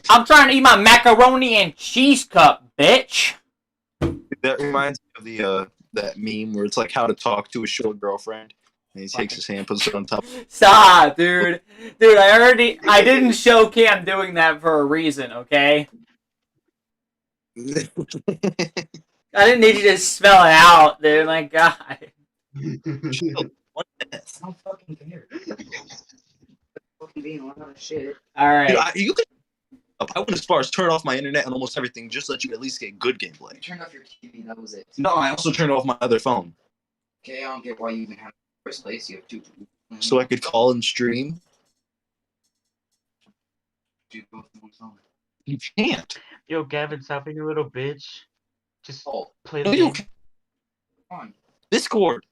I'm trying to eat my macaroni and cheese cup, bitch. That reminds me of the that meme where it's like how to talk to a short girlfriend, and he takes his hand, puts it on top. Stop, dude. Dude, I didn't show Cam doing that for a reason, okay? I didn't need you to spell it out, dude. My God. I don't fucking care. Fucking being a lot of shit. All right. Dude, I went as far as turn off my internet and almost everything, just so that you at least get good gameplay. You turned off your TV, that was it. No, I also turned off my other phone. Okay, I don't get why you even have it in the first place. You have two. So I could call and stream. Do both on one phone. You can't. Yo, Gavin, stop being a little bitch. Just play the No, you game. can't. Come on. Discord.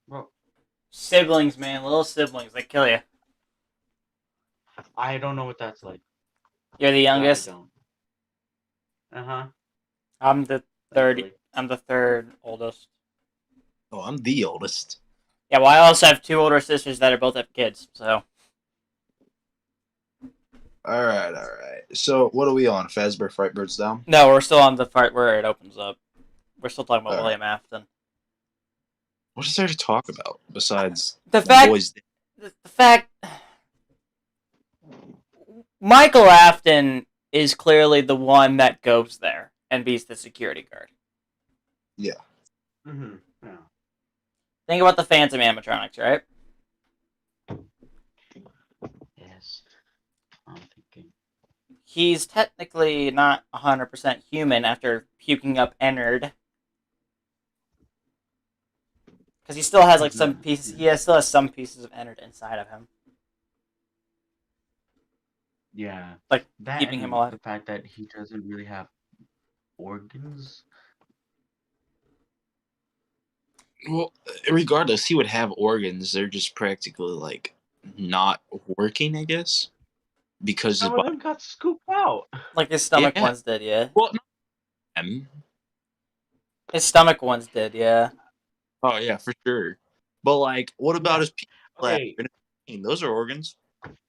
Bro, Siblings, man. Little siblings. They kill you. I don't know what that's like. You're the youngest. I don't. Uh-huh. I'm the third. Thankfully. I'm the third oldest. Oh, I'm the oldest. Yeah, well, I also have two older sisters that are both have kids, so. All right. So what are we on? Fazbear Frightbird's down? No, we're still on the part where it opens up. We're still talking about All right. William Afton. What is there to talk about besides The fact, boys? the fact, Michael Afton is clearly the one that goes there and beats the security guard. Mm-hmm. Yeah. Think about the Phantom animatronics, right? Yes. I'm thinking. He's technically not 100% human after puking up Ennard. Because he still has like some pieces. Still has some pieces of Ennard inside of him, Yeah. like That keeping and him alive. the fact that he doesn't really have organs. Well, regardless, he would have organs. They're just practically like not working, I guess, because Some of them got scooped out. Like his stomach Yeah. ones did, yeah. well, not them. His stomach ones did, yeah. Oh yeah, for sure. But like, what about his people? Okay. Those are organs.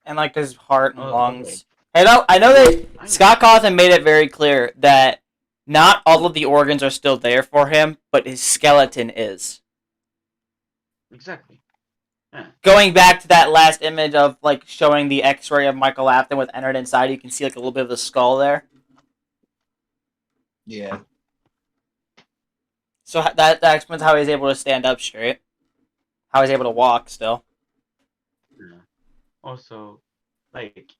And like his heart and Oh, lungs. okay. Hey, no, I know that I know. Scott Cawthon made it very clear that not all of the organs are still there for him, but his skeleton is. Exactly. Yeah. Going back to that last image of like showing the X-ray of Michael Afton with Ennard inside, you can see like a little bit of the skull there. Yeah. So that explains how he's able to stand up straight. How he's able to walk still. Yeah. Also, like,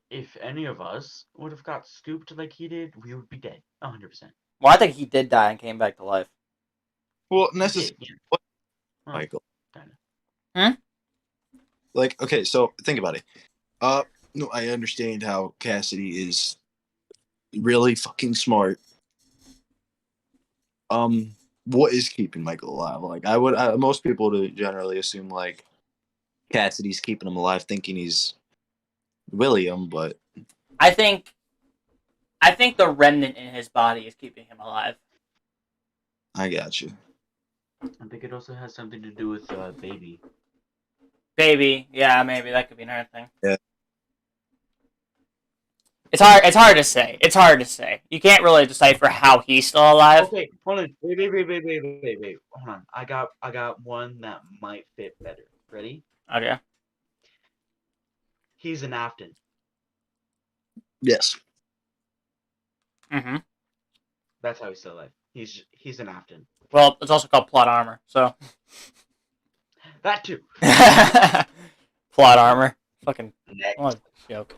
if any of us would have got scooped like he did, we would be dead. 100%. Well, I think he did die and came back to life. Well, He necessarily, did, yeah. Huh. Michael. Kinda. Like, okay, so think about it. No, I understand how Cassidy is really fucking smart. What is keeping Michael alive? Like, most people would generally assume like Cassidy's keeping him alive, thinking he's William, but I think the remnant in his body is keeping him alive. I got you. I think it also has something to do with baby. Baby, yeah, maybe that could be another thing. Yeah. It's hard to say. It's hard to say. You can't really decipher how he's still alive. Okay, hold on. Wait. Hold on. I got one that might fit better. Ready? Okay. He's an Afton. Yes. Mm-hmm. That's how he's still alive. He's an Afton. Well, it's also called plot armor, so. That too. Plot armor. Fucking Next. what a joke.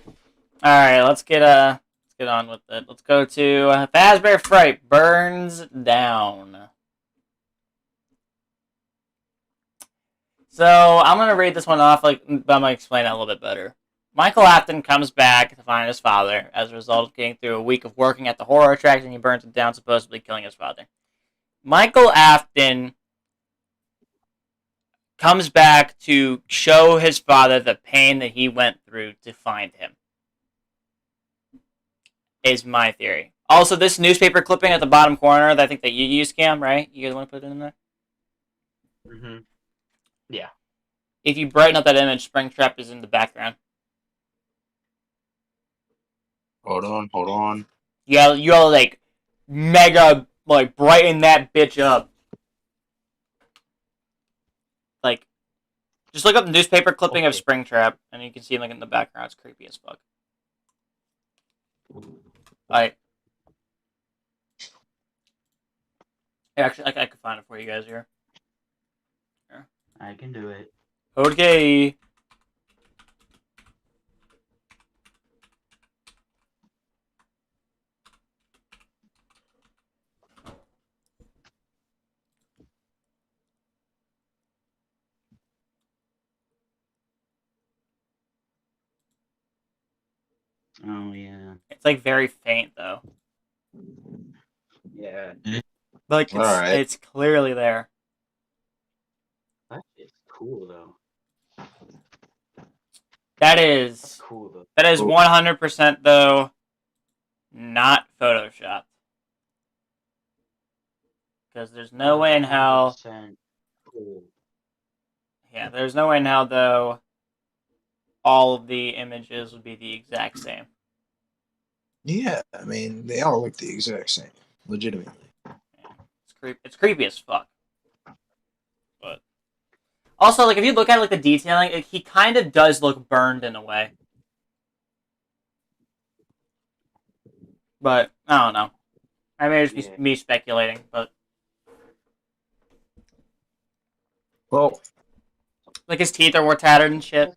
Alright, let's get on with it. Let's go to Fazbear Fright Burns Down. So I'm gonna read this one off, but I'm gonna explain it a little bit better. Michael Afton comes back to find his father. As a result of getting through a week of working at the horror attraction, he burns it down, supposedly killing his father. Michael Afton comes back to show his father the pain that he went through to find him. Is my theory. Also, this newspaper clipping at the bottom corner that I think that you used, Cam, right? You guys want to put it in there? Yeah. If you brighten up that image, Springtrap is in the background. Hold on. You all like mega like brighten that bitch up. Like, just look up the newspaper clipping of Springtrap, and you can see him like in the background. It's creepy as fuck. Alright. Actually, I could find it for you guys here. I can do it. Okay. Oh yeah. It's like very faint though. Yeah. Like Alright. it's clearly there. That is cool though. That That's is cool though. 100% though not photoshopped. Because there's no way in hell. 100% cool. Yeah, there's no way in hell though. All of the images would be the exact same. Yeah, I mean, they all look the exact same, legitimately. Yeah. It's creepy as fuck. But also, like if you look at like the detailing, he kind of does look burned in a way. But I don't know. I may just be me speculating, but Well, like his teeth are more tattered and shit.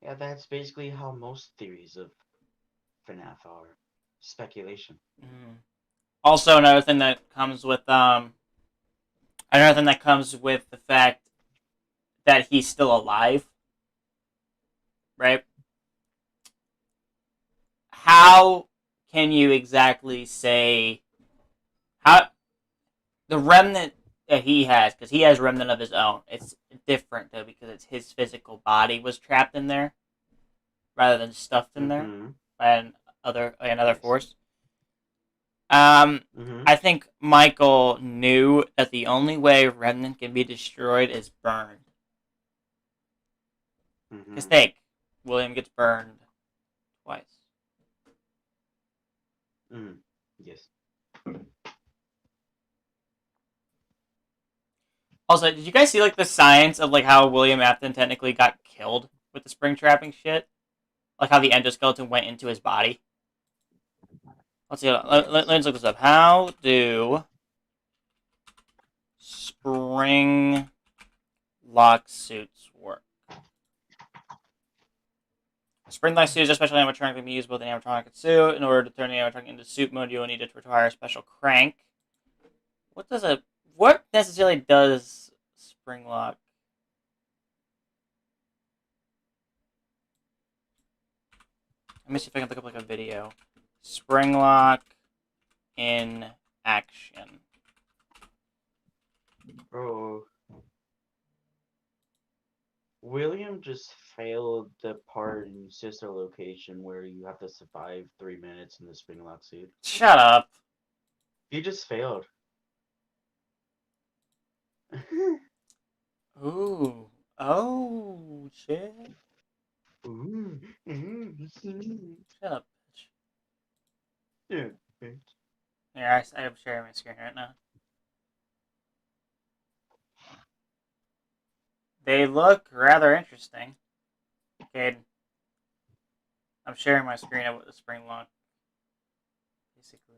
Yeah, that's basically how most theories of FNAF are. Speculation. Mm. Also, another thing that comes with the fact that he's still alive, right? How can you exactly say how the remnant that he has? Because he has remnant of his own. It's different though because it's his physical body was trapped in there rather than stuffed in there by another force. I think Michael knew that the only way remnant can be destroyed is burned. Because think, William gets burned twice. Yes. Also, did you guys see like the science of like how William Afton technically got killed with the spring trapping shit? Like how the endoskeleton went into his body? Let's see. Let's look this up. How do spring lock suits work? Spring lock suits, especially animatronic, can be used both in animatronic and suit. In order to turn the animatronic into suit mode, you will need to require a special crank. What necessarily does spring lock? Let me see if I can look up like a video. Spring lock in action. Bro. William just failed the part in Sister Location where you have to survive 3 minutes in the spring lock suit. Shut up. He just failed. Ooh. Oh, shit. Ooh. Shut up, bitch. Yeah, bitch. Here, I am sharing my screen right now. They look rather interesting. Okay. I'm sharing my screen of what the spring lock basically.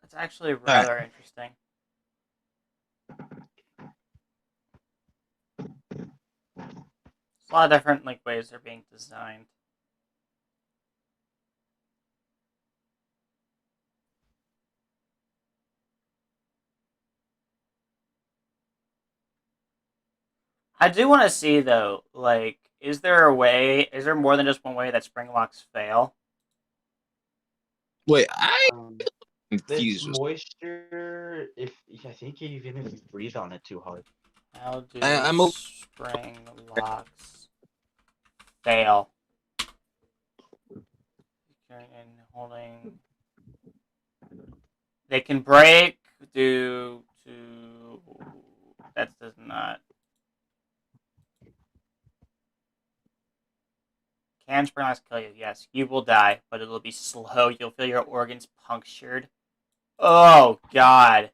It's actually rather interesting. There's a lot of different like ways they're being designed. I do want to see though, like, is there a way? Is there more than just one way that spring locks fail? Wait, I This confused. moisture, I think even if you breathe on it too hard. How do I'm a- spring locks fail? And holding. They can break due to. That does not. Can spring locks kill you? Yes, you will die, but it'll be slow. You'll feel your organs punctured. Oh God,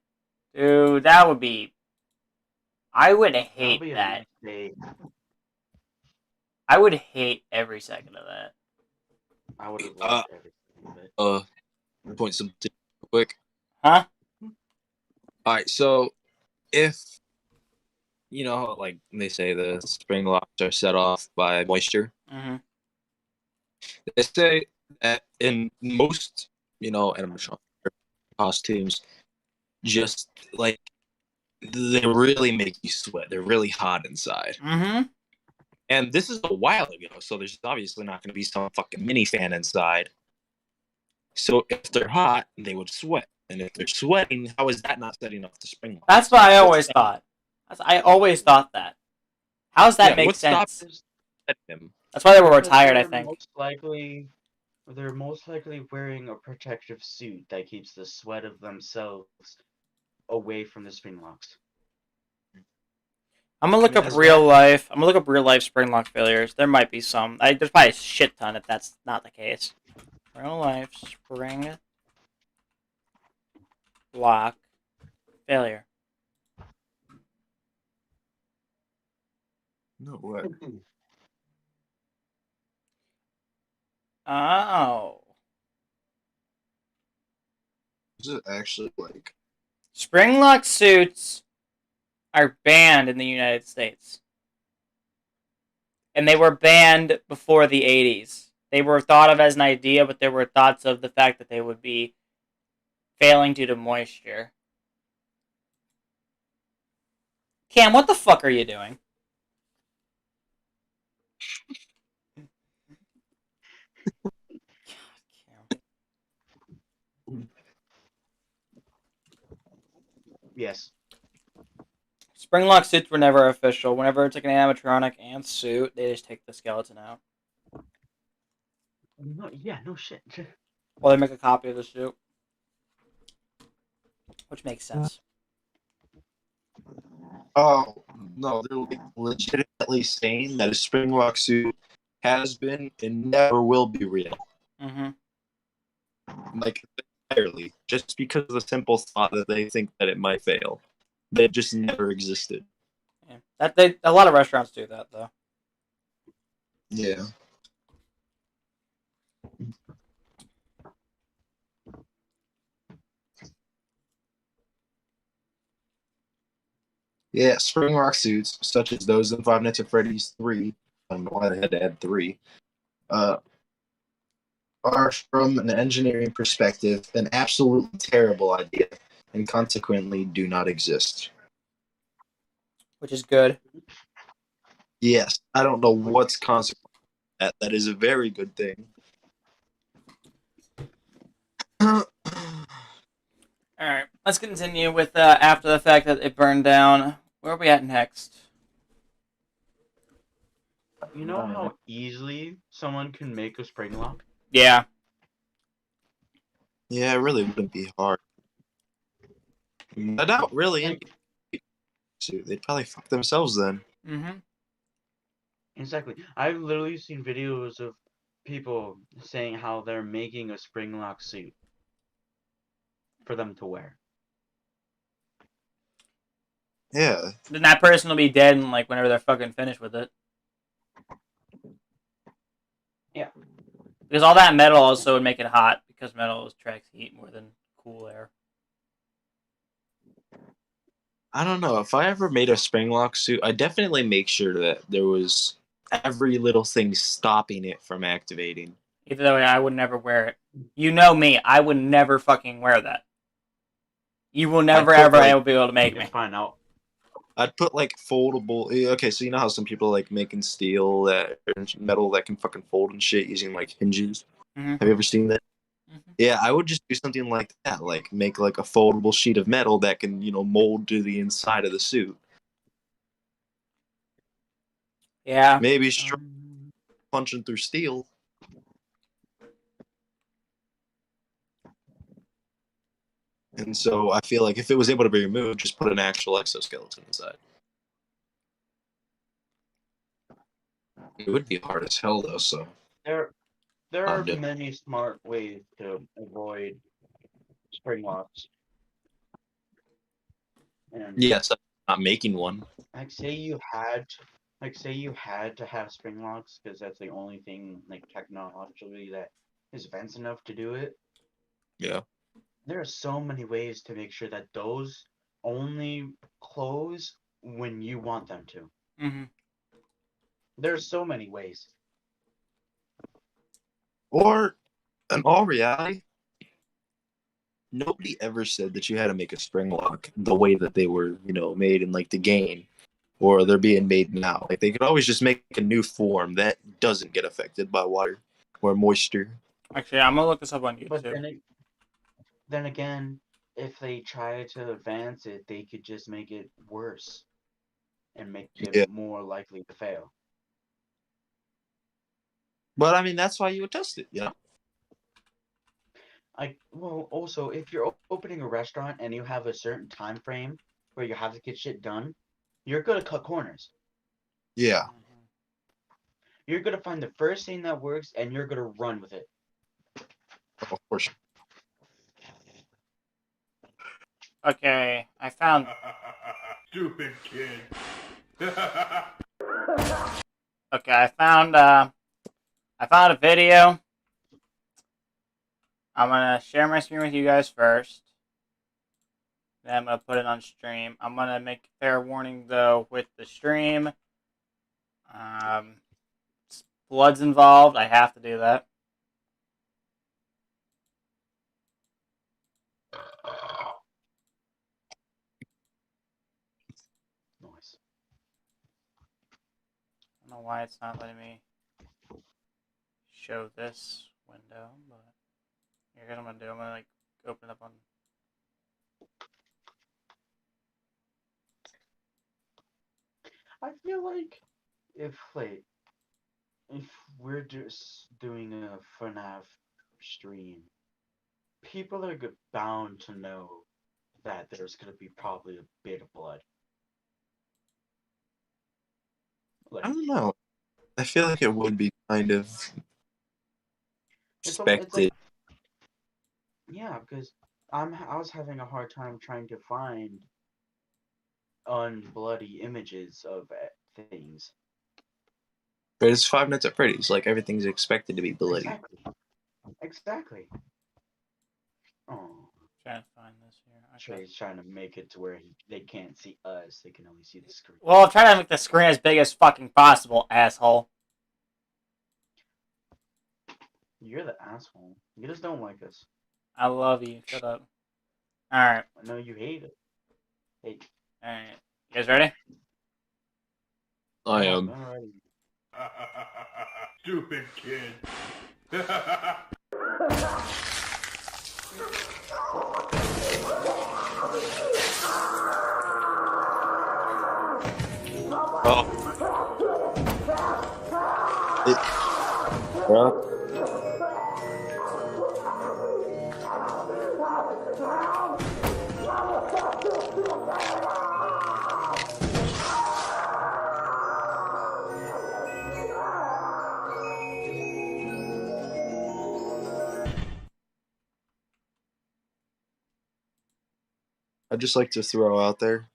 dude, that would be. I would That'll hate be a that. mistake. I would hate every second of that. I would have loved everything of it. Point something real quick. Huh? All right, so if you know, like they say, the spring locks are set off by moisture. Mm-hmm. They say that in most, animatronic costumes, just like they really make you sweat. They're really hot inside. Mm-hmm. And this is a while ago, so there's obviously not going to be some fucking mini fan inside. So if they're hot, they would sweat. And if they're sweating, how is that not setting off the spring locks? That's what I always thought. I always thought that. How does that make sense? Them? That's why they were Because retired, I they're think. They're most likely wearing a protective suit that keeps the sweat of themselves away from the spring locks. I'm gonna look up Because real life. I'm gonna look up real life spring lock failures. There might be some. There's probably a shit ton if that's not the case. Real life spring lock failure. No way. Oh. Is it actually like? Spring lock suits are banned in the United States. And they were banned before the 80s. They were thought of as an idea, but there were thoughts of the fact that they would be failing due to moisture. Cam, what the fuck are you doing? Yes. Spring lock suits were never official. Whenever it's like an animatronic and suit, they just take the skeleton out. No, yeah, no shit. Or they make a copy of the suit. Which makes sense. Oh, no, they're like legitimately saying that a spring lock suit has been and never will be real. Mm-hmm. Like, entirely. Just because of the simple thought that they think that it might fail. They've just never existed. Yeah. A lot of restaurants do that, though. Yeah. Yeah, spring rock suits, such as those in Five Nights at Freddy's 3, I don't know why they had to add 3, are, from an engineering perspective, an absolutely terrible idea, and consequently do not exist. Which is good. Yes, I don't know what's consequent. That is a very good thing. Alright, let's continue with after the fact that it burned down. Where are we at next? You know how easily someone can make a spring lock? Yeah. Yeah, it really wouldn't be hard. I doubt really. They'd probably fuck themselves then. Mm-hmm. Exactly. I've literally seen videos of people saying how they're making a spring lock suit for them to wear. Yeah. Then that person will be dead in like whenever they're fucking finished with it. Yeah. Because all that metal also would make it hot because metal attracts heat more than cool air. I don't know. If I ever made a spring lock suit, I'd definitely make sure that there was every little thing stopping it from activating. Either way, I would never wear it. You know me, I would never fucking wear that. You will never ever be able to make me. Fine, I'd put like foldable. Okay, so you know how some people like making steel that or metal that can fucking fold and shit using like hinges. Mm-hmm. Have you ever seen that? Mm-hmm. Yeah, I would just do something like that, like make like a foldable sheet of metal that can, mold to the inside of the suit. Yeah. Maybe punching through steel. And so I feel like if it was able to be removed, just put an actual exoskeleton inside. It would be hard as hell though, so There I'll are do it. many smart ways to avoid spring locks. And Yes, I'm not making one. like say you had to have spring locks because that's the only thing like technologically that is advanced enough to do it. Yeah. There are so many ways to make sure that those only close when you want them to. Mm-hmm. There's so many ways. Or in all reality, nobody ever said that you had to make a spring lock the way that they were, made in like the game or they're being made now. Like they could always just make a new form that doesn't get affected by water or moisture. Actually, I'm gonna look this up on But YouTube. then again, if they try to advance it, they could just make it worse and make it Yeah. more likely to fail. But I mean, that's why you would test it, Well, also, if you're opening a restaurant and you have a certain time frame where you have to get shit done, you're gonna cut corners. Yeah. Mm-hmm. You're gonna find the first thing that works and you're gonna run with it. Of course. Okay, I found. Stupid kid. Okay, I found a video. I'm gonna share my screen with you guys first. Then I'm gonna put it on stream. I'm gonna make a fair warning though with the stream. Blood's involved. I have to do that. Nice. I don't know why it's not letting me show this window, but here's what I'm gonna do. I'm gonna like open it up on. I feel like if we're just doing a FNAF stream, people are bound to know that there's gonna be probably a bit of blood. I don't know. I feel like it would be kind of It's expected. like, yeah, because I was having a hard time trying to find unbloody images of things. But it's Five Nights at Freddy's. Like everything's expected to be bloody. Exactly. Oh. Trying to find this here. Okay. Trey's trying to make it to where they can't see us; they can only see the screen. Well, I'm trying to make the screen as big as fucking possible, asshole. You're the asshole. You just don't like us. I love you. Shut up. Alright. I know you hate it. Hey. Alright. You guys ready? I am. Alrighty. Stupid kid. Oh. Well. I'd just like to throw out there.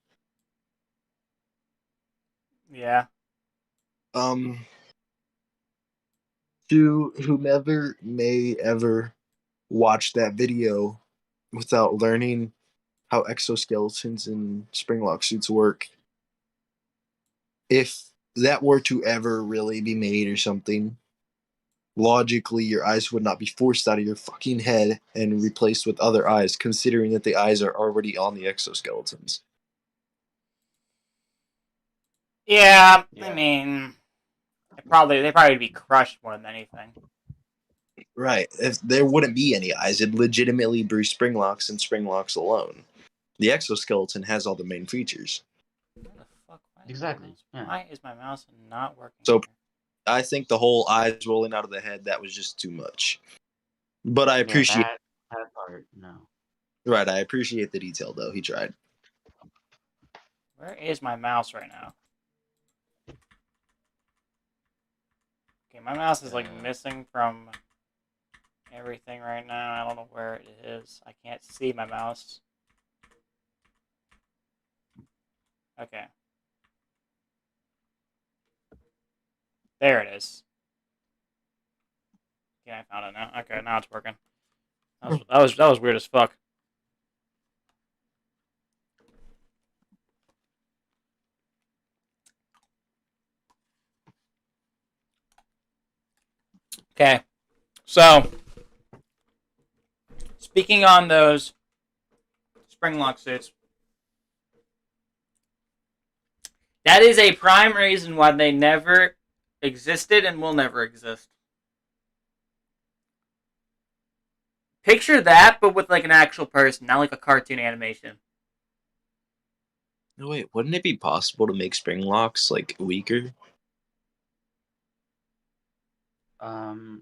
Yeah. To whomever may ever watch that video without learning how exoskeletons and springlock suits work, if that were to ever really be made or something, logically your eyes would not be forced out of your fucking head and replaced with other eyes, considering that the eyes are already on the exoskeletons. Yeah, I Yeah. mean, they probably be crushed more than anything. Right. If there wouldn't be any eyes, it'd legitimately be Springlocks and Springlocks alone. The exoskeleton has all the main features. Where the fuck? Exactly, yeah. Why is my mouse not working? So here? I think the whole eyes rolling out of the head, that was just too much. But I Yeah, appreciate that part, no. right, I appreciate the detail though. He tried. Where is my mouse right now? Okay, my mouse is like missing from everything right now. I don't know where it is. I can't see my mouse. Okay. There it is. Yeah, I found it now. Okay, now it's working. That was weird as fuck. Okay. So, speaking on those spring lock suits, that is a prime reason why they never existed and will never exist. Picture that, but with like an actual person, not like a cartoon animation. No, wait, wouldn't it be possible to make Springlocks like weaker?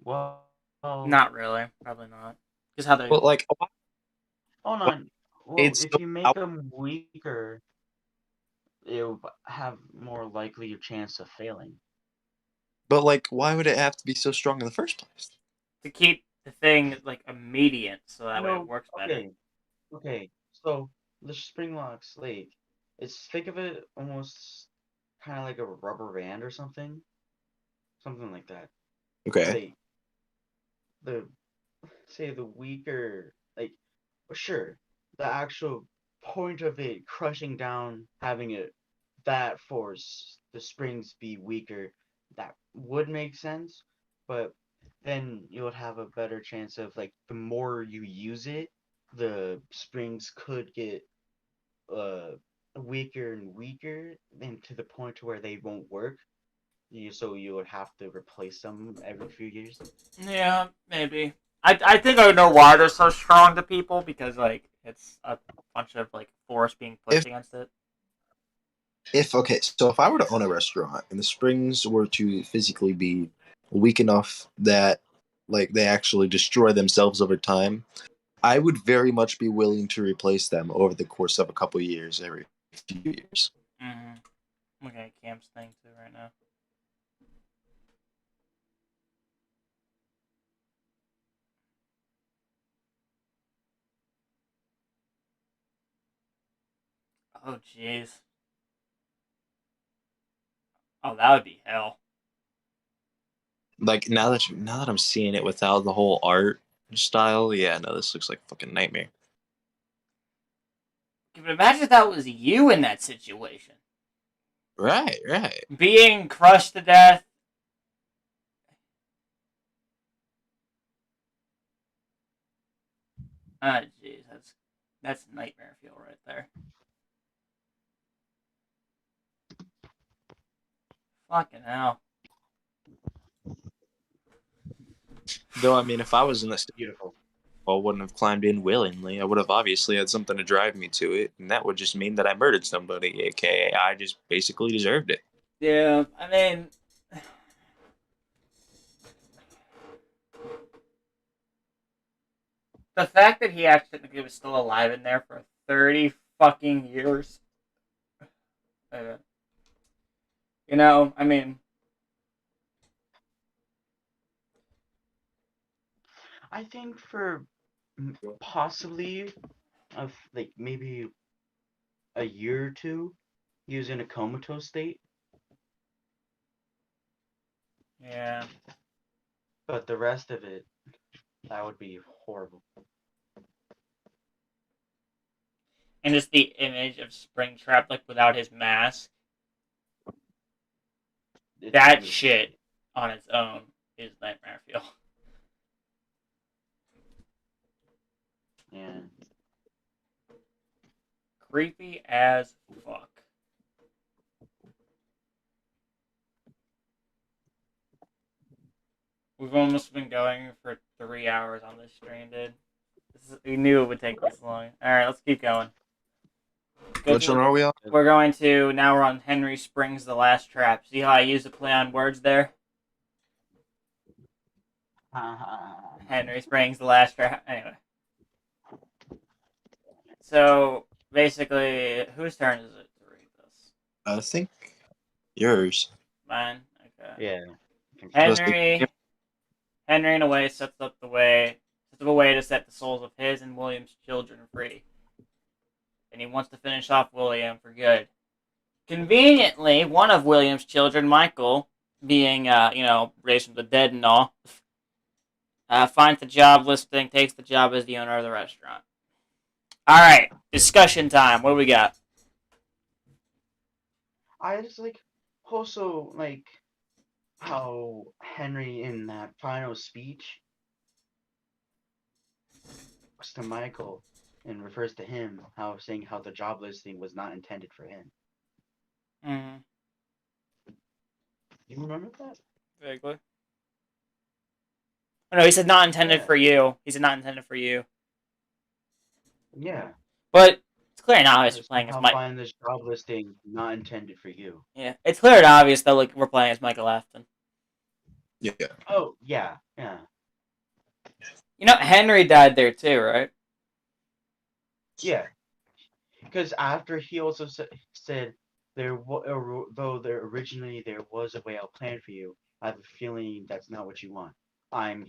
Well, Not really. Probably not. Just how they. But like, hold on. Well, it's if so you make them weaker, it'll have more likely a chance of failing. but like, why would it have to be so strong in the first place? To keep the thing like immediate, so that way it No, works better. okay. So the spring locks, like, think of it almost kind of like a rubber band or something like that. Okay. Like the say the weaker, like, sure, the actual point of it crushing down, having it that force the springs be weaker, that would make sense, but then you would have a better chance of, like, the more you use it, the springs could get uh weaker and weaker, and to the point to where they won't work. So you would have to replace them every few years. Yeah, maybe. I think I know why they're so strong to people because like it's a bunch of like force being pushed against it. If okay, so if I were to own a restaurant and the springs were to physically be weak enough that like they actually destroy themselves over time, I would very much be willing to replace them over the course of a couple of years, every few years. Mm-hmm. I'm looking at Cam's thing too right now. Oh jeez. Oh, that would be hell. Like now that I'm seeing it without the whole art style, yeah, no, this looks like a fucking nightmare. But imagine if that was you in that situation, Right, right. being crushed to death. Ah, jeez, that's nightmare feel right there. Fucking hell. Though I mean, if I was in this, Beautiful. I wouldn't have climbed in willingly. I would have obviously had something to drive me to it, and that would just mean that I murdered somebody, aka I just basically deserved it. Yeah, I mean, the fact that he actually technically was still alive in there for 30 fucking years. Uh, I mean, I think for possibly of, like, maybe a year or two, he was in a comatose state, yeah. but the rest of it, that would be horrible. And just the image of Springtrap, like, without his mask, It's that beautiful. shit on its own is nightmare feel. Yeah. Creepy as fuck. We've almost been going for 3 hours on this stream, dude. We knew it would take this long. Alright, let's keep going. Which one are we on? We're going to, now we're on Henry Springs, the last trap. See how I use the play on words there? Henry Springs, the last trap. Anyway. So, basically, whose turn is it to read this? I think yours. Mine? Okay. Yeah. Henry, in a way, sets up a way to set the souls of his and William's children free. And he wants to finish off William for good. Conveniently, one of William's children, Michael, being, raised from the dead and all, finds the job listing, takes the job as the owner of the restaurant. Alright, discussion time. What do we got? I just also how Henry in that final speech was to Michael and refers to him, saying how the job listing was not intended for him. Mm-hmm. You remember that? Vaguely. Oh, no, he said not intended for you. He said not intended for you. Yeah. But it's clear and obvious we're playing as Mike. Find this job listing not intended for you. Yeah, it's clear and obvious though. Like we're playing as Michael Afton. Yeah. Oh yeah, yeah. You know, Henry died there too, right? Yeah. Because after he also said though originally there was a way I'll plan for you, I have a feeling that's not what you want. I'm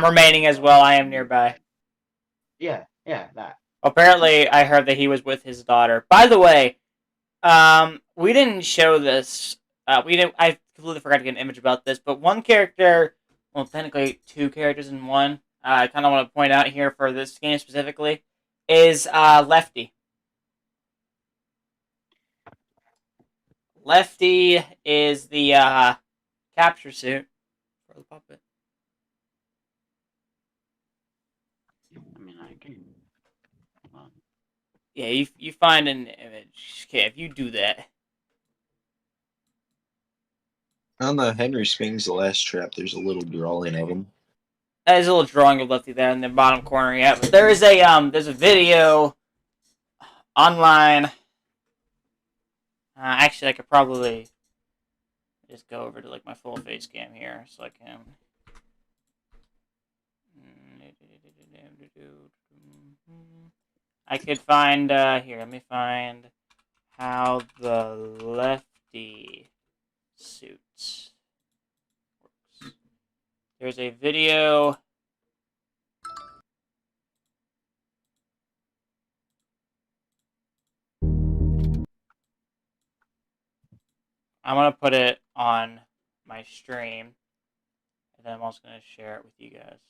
remaining as well. I am nearby. Yeah, that. Apparently, I heard that he was with his daughter. By the way, we didn't show this. I completely forgot to get an image about this. But one character, well, technically 2 characters in one. I kind of want to point out here for this game specifically is Lefty. Lefty is the capture suit for the puppet. I mean, I can. Yeah, you find an image. Okay, if you do that. On the Henry Springs, the last trap, there's a little drawing of him. There's a little drawing of Lefty there in the bottom corner. Yeah, but there is there's a video online. Actually, I could probably just go over to like my full face cam here, so I can. I could find here. Let me find how the Lefty suit works. There's a video. I'm going to put it on my stream, and then I'm also going to share it with you guys.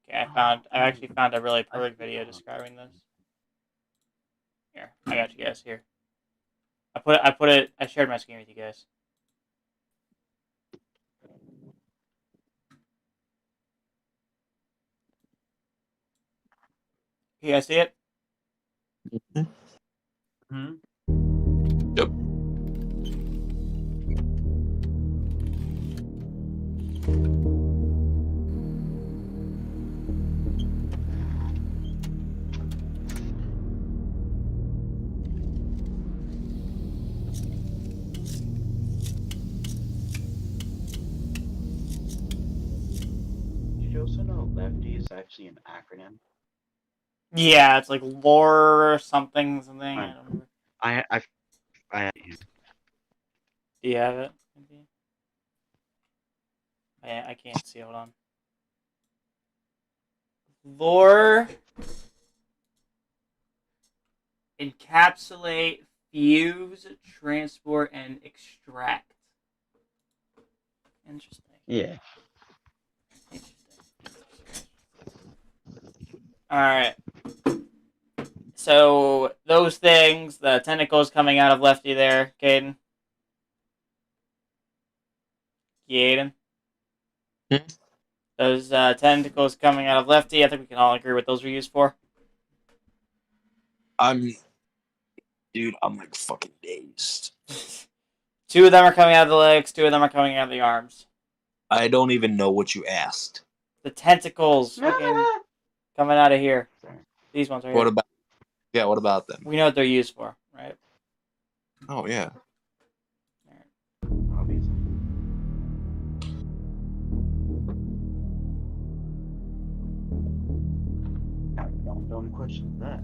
Okay, I actually found a really perfect video describing this. Here, I got you guys here. I shared my screen with you guys. You guys see it? Hmm? Yep. Did you also know Lefty is actually an acronym? Yeah, it's like lore something. I don't remember. I Do you have it? I can't see. Hold on. Lore, encapsulate, fuse, transport, and extract. Interesting. Yeah. Alright. So, those things, the tentacles coming out of Lefty there, Caden. Caden? Those tentacles coming out of Lefty, I think we can all agree what those were used for. I'm like fucking dazed. 2 of them are coming out of the legs. 2 of them are coming out of the arms. I don't even know what you asked. The tentacles fucking coming out of here. Sorry. These ones right What here. about? Yeah, what about them? We know what they're used for, right? Oh yeah. Obviously. Don't question that.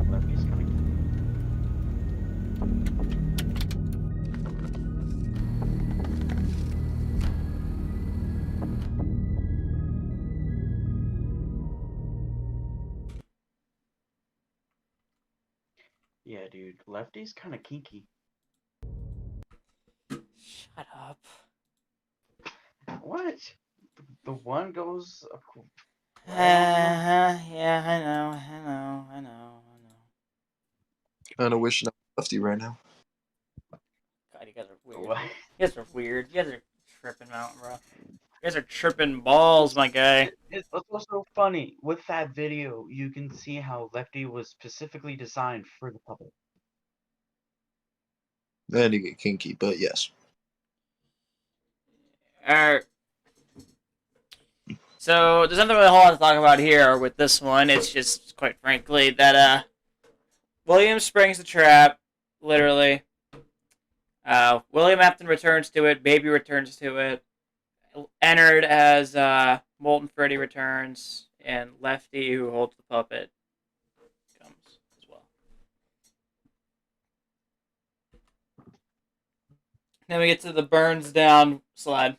Lefty's coming. Yeah, dude. Lefty's kind of kinky. Shut up. What? The one goes. Yeah, I know. Kind of wishing I was Lefty right now. God, you guys are weird. What? You guys are weird. You guys are tripping out, bro. You guys are tripping balls, my guy. It's also funny. With that video, you can see how Lefty was specifically designed for the puppet. Then you get kinky, but yes. Alright. So, there's nothing really a whole lot to talk about here with this one. It's just, quite frankly, that, William springs the trap, literally. William Afton returns to it, Baby returns to it. Ennard as, Molten Freddy returns, and Lefty, who holds the puppet, comes as well. Then we get to the burns down slide.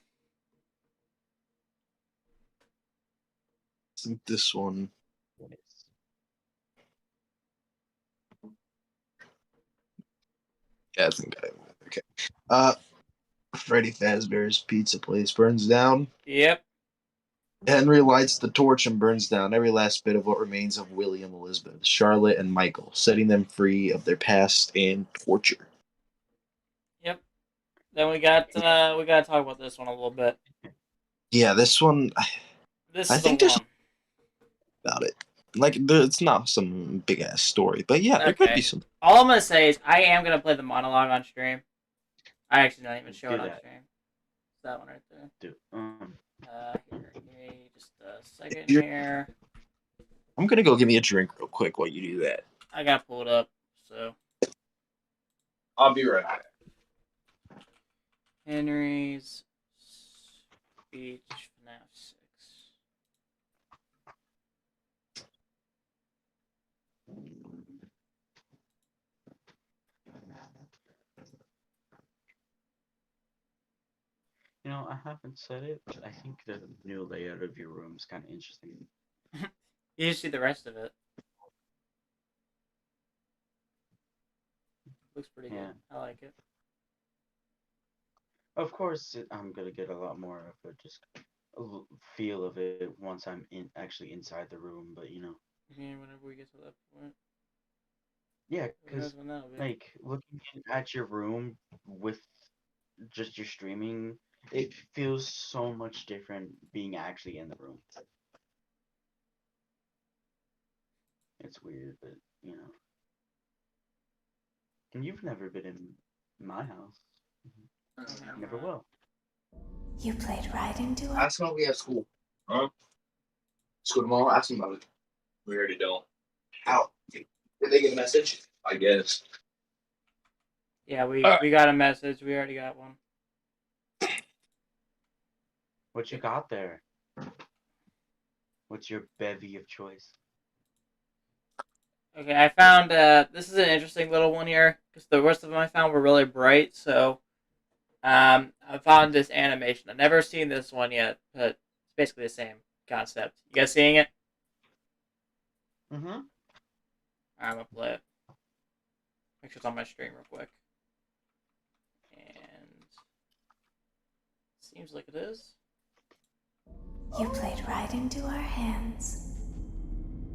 I think this one. Yeah, I think I. Okay. Freddy Fazbear's Pizza Place burns down. Yep. Henry lights the torch and burns down every last bit of what remains of William, Elizabeth, Charlotte, and Michael, setting them free of their past and torture. Yep. Then we got to talk about this one a little bit. Yeah, this one. This I is think the there's one. about it. Like, it's not some big ass story, but yeah, there could Okay. be some. All I'm gonna say is I am gonna play the monologue on stream. I actually not even show Do it on that. stream. It's that one right there. Dude, Here, give me just a second You're- here. I'm gonna go give me a drink real quick while you do that. I got pulled up, so I'll be right back. Henry's speech FNAF 6. you know, I haven't said it, but I think the new layout of your room is kind of interesting. You just see the rest of it. Looks pretty Yeah. good. I like it. Of course, I'm gonna get a lot more of a just feel of it once I'm actually inside the room. But you know, Whenever we get to that point. yeah, Who knows because when that'll be. like looking at your room with just your streaming, it feels so much different being actually in the room. It's weird, but you know. And you've never been in my house. Never will. You played riding duo? Ask him if we have school. Huh? School tomorrow? Ask him about it. We already don't. How? Did they get a message? I guess. Yeah, we got a message. We already got one. What you got there? What's your bevy of choice? Okay, I found, this is an interesting little one here, because the rest of them I found were really bright, so, I found this animation. I've never seen this one yet, but it's basically the same concept. You guys seeing it? Mm-hmm. Alright, I'm gonna play it. Make sure it's on my stream real quick. And, seems like it is. You played right into our hands.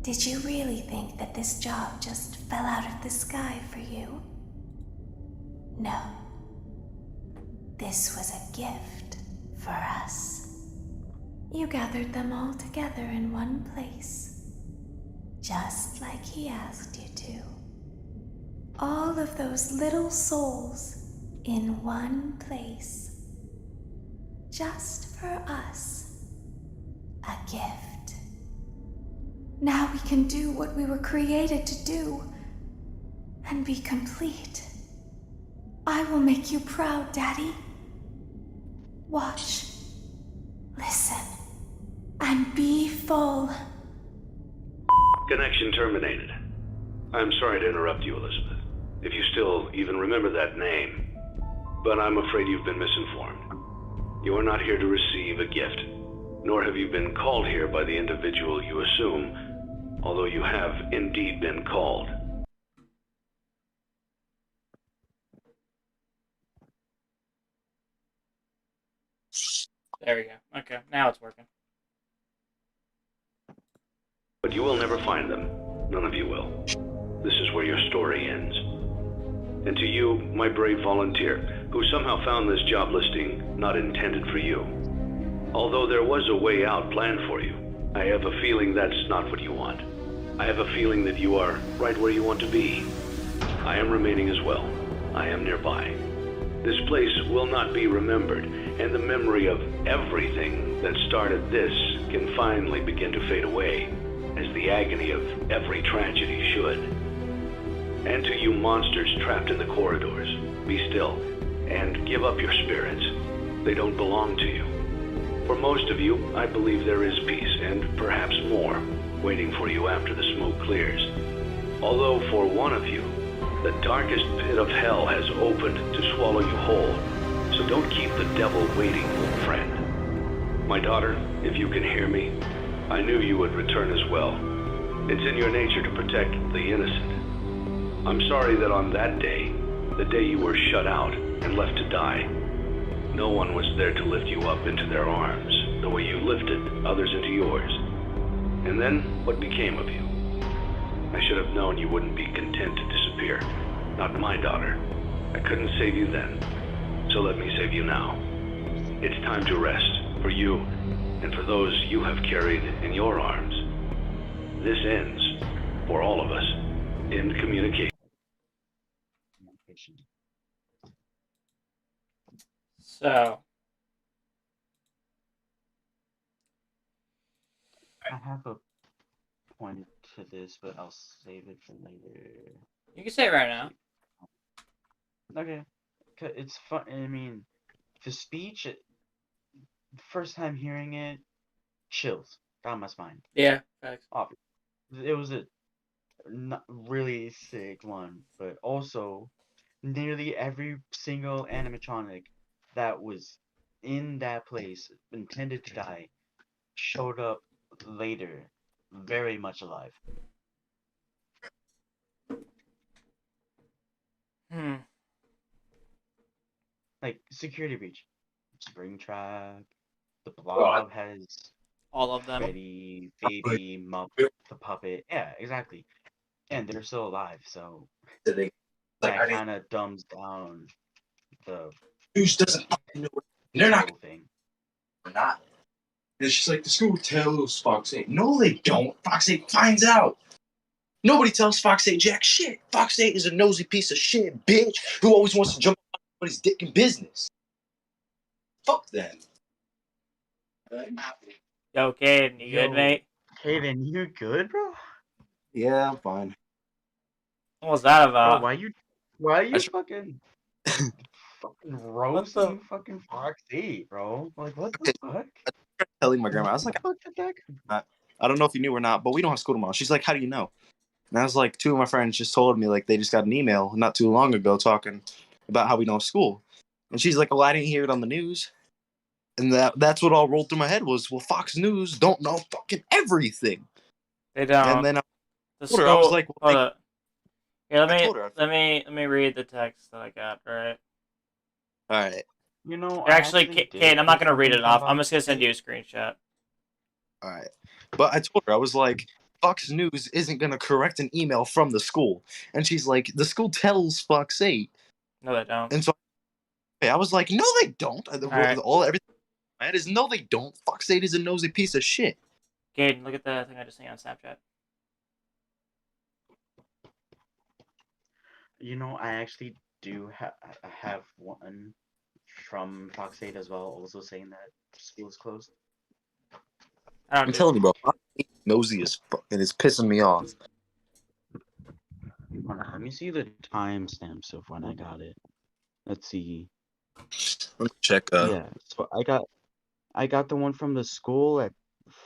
Did you really think that this job just fell out of the sky for you? No. This was a gift for us. You gathered them all together in one place, just like he asked you to. All of those little souls in one place, just for us. A gift. Now we can do what we were created to do and be complete. I will make you proud, Daddy. Watch, listen, and be full. Connection terminated. I'm sorry to interrupt you, Elizabeth, if you still even remember that name. But I'm afraid you've been misinformed. You are not here to receive a gift, nor have you been called here by the individual you assume, although you have indeed been called. There we go. Okay, now it's working. But you will never find them. None of you will. This is where your story ends. And to you, my brave volunteer, who somehow found this job listing not intended for you. Although there was a way out planned for you, I have a feeling that's not what you want. I have a feeling that you are right where you want to be. I am remaining as well. I am nearby. This place will not be remembered, and the memory of everything that started this can finally begin to fade away, as the agony of every tragedy should. And to you monsters trapped in the corridors, be still, and give up your spirits. They don't belong to you. For most of you, I believe there is peace, and perhaps more, waiting for you after the smoke clears. Although for one of you, the darkest pit of hell has opened to swallow you whole. So don't keep the devil waiting, friend. My daughter, if you can hear me, I knew you would return as well. It's in your nature to protect the innocent. I'm sorry that on that day, the day you were shut out and left to die, no one was there to lift you up into their arms, the way you lifted others into yours. And then, what became of you? I should have known you wouldn't be content to disappear. Not my daughter. I couldn't save you then, so let me save you now. It's time to rest, for you, and for those you have carried in your arms. This ends, for all of us, in communication. So, I have a point to this, but I'll save it for later. you can say it right now. Okay. It's fun. I mean, the speech, first time hearing it, chills down my spine. Yeah, facts. Obviously. It was a not really sick one, but also nearly every single animatronic that was in that place intended to die showed up later, very much alive. Like Security Breach, Springtrap, the Blob has all of them. Freddy, Baby, Mupp, the puppet. Yeah, exactly. And they're still alive, so that kind of dumbs down the News doesn't fucking know. They're not thing. They're not. It's just like the school tells Fox 8. No, they don't. Fox 8 finds out. Nobody tells Fox 8 jack shit. Fox 8 is a nosy piece of shit, bitch, who always wants to jump on somebody's dick in business. Fuck them. Yo, Caden, you good, mate? Caden, you good, bro? Yeah, I'm fine. What was that about? Bro, why are you fucking roasting fucking Fox 8, bro? Like, what the fuck? Telling my grandma, I was like, I don't know if you knew or not, but we don't have school tomorrow. She's like, how do you know? And I was like, two of my friends just told me, like, they just got an email not too long ago talking about how we don't have school. And she's like, well, I didn't hear it on the news. And that's what all rolled through my head was, well, Fox News don't know fucking everything. They don't. And then I told her, I was like, well, yeah, let me read the text that I got, right? All right. You know, actually, Kate, I'm not gonna read it off. I'm just gonna send you a screenshot. All right. But I told her, I was like, Fox News isn't going to correct an email from the school. And she's like, the school tells Fox 8. No, they don't. And so I was like, no, they don't. Alright. Everything that is, no, they don't. Fox 8 is a nosy piece of shit. Gaden, look at the thing I just seen on Snapchat. You know, I actually do have one from Fox 8 as well, also saying that school's closed. I'm telling you, bro. Fox 8 nosy as fuck, and it's pissing me off. Hold on, let me see the timestamps of when I got it. Let's see. Let me check. Yeah, so I got the one from the school at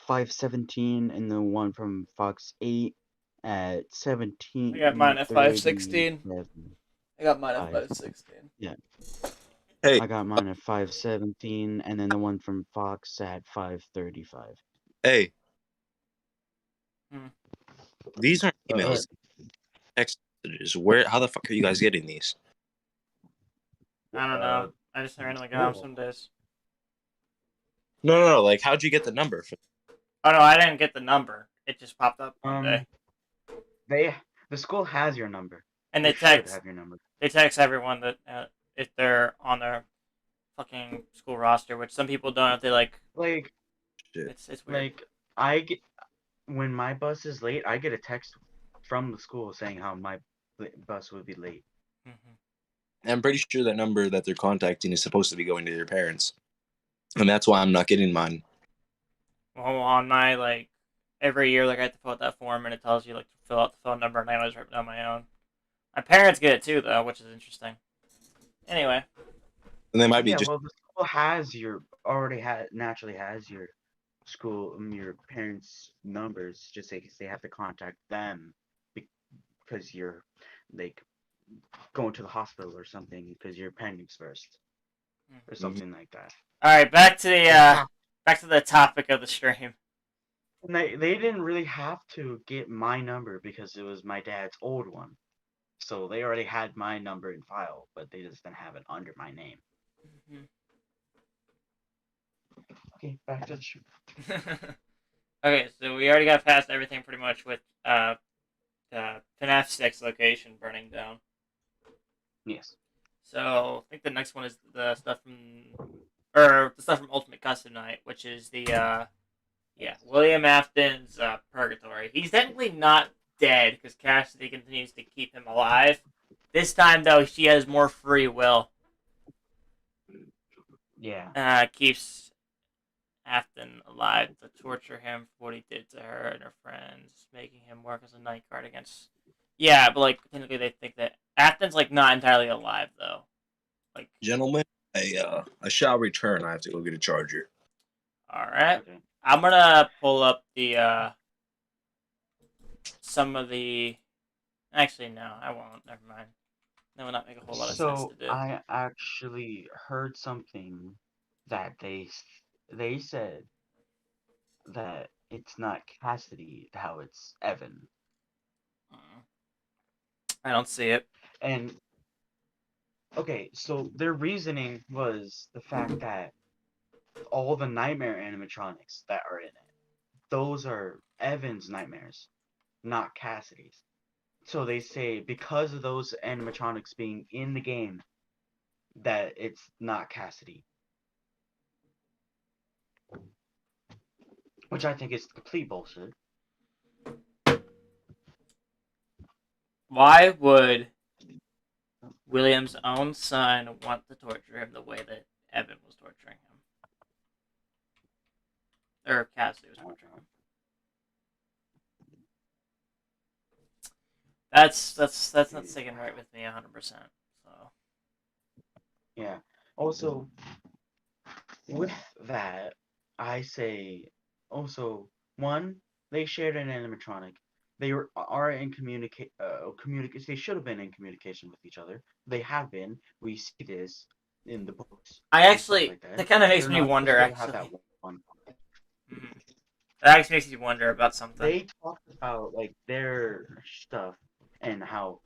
5:17, and the one from Fox 8 at 17. I got mine at 5:16. I got mine at 5. 5:16. Yeah. Hey. I got mine at 5:17, and then the one from Fox at 5:35. Hey. These aren't emails. Text messages. How the fuck are you guys getting these? I don't know. I just randomly got them some days. No. Like, how'd you get the number? Oh no, I didn't get the number. It just popped up one day. The school has your number. And they have your number. They text everyone that if they're on their fucking school roster, which some people don't. If they like it's weird. Like when my bus is late, I get a text from the school saying how my bus would be late. Mm-hmm. I'm pretty sure that number that they're contacting is supposed to be going to their parents, and that's why I'm not getting mine. Well, on my every year, I have to fill out that form, and it tells you to fill out the phone number, and I always write down my own. My parents get it too, though, which is interesting. Anyway. And they might be well, the school naturally has your school, your parents' numbers, just because they have to contact them because you're going to the hospital or something because your appendix burst or something like that. All right, back to the topic of the stream. And they didn't really have to get my number because it was my dad's old one. So they already had my number in file, but they just didn't have it under my name. Mm-hmm. Okay, back to the shoot. Okay, so we already got past everything pretty much with the FNAF 6 location burning down. Yes. So I think the next one is the stuff from Ultimate Custom Night, which is the William Afton's Purgatory. He's technically not dead because Cassidy continues to keep him alive. This time though, she has more free will. Yeah. Keeps Afton alive to torture him for what he did to her and her friends, making him work as a night guard against. Yeah, but technically they think that Afton's not entirely alive though. Gentlemen, I shall return. I have to go get a charger. All right. Okay. I'm gonna pull up the some of the. Actually, no, I won't. Never mind. That would not make a whole lot of sense to do. I actually heard something that they said that it's not Cassidy, how it's Evan. I don't see it. And okay, so their reasoning was the fact that all the nightmare animatronics that are in it, those are Evan's nightmares, not Cassidy's. So they say because of those animatronics being in the game, that it's not Cassidy. Which I think is complete bullshit. Why would William's own son want to torture him the way that Evan was torturing him? Or Cassidy was torturing him. That's not sticking right with me 100%. So. Yeah. Also, with that, I say also one, they shared an animatronic. They are in they should have been in communication with each other. They have been. We see this in the books. I actually that kind of makes me wonder. Actually, that actually makes me wonder about something. They talked about their stuff and how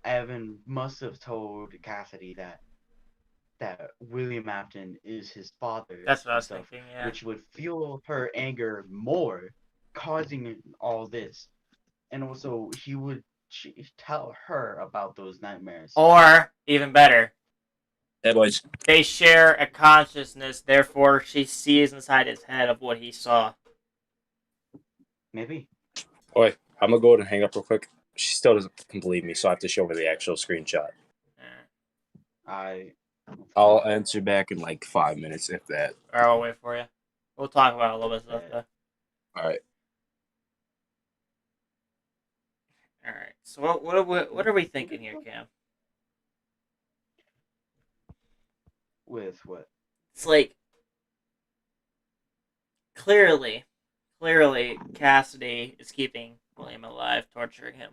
Evan must have told Cassidy that that William Afton is his father That's what I and was stuff, thinking. Yeah. which would fuel her anger more, causing all this. And also, tell her about those nightmares. Or even better, Hey, boys. they share a consciousness. Therefore, she sees inside his head of what he saw. Maybe. Oi, I'm gonna go ahead and hang up real quick. She still doesn't believe me, so I have to show her the actual screenshot. I'll answer back in like 5 minutes, if that. Or I'll wait for you. We'll talk about a little bit of stuff though. All right. All right. So what are we thinking here, Cam? With what? It's like clearly, Cassidy is keeping William alive, torturing him.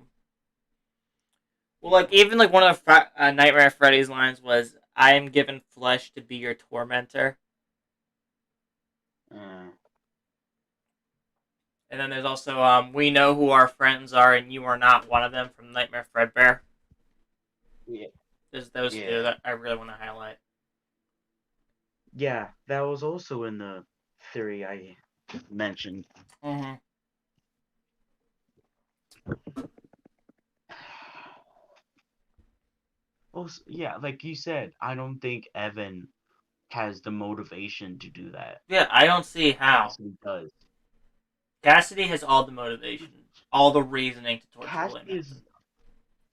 Well, like even like one of Nightmare Freddy's lines was, "I am given flesh to be your tormentor." And then there's also, we know who our friends are, and you are not one of them from Nightmare Fredbear. Yeah. There's those two that I really want to highlight. Yeah, that was also in the theory I mentioned. Mm-hmm. Also, yeah, like you said, I don't think Evan has the motivation to do that. Yeah, I don't see how. Cassidy does. Cassidy has all the motivation, all the reasoning to torture William.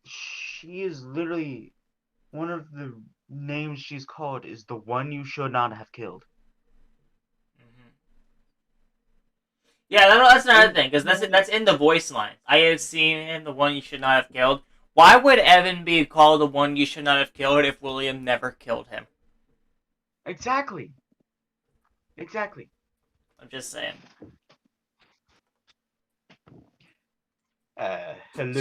She is literally one of the names she's called is the one you should not have killed. Yeah, that's another thing, because that's in the voice lines. I have seen him, the one you should not have killed. Why would Evan be called the one you should not have killed if William never killed him? Exactly. I'm just saying. Hello,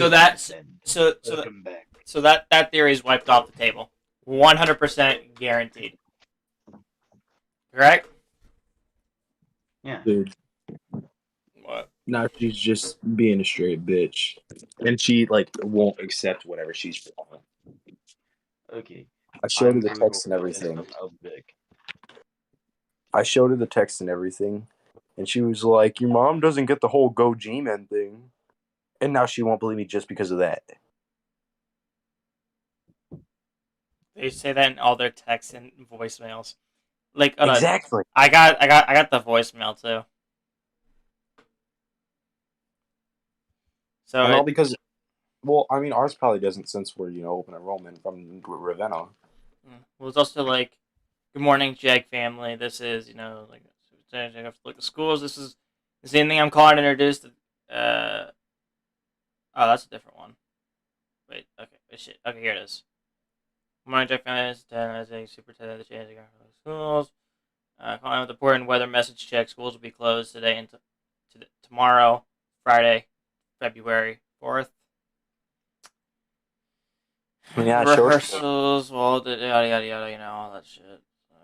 so that theory is wiped off the table. 100% guaranteed. Correct? Yeah. Dude. What? Now she's just being a straight bitch, and she like won't accept whatever she's wrong. Okay. I showed her the text and everything. And she was like, "Your mom doesn't get the whole Go G-Men thing," and now she won't believe me just because of that. They say that in all their texts and voicemails. Like exactly. I got the voicemail too. So and all because, well, I mean, ours probably doesn't since we're open enrollment from Ravenna. Well, it's also like, "Good morning, Jag family. This is like I have to look at schools. This is the same thing I'm calling to introduce. Oh, that's a different one. Wait, okay, shit. Okay, here it is. Good morning, Jag family. This is Ted. As a superintendent of the change of schools. Calling with important weather message check. Schools will be closed today and tomorrow, Friday, February 4th. Yeah, rehearsals, well, yada yada yada, all that shit. So.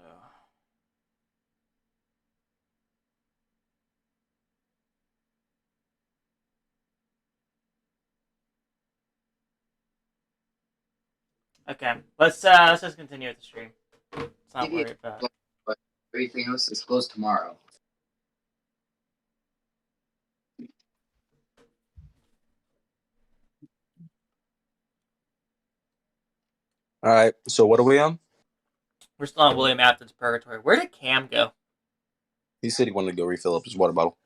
Okay, let's just continue with the stream. Let's not worry about it. But everything else is closed tomorrow. All right, so what are we on? We're still on William Afton's Purgatory. Where did Cam go? He said he wanted to go refill up his water bottle.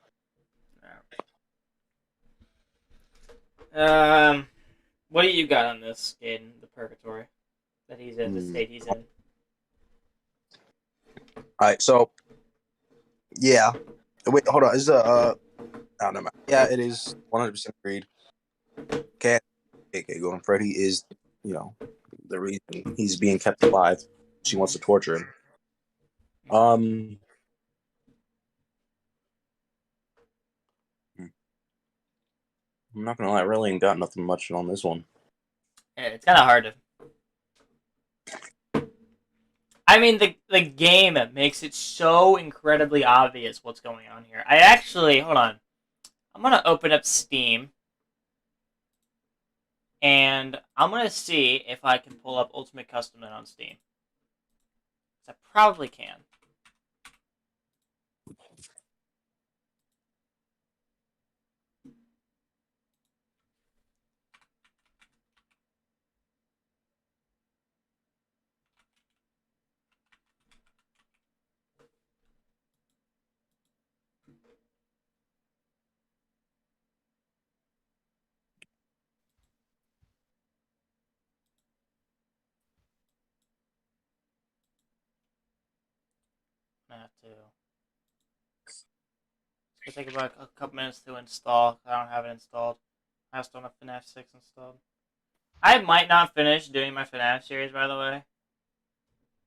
What do you got on this in the Purgatory that he's in, the state he's in? All right, so yeah, wait, hold on. Is I don't know. Yeah, it is 100% agreed. Cat, aka Golden Freddy, is the reason he's being kept alive. She wants to torture him. I'm not gonna lie, I really ain't got nothing much on this one. Yeah, it's kind of hard to. I mean, the game makes it so incredibly obvious what's going on here. I actually, hold on. I'm gonna open up Steam, and I'm gonna see if I can pull up Ultimate Custom on Steam. I probably can. I have to. It's gonna take about a couple minutes to install. I don't have it installed. I still don't have FNAF 6 installed. I might not finish doing my FNAF series, by the way,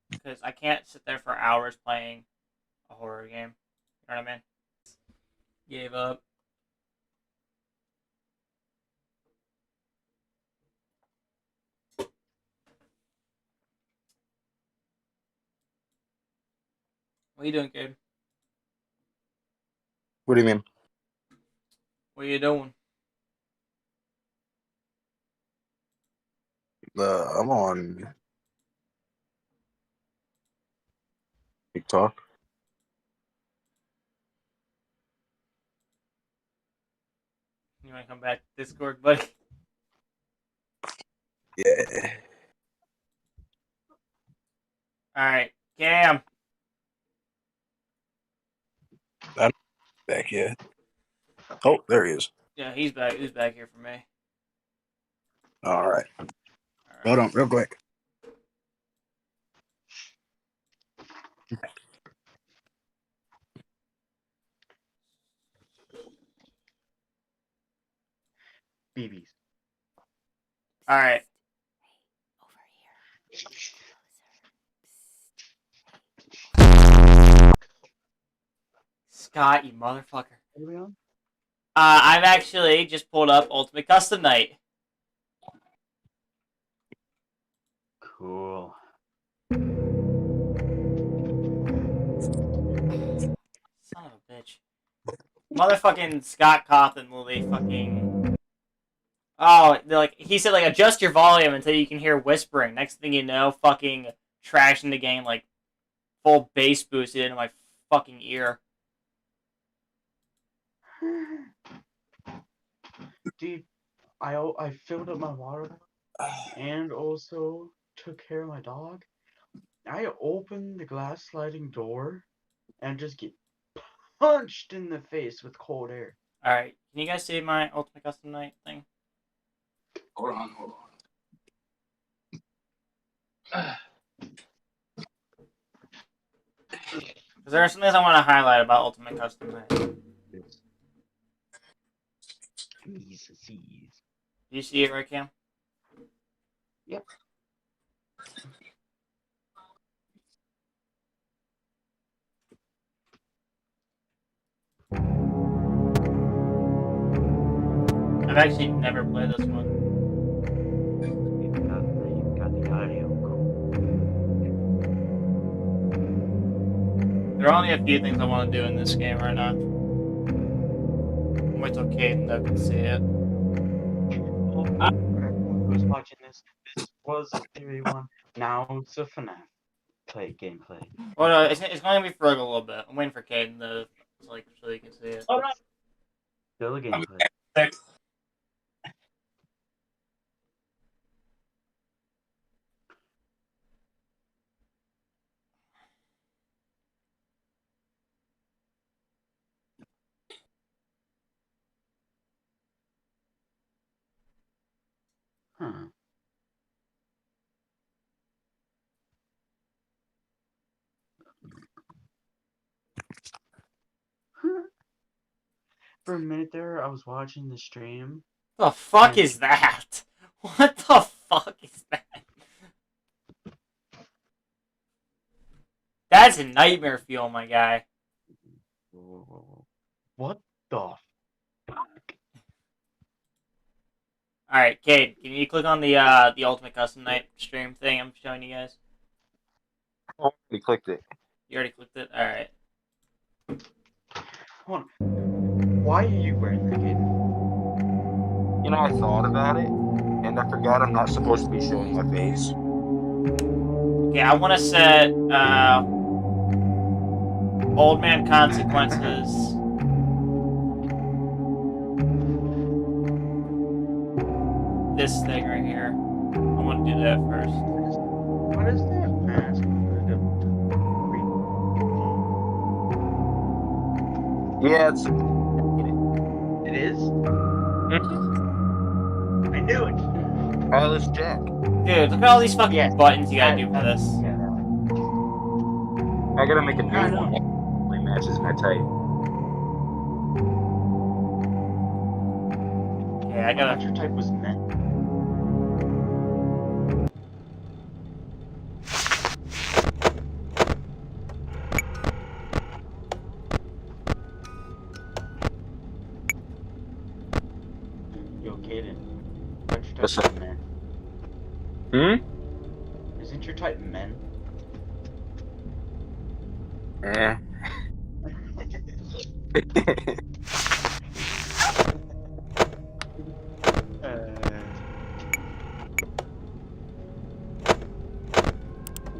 because I can't sit there for hours playing a horror game. You know what I mean? Gave up. What are you doing, kid? What do you mean? What are you doing? I'm on TikTok. You want to come back to Discord, buddy? Yeah. Alright, Cam. I'm back yet. Oh, there he is. Yeah, he's back. He's back here for me. All right. All right. Hold on, real quick. BBs. Alright. Scott, you motherfucker. What are we on? I've actually just pulled up Ultimate Custom Night. Cool. Son of a bitch. Motherfucking Scott Cawthon movie fucking... Oh, like he said, like, adjust your volume until you can hear whispering. Next thing you know, fucking trashing the game, like, full bass boosted into my fucking ear. Dude, I filled up my water and also took care of my dog. I opened the glass sliding door and just get punched in the face with cold air. Alright, can you guys see my Ultimate Custom Night thing? Hold on. Because there are some things I want to highlight about Ultimate Custom Night. Do you see it right, Cam? Yep. I've actually never played this one. You've got the audio. There are only a few things I want to do in this game right now. Wait till Caden though can see it. Who's watching this? This was a Theory 1. Now it's a FNAF gameplay. Well, no, it's going to be for like a little bit. I'm waiting for Caden though, like, so you can see it. Oh, no. Still a gameplay. Huh. For a minute there, I was watching the stream. The fuck is that? What the fuck is that? That's a nightmare fuel, my guy. What the fuck? Alright, Cade, can you click on the Ultimate Custom Night stream thing I'm showing you guys? I already clicked it. You already clicked it? Alright. Hold on. Why are you wearing that, kid? You know, I thought about it, and I forgot I'm not supposed to be showing my face. Okay, I want to set old man consequences. This thing right here. I want to do that first. What is that mask? Yeah, it's. It is? Mm-hmm. I knew it! Oh, this Jack. Dude, look at all these fucking buttons you gotta do for this. Yeah, that one. I gotta make a new I know. one that really matches my type. Okay, I gotta. thought your type was men. Yo, Kaden. What's your What's type up? men? Isn't your type men? Yeah.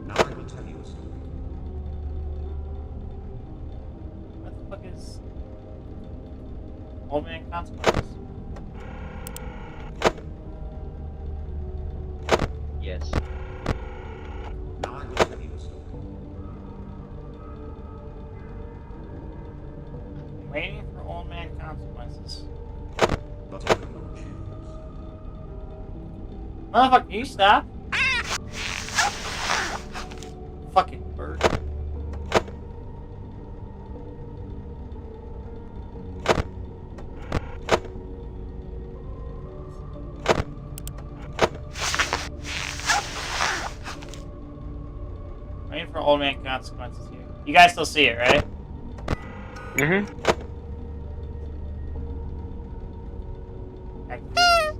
Now I will tell you a story. What the fuck is old man consequences? Yes. Now I will tell you a story. I'm waiting for old man consequences. But I will not choose. Motherfucker, can you stop? Fucking bird. Waiting for old man consequences here. You guys still see it, right? Mm-hmm.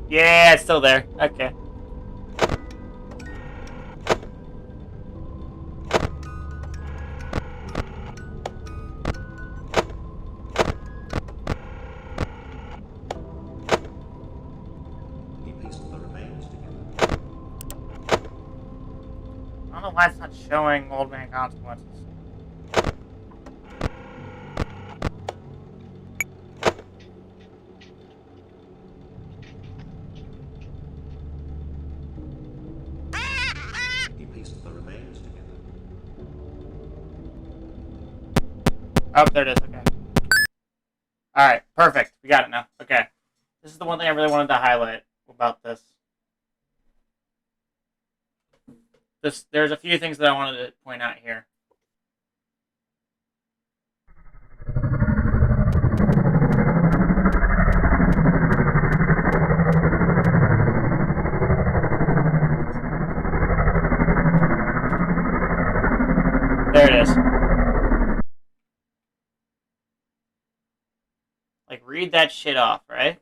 Yeah, it's still there. Okay. He pieced the remains together. I don't know why it's not showing old man consequences. He pieced the remains together. Oh, there it is. Okay. Alright, perfect. We got it now. Okay. This is the one thing I really wanted to highlight about this. There's a few things that I wanted to point out here. There it is. Like, read that shit off, right?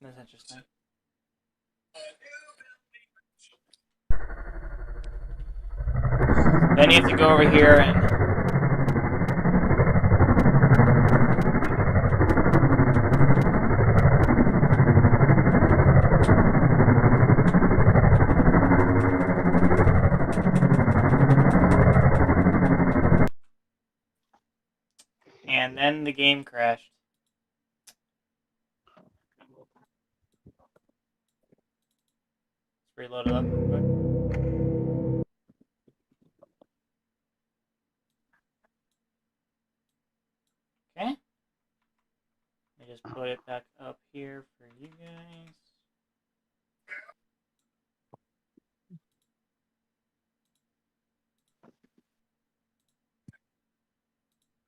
That's interesting. Then you have to go over here and... And then the game crashed. Let's reload it up real quick. Okay. Let me just put it back up here for you guys.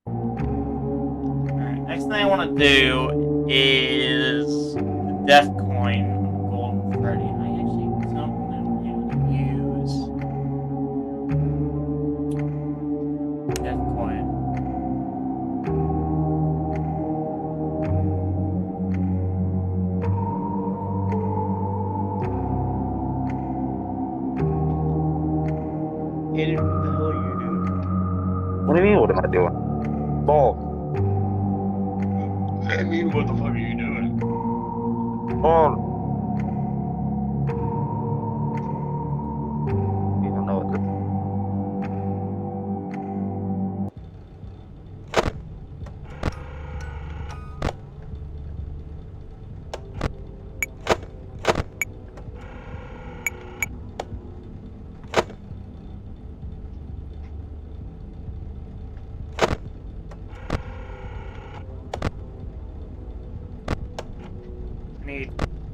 Alright, next thing I want to do is the death coin on Golden Freddy. I actually don't know how to use death coin. Aiden, what the hell are you doing? What do you mean? What am I doing? Ball. I mean, what the fuck are you doing? Ball. You don't know what this. I need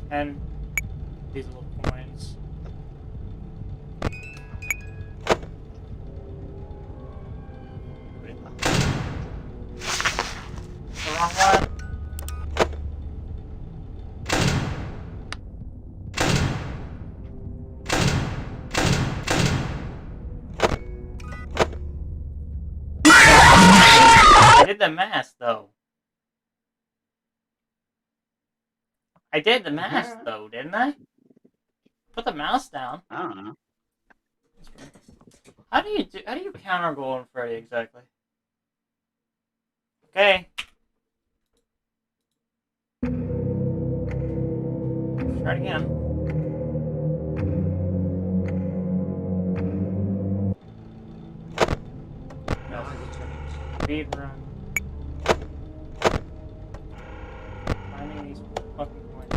10 of these little coins. The wrong one. I did the math though. I did the math though, didn't I? Put the mouse down. I don't know. How do you counter Golden Freddy exactly? Okay. Try it again. No. Speed run. Finding these fucking coins.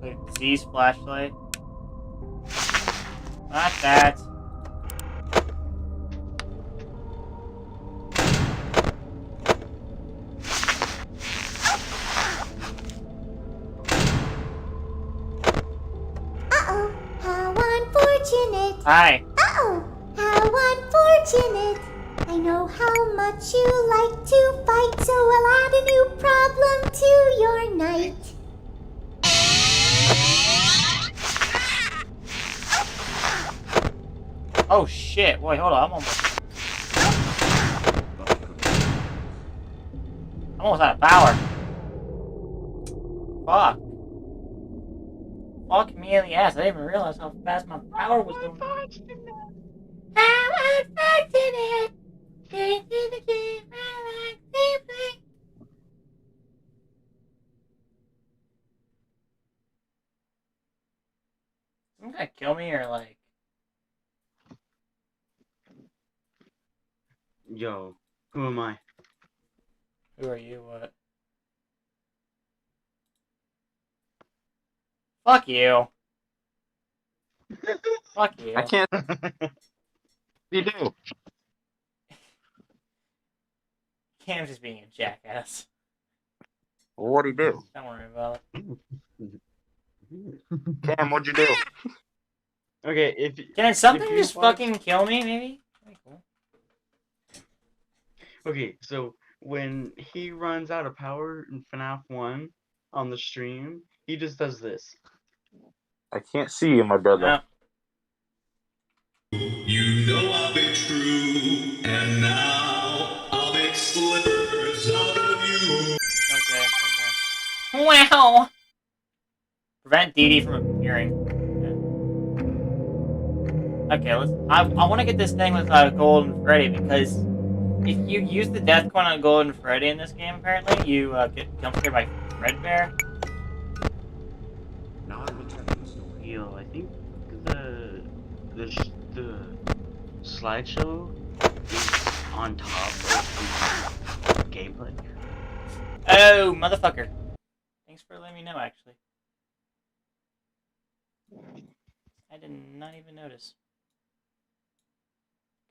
Like Z's flashlight. Not that. Uh-oh, how unfortunate. Hi. Uh-oh, how unfortunate. I know how much you like to fight, so I'll add a new problem to your night. Oh shit. Wait, hold on. I'm almost out of power. Fuck. Fuck me in the ass. I didn't even realize how fast my power was going. How unfortunate. You gonna kill me or like? Yo, who am I? Who are you? What? Fuck you. Fuck you. I can't. What do you do? Cam's just being a jackass. What do you do? Don't worry about it. Cam, what'd you do? Okay, if Can something you just watch- fucking kill me, maybe? That'd be cool. Okay, so when he runs out of power in FNAF 1 on the stream, he just does this. I can't see you, my brother. No. You know I've been true, and now I'll make slippers out of you. Okay. Wow. Prevent Dee Dee from appearing. Okay, let's. I want to get this thing with Golden Freddy because if you use the death coin on Golden Freddy in this game, apparently you get jump scared by Fredbear. Now I will tell you a story. Yo, I think the slideshow is on top of the gameplay. Oh, motherfucker! Thanks for letting me know. Actually, I did not even notice.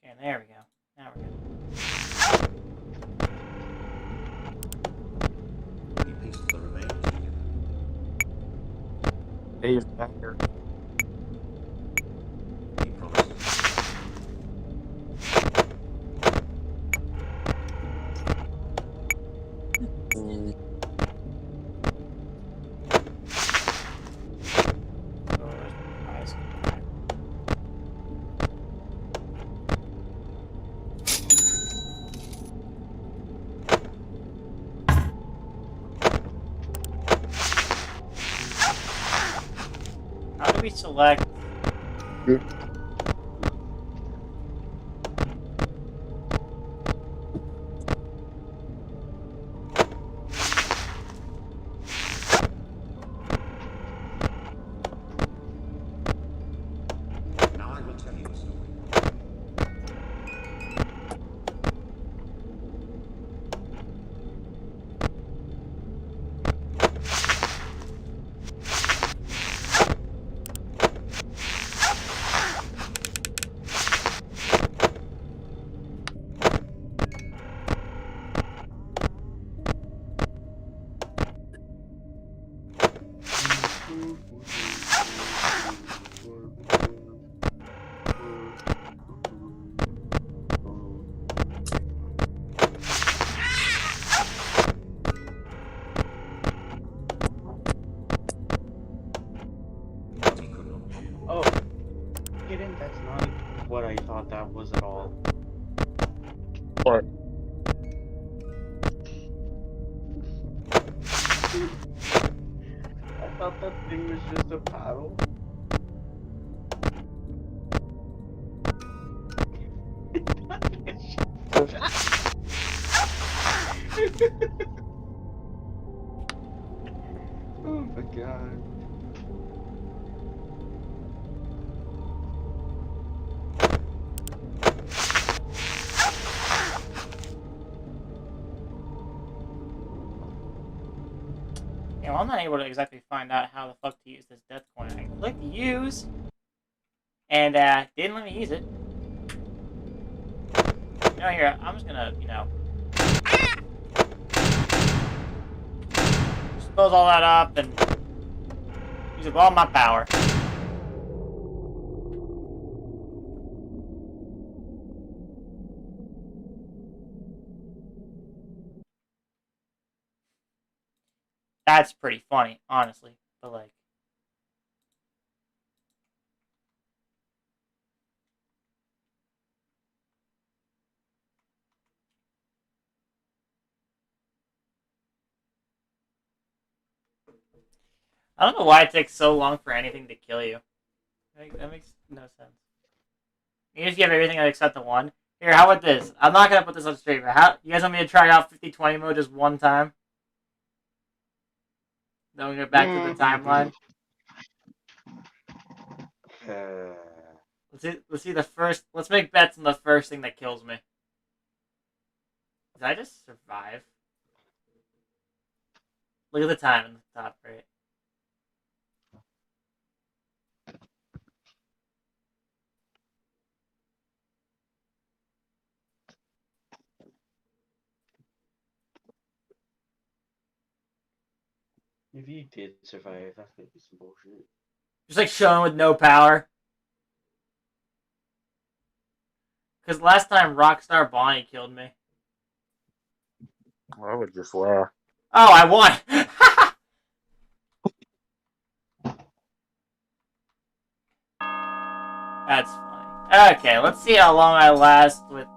Okay, there we go. Now we're good. He pieced the remains together. He's back here. He promised. we select? Now I will tell you a story. Oh, kidding? That's not what I thought that was at all. What? I thought that thing was just a paddle. Oh my god. Yeah, well, I'm not able to exactly find out how the fuck to use this death coin. I clicked use, and didn't let me use it. You know, here, I'm just gonna, you know, just close all that up and use up all my power. That's pretty funny, honestly. But like, I don't know why it takes so long for anything to kill you. That makes no sense. Even if you have everything except the one. Here, how about this? I'm not gonna put this on stream, but how you guys want me to try out 50-20 mode just one time? Then we'll get back to the timeline. Let's see the first. Let's make bets on the first thing that kills me. Did I just survive? Look at the time in the top right. If you did survive, that could be some bullshit. Just like showing with no power. Because last time Rockstar Bonnie killed me. I would just laugh. Oh, I won! That's funny. Okay, let's see how long I last with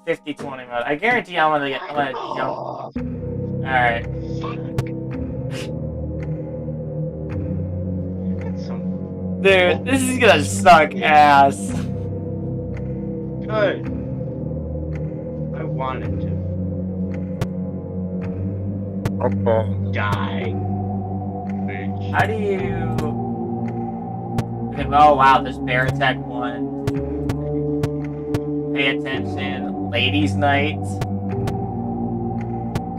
50-20 mode. I guarantee I'm gonna jump. Alright. Dude, this is gonna suck ass. Good. I wanted to. Okay. Die. Bitch. How do you... Okay, oh wow, there's Bear Attack 1. Pay attention. Ladies' Night.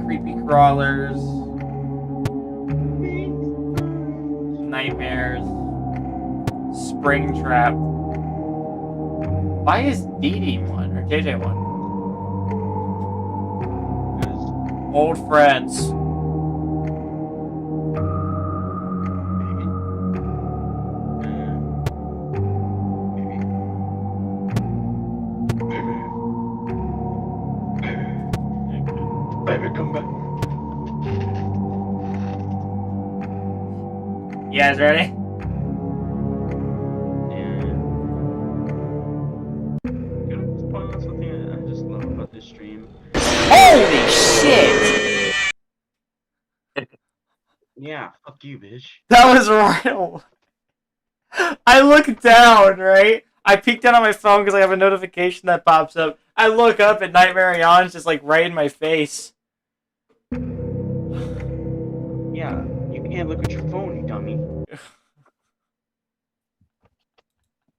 Creepy Crawlers. Nightmares. Springtrap. Why is DD one or JJ one? Old Friends. Baby, come back. You guys ready? Holy shit! Yeah, fuck you, bitch. That was real. I look down, right? I peek down on my phone because I have a notification that pops up. I look up and Nightmare Yon's just like right in my face. Yeah, you can't look at your phone, you dummy.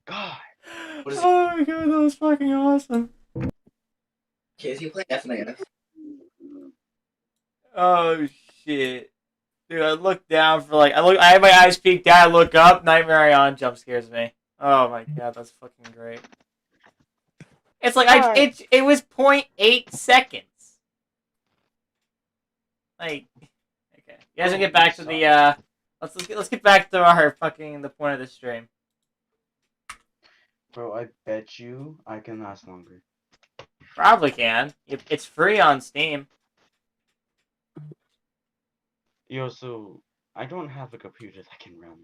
God. What is Oh my god, that was fucking awesome. Okay, is he playing FNAF? Oh shit. Dude, I look down for like I have my eyes peeked down, I look up, Nightmare on jump scares me. Oh my god, that's fucking great. It's like it was 0.8 seconds. Like okay. You guys get back to the let's get back to our fucking the point of the stream. Bro, I bet you I can last longer. Probably can. It's free on Steam. Yo, so I don't have a computer that can run.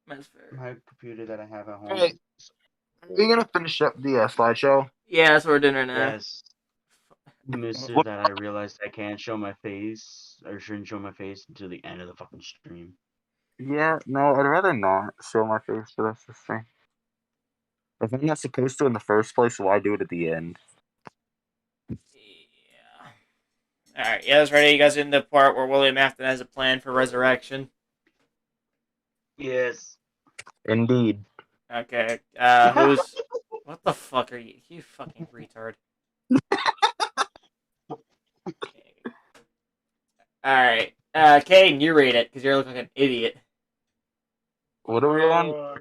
That's fair. My computer that I have at home. Hey, are we gonna finish up the slideshow? Yeah, that's what we're doing right now. Yes. Mister that I realized I can't show my face, or shouldn't show my face until the end of the fucking stream. Yeah, no, I'd rather not show my face for this thing. If I'm not supposed to in the first place, why do it at the end? Yeah. Alright, you guys ready? You guys in the part where William Afton has a plan for resurrection? Yes. Indeed. Okay, who's... What the fuck are you? You fucking retard. Alright, Caden, you read it, because you look like an idiot. What are we on?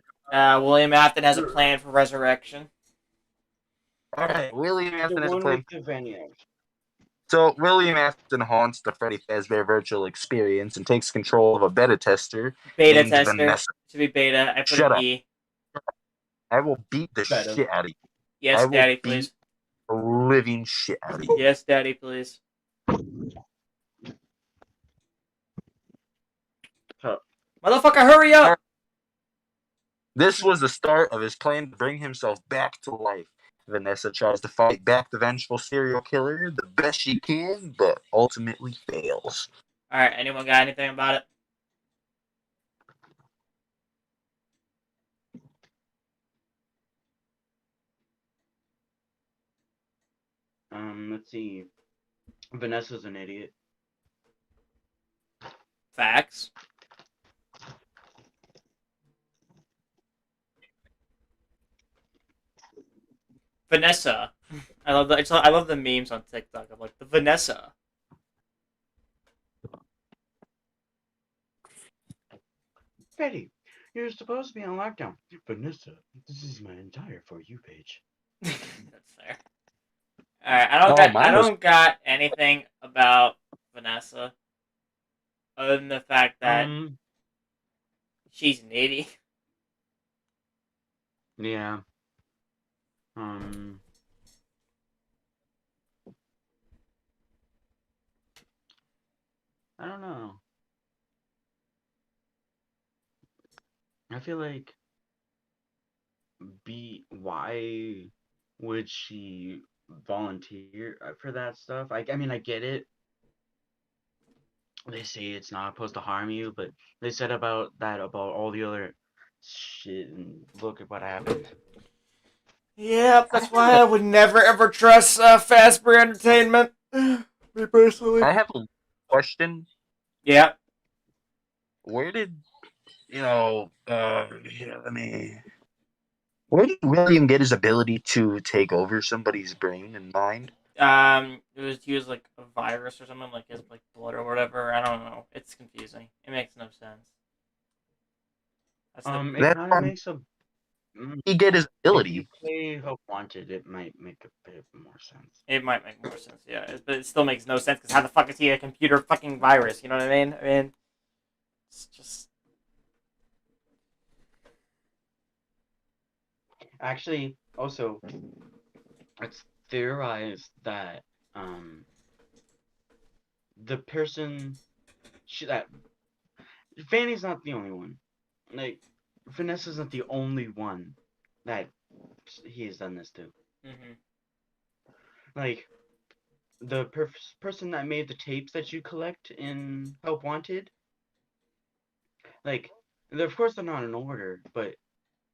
William Afton has a plan for resurrection. Alright, William Afton The has a one plan. with the Vaniac. So, William Afton haunts the Freddy Fazbear virtual experience and takes control of a beta tester. Beta named tester. Vanessa. To be beta, I put Shut an up. E. I will beat the Beta. shit out of you. Yes, I will daddy, beat please. the living shit out of you. Yes, daddy, please. Motherfucker, hurry up! This was the start of his plan to bring himself back to life. Vanessa tries to fight back the vengeful serial killer the best she can, but ultimately fails. Alright, anyone got anything about it? Let's see. Vanessa's an idiot. Facts. Vanessa. I love the memes on TikTok of like the Vanessa. Freddy, you're supposed to be on lockdown. Vanessa, this is my entire For You page. That's fair. Alright, I don't got anything about Vanessa. Other than the fact that she's an idiot. Yeah. I don't know. I feel like why would she volunteer for that stuff? I mean, I get it. They say it's not supposed to harm you, but they said about all the other shit, and look at what happened. Yep, that's why I would never ever trust Fazbear Entertainment. Me personally. I have a question. Yeah. Where did where did William get his ability to take over somebody's brain and mind? It was used like a virus or something, like his like blood or whatever. I don't know. It's confusing. It makes no sense. It kind of makes a. He get his ability. If you play Hope Wanted, it might make a bit more sense. It might make more sense, yeah. But it still makes no sense because how the fuck is he a computer fucking virus? You know what I mean? I mean, it's just. Actually, also, it's theorized that the person that Fanny's not the only one. Like Vanessa's not the only one that he has done this to. Mm-hmm. Like the person that made the tapes that you collect in Help Wanted. Like Of course, they're not in order, but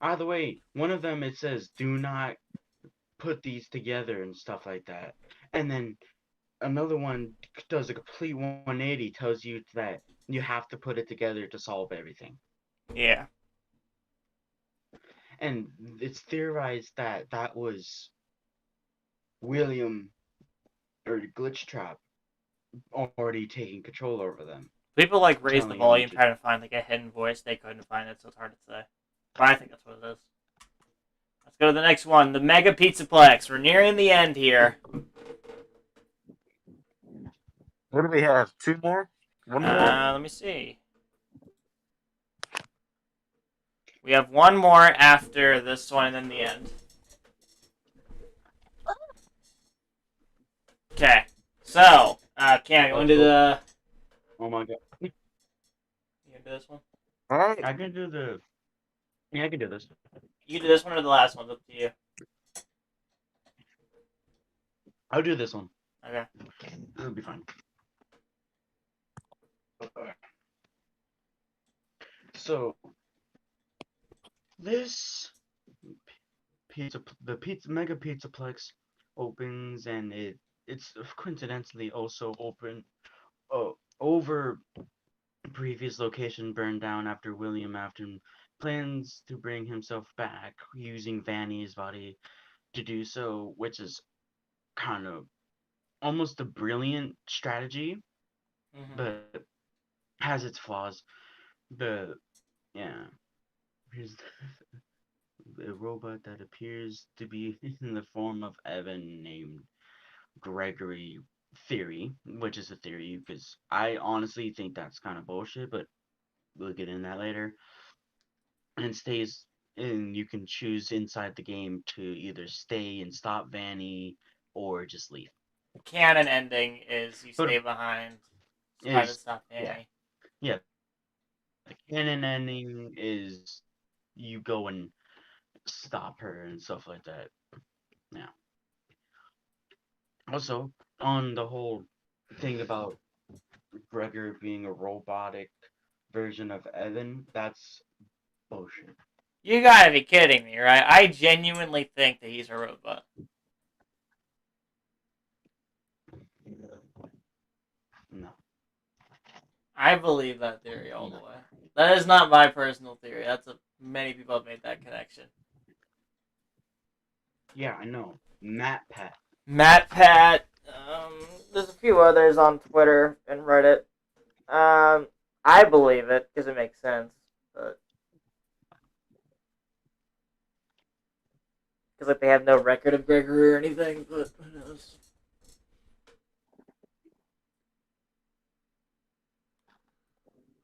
either way, one of them it says do not put these together and stuff like that, and then another one does a complete 180, tells you that you have to put it together to solve everything. Yeah. And it's theorized that that was William or Glitch Trap already taking control over them. People like raise the Telling volume, him trying to find like a hidden voice. They couldn't find it, so it's hard to say. But I think that's what it is. Let's go to the next one. The Mega Pizzaplex. We're nearing the end here. What do we have? 2 more? 1 more? Let me see. We have one more after this one and then the end. Okay. So, Cam, you want to do the... Oh my god. You gonna do this one? Alright. I can do the... Yeah, I can do this. You do this one or the last one? It's up to you. I'll do this one. Okay. It'll be fine. So, this Mega Pizzaplex opens, and it's coincidentally also open over previous location burned down after William Afton plans to bring himself back using Vanny's body to do so, which is kind of almost a brilliant strategy, but has its flaws. Here's a robot that appears to be in the form of Evan named Gregory Theory, which is a theory because I honestly think that's kind of bullshit, but we'll get in that later. And you can choose inside the game to either stay and stop Vanny or just leave. The canon ending is you stay behind, try to stop Vanny. Yeah. The canon ending is you go and stop her and stuff like that. Yeah. Also, on the whole thing about Gregor being a robotic version of Evan, that's bullshit. You gotta be kidding me, right? I genuinely think that he's a robot. No. I believe that theory all the way. That is not my personal theory. Many people have made that connection. Yeah, I know. MatPat. There's a few others on Twitter and Reddit. I believe it because it makes sense, but because like they have no record of Gregory or anything. But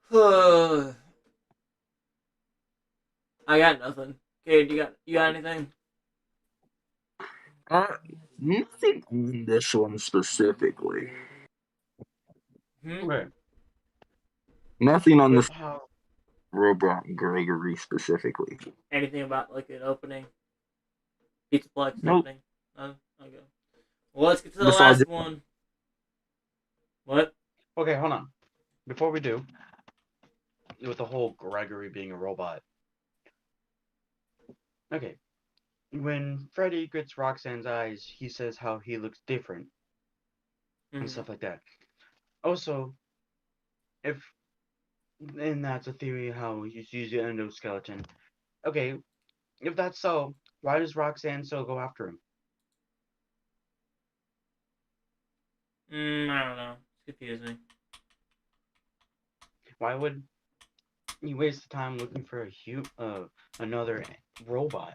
who knows? I got nothing. Okay, you got anything? Nothing on this one specifically. Okay. Nothing on this robot Gregory specifically. Anything about like an opening? Pizzaplex Nope. opening? No? Okay. Well, let's get to the last one. What? Okay, hold on. Before we do, with the whole Gregory being a robot. Okay. When Freddy gets Roxanne's eyes, he says how he looks different and stuff like that. Also, and that's a theory how he's using the endoskeleton. Okay, if that's so, why does Roxanne still go after him? I don't know. It's confusing. Why would you waste the time looking for another robot?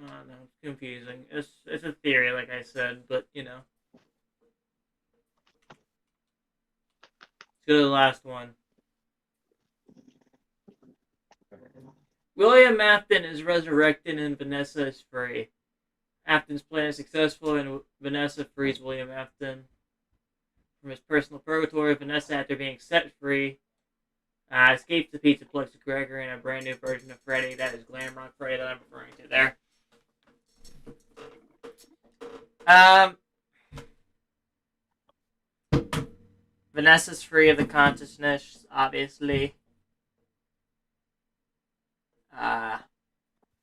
I don't know. It's confusing. It's a theory, like I said, but you know. Let's go to the last one. William Afton is resurrected and Vanessa is free. Afton's plan is successful and Vanessa frees William Afton from his personal purgatory. Vanessa, after being set free, escapes the Pizzaplex with Gregory and a brand new version of Freddy. That is Glamrock Freddy that I'm referring to there. Vanessa's free of the consciousness, obviously.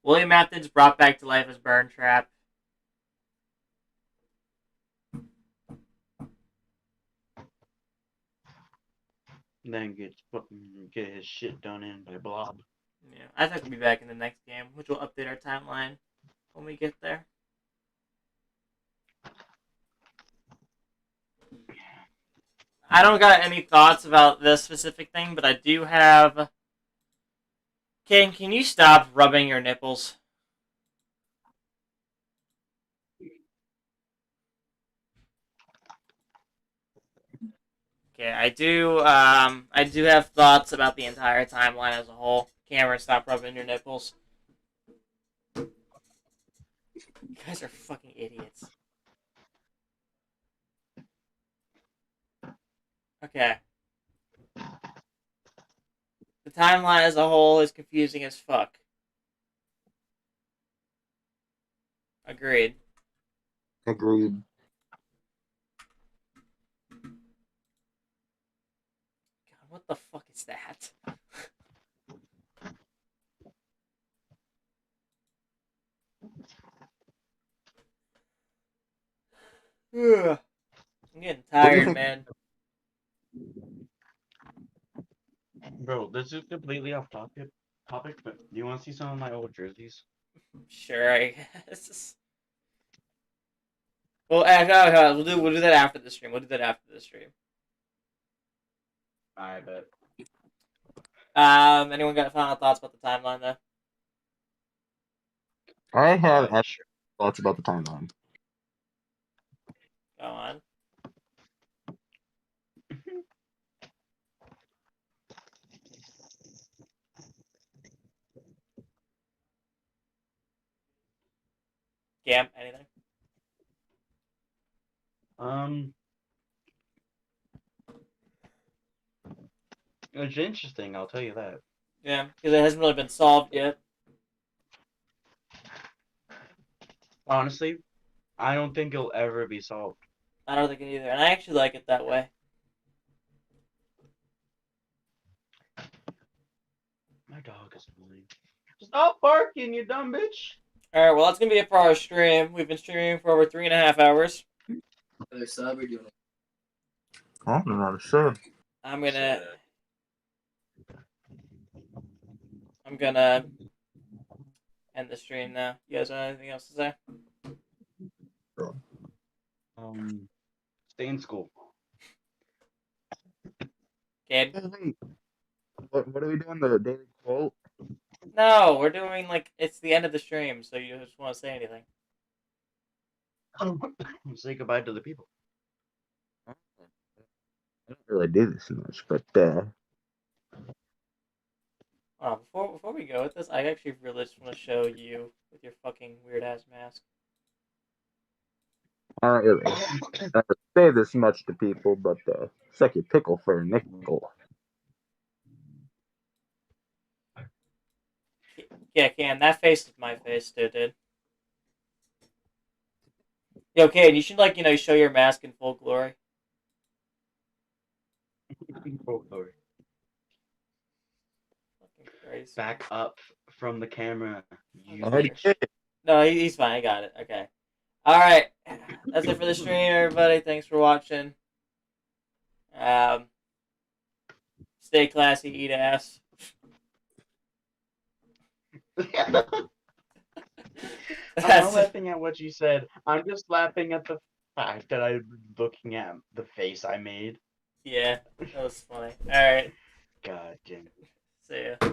William Athens brought back to life as Burn Trap. Then get his shit done in by Blob. Yeah, I think we'll be back in the next game, which will update our timeline when we get there. I don't got any thoughts about this specific thing, but I do have... Can you stop rubbing your nipples? Okay, I do have thoughts about the entire timeline as a whole. Cameron, stop rubbing your nipples. You guys are fucking idiots. Okay. The timeline as a whole is confusing as fuck. Agreed. Agreed. God, what the fuck is that? Ugh. I'm getting tired, man. Bro, this is completely off topic, but do you want to see some of my old jerseys? Sure, I guess. Well, we'll do that after the stream. I bet. Anyone got final thoughts about the timeline though? I have thoughts about the timeline. Go on. Gam, anything? It's interesting, I'll tell you that. Yeah, because it hasn't really been solved yet. Honestly, I don't think it'll ever be solved. I don't think it either, and I actually like it that way. My dog is annoying. Stop barking, you dumb bitch! Alright, well, that's going to be it for our stream. We've been streaming for over 3.5 hours. Other sub or doing I'm not sure. I'm gonna end the stream now. You guys have anything else to say? Stay in school. Gabe? What are we doing? The daily quote? No, we're doing, it's the end of the stream, so you just want to say anything. Say goodbye to the people. I don't really do this much, but Before we go with this, I actually really just want to show you with your fucking weird ass mask. I don't really say this much to people, but suck your pickle for a nickel. Yeah, Cam, that face is my face too, dude. Yo, Cam, you should show your mask in full glory. Full glory. Fucking Christ. Back up from the camera. No, he's fine. I got it. Okay. All right. That's it for the stream, everybody. Thanks for watching. Stay classy. Eat ass. I'm not laughing at what you said. I'm just laughing at the fact that I'm looking at the face I made. Yeah, that was funny. All right. God damn. See ya.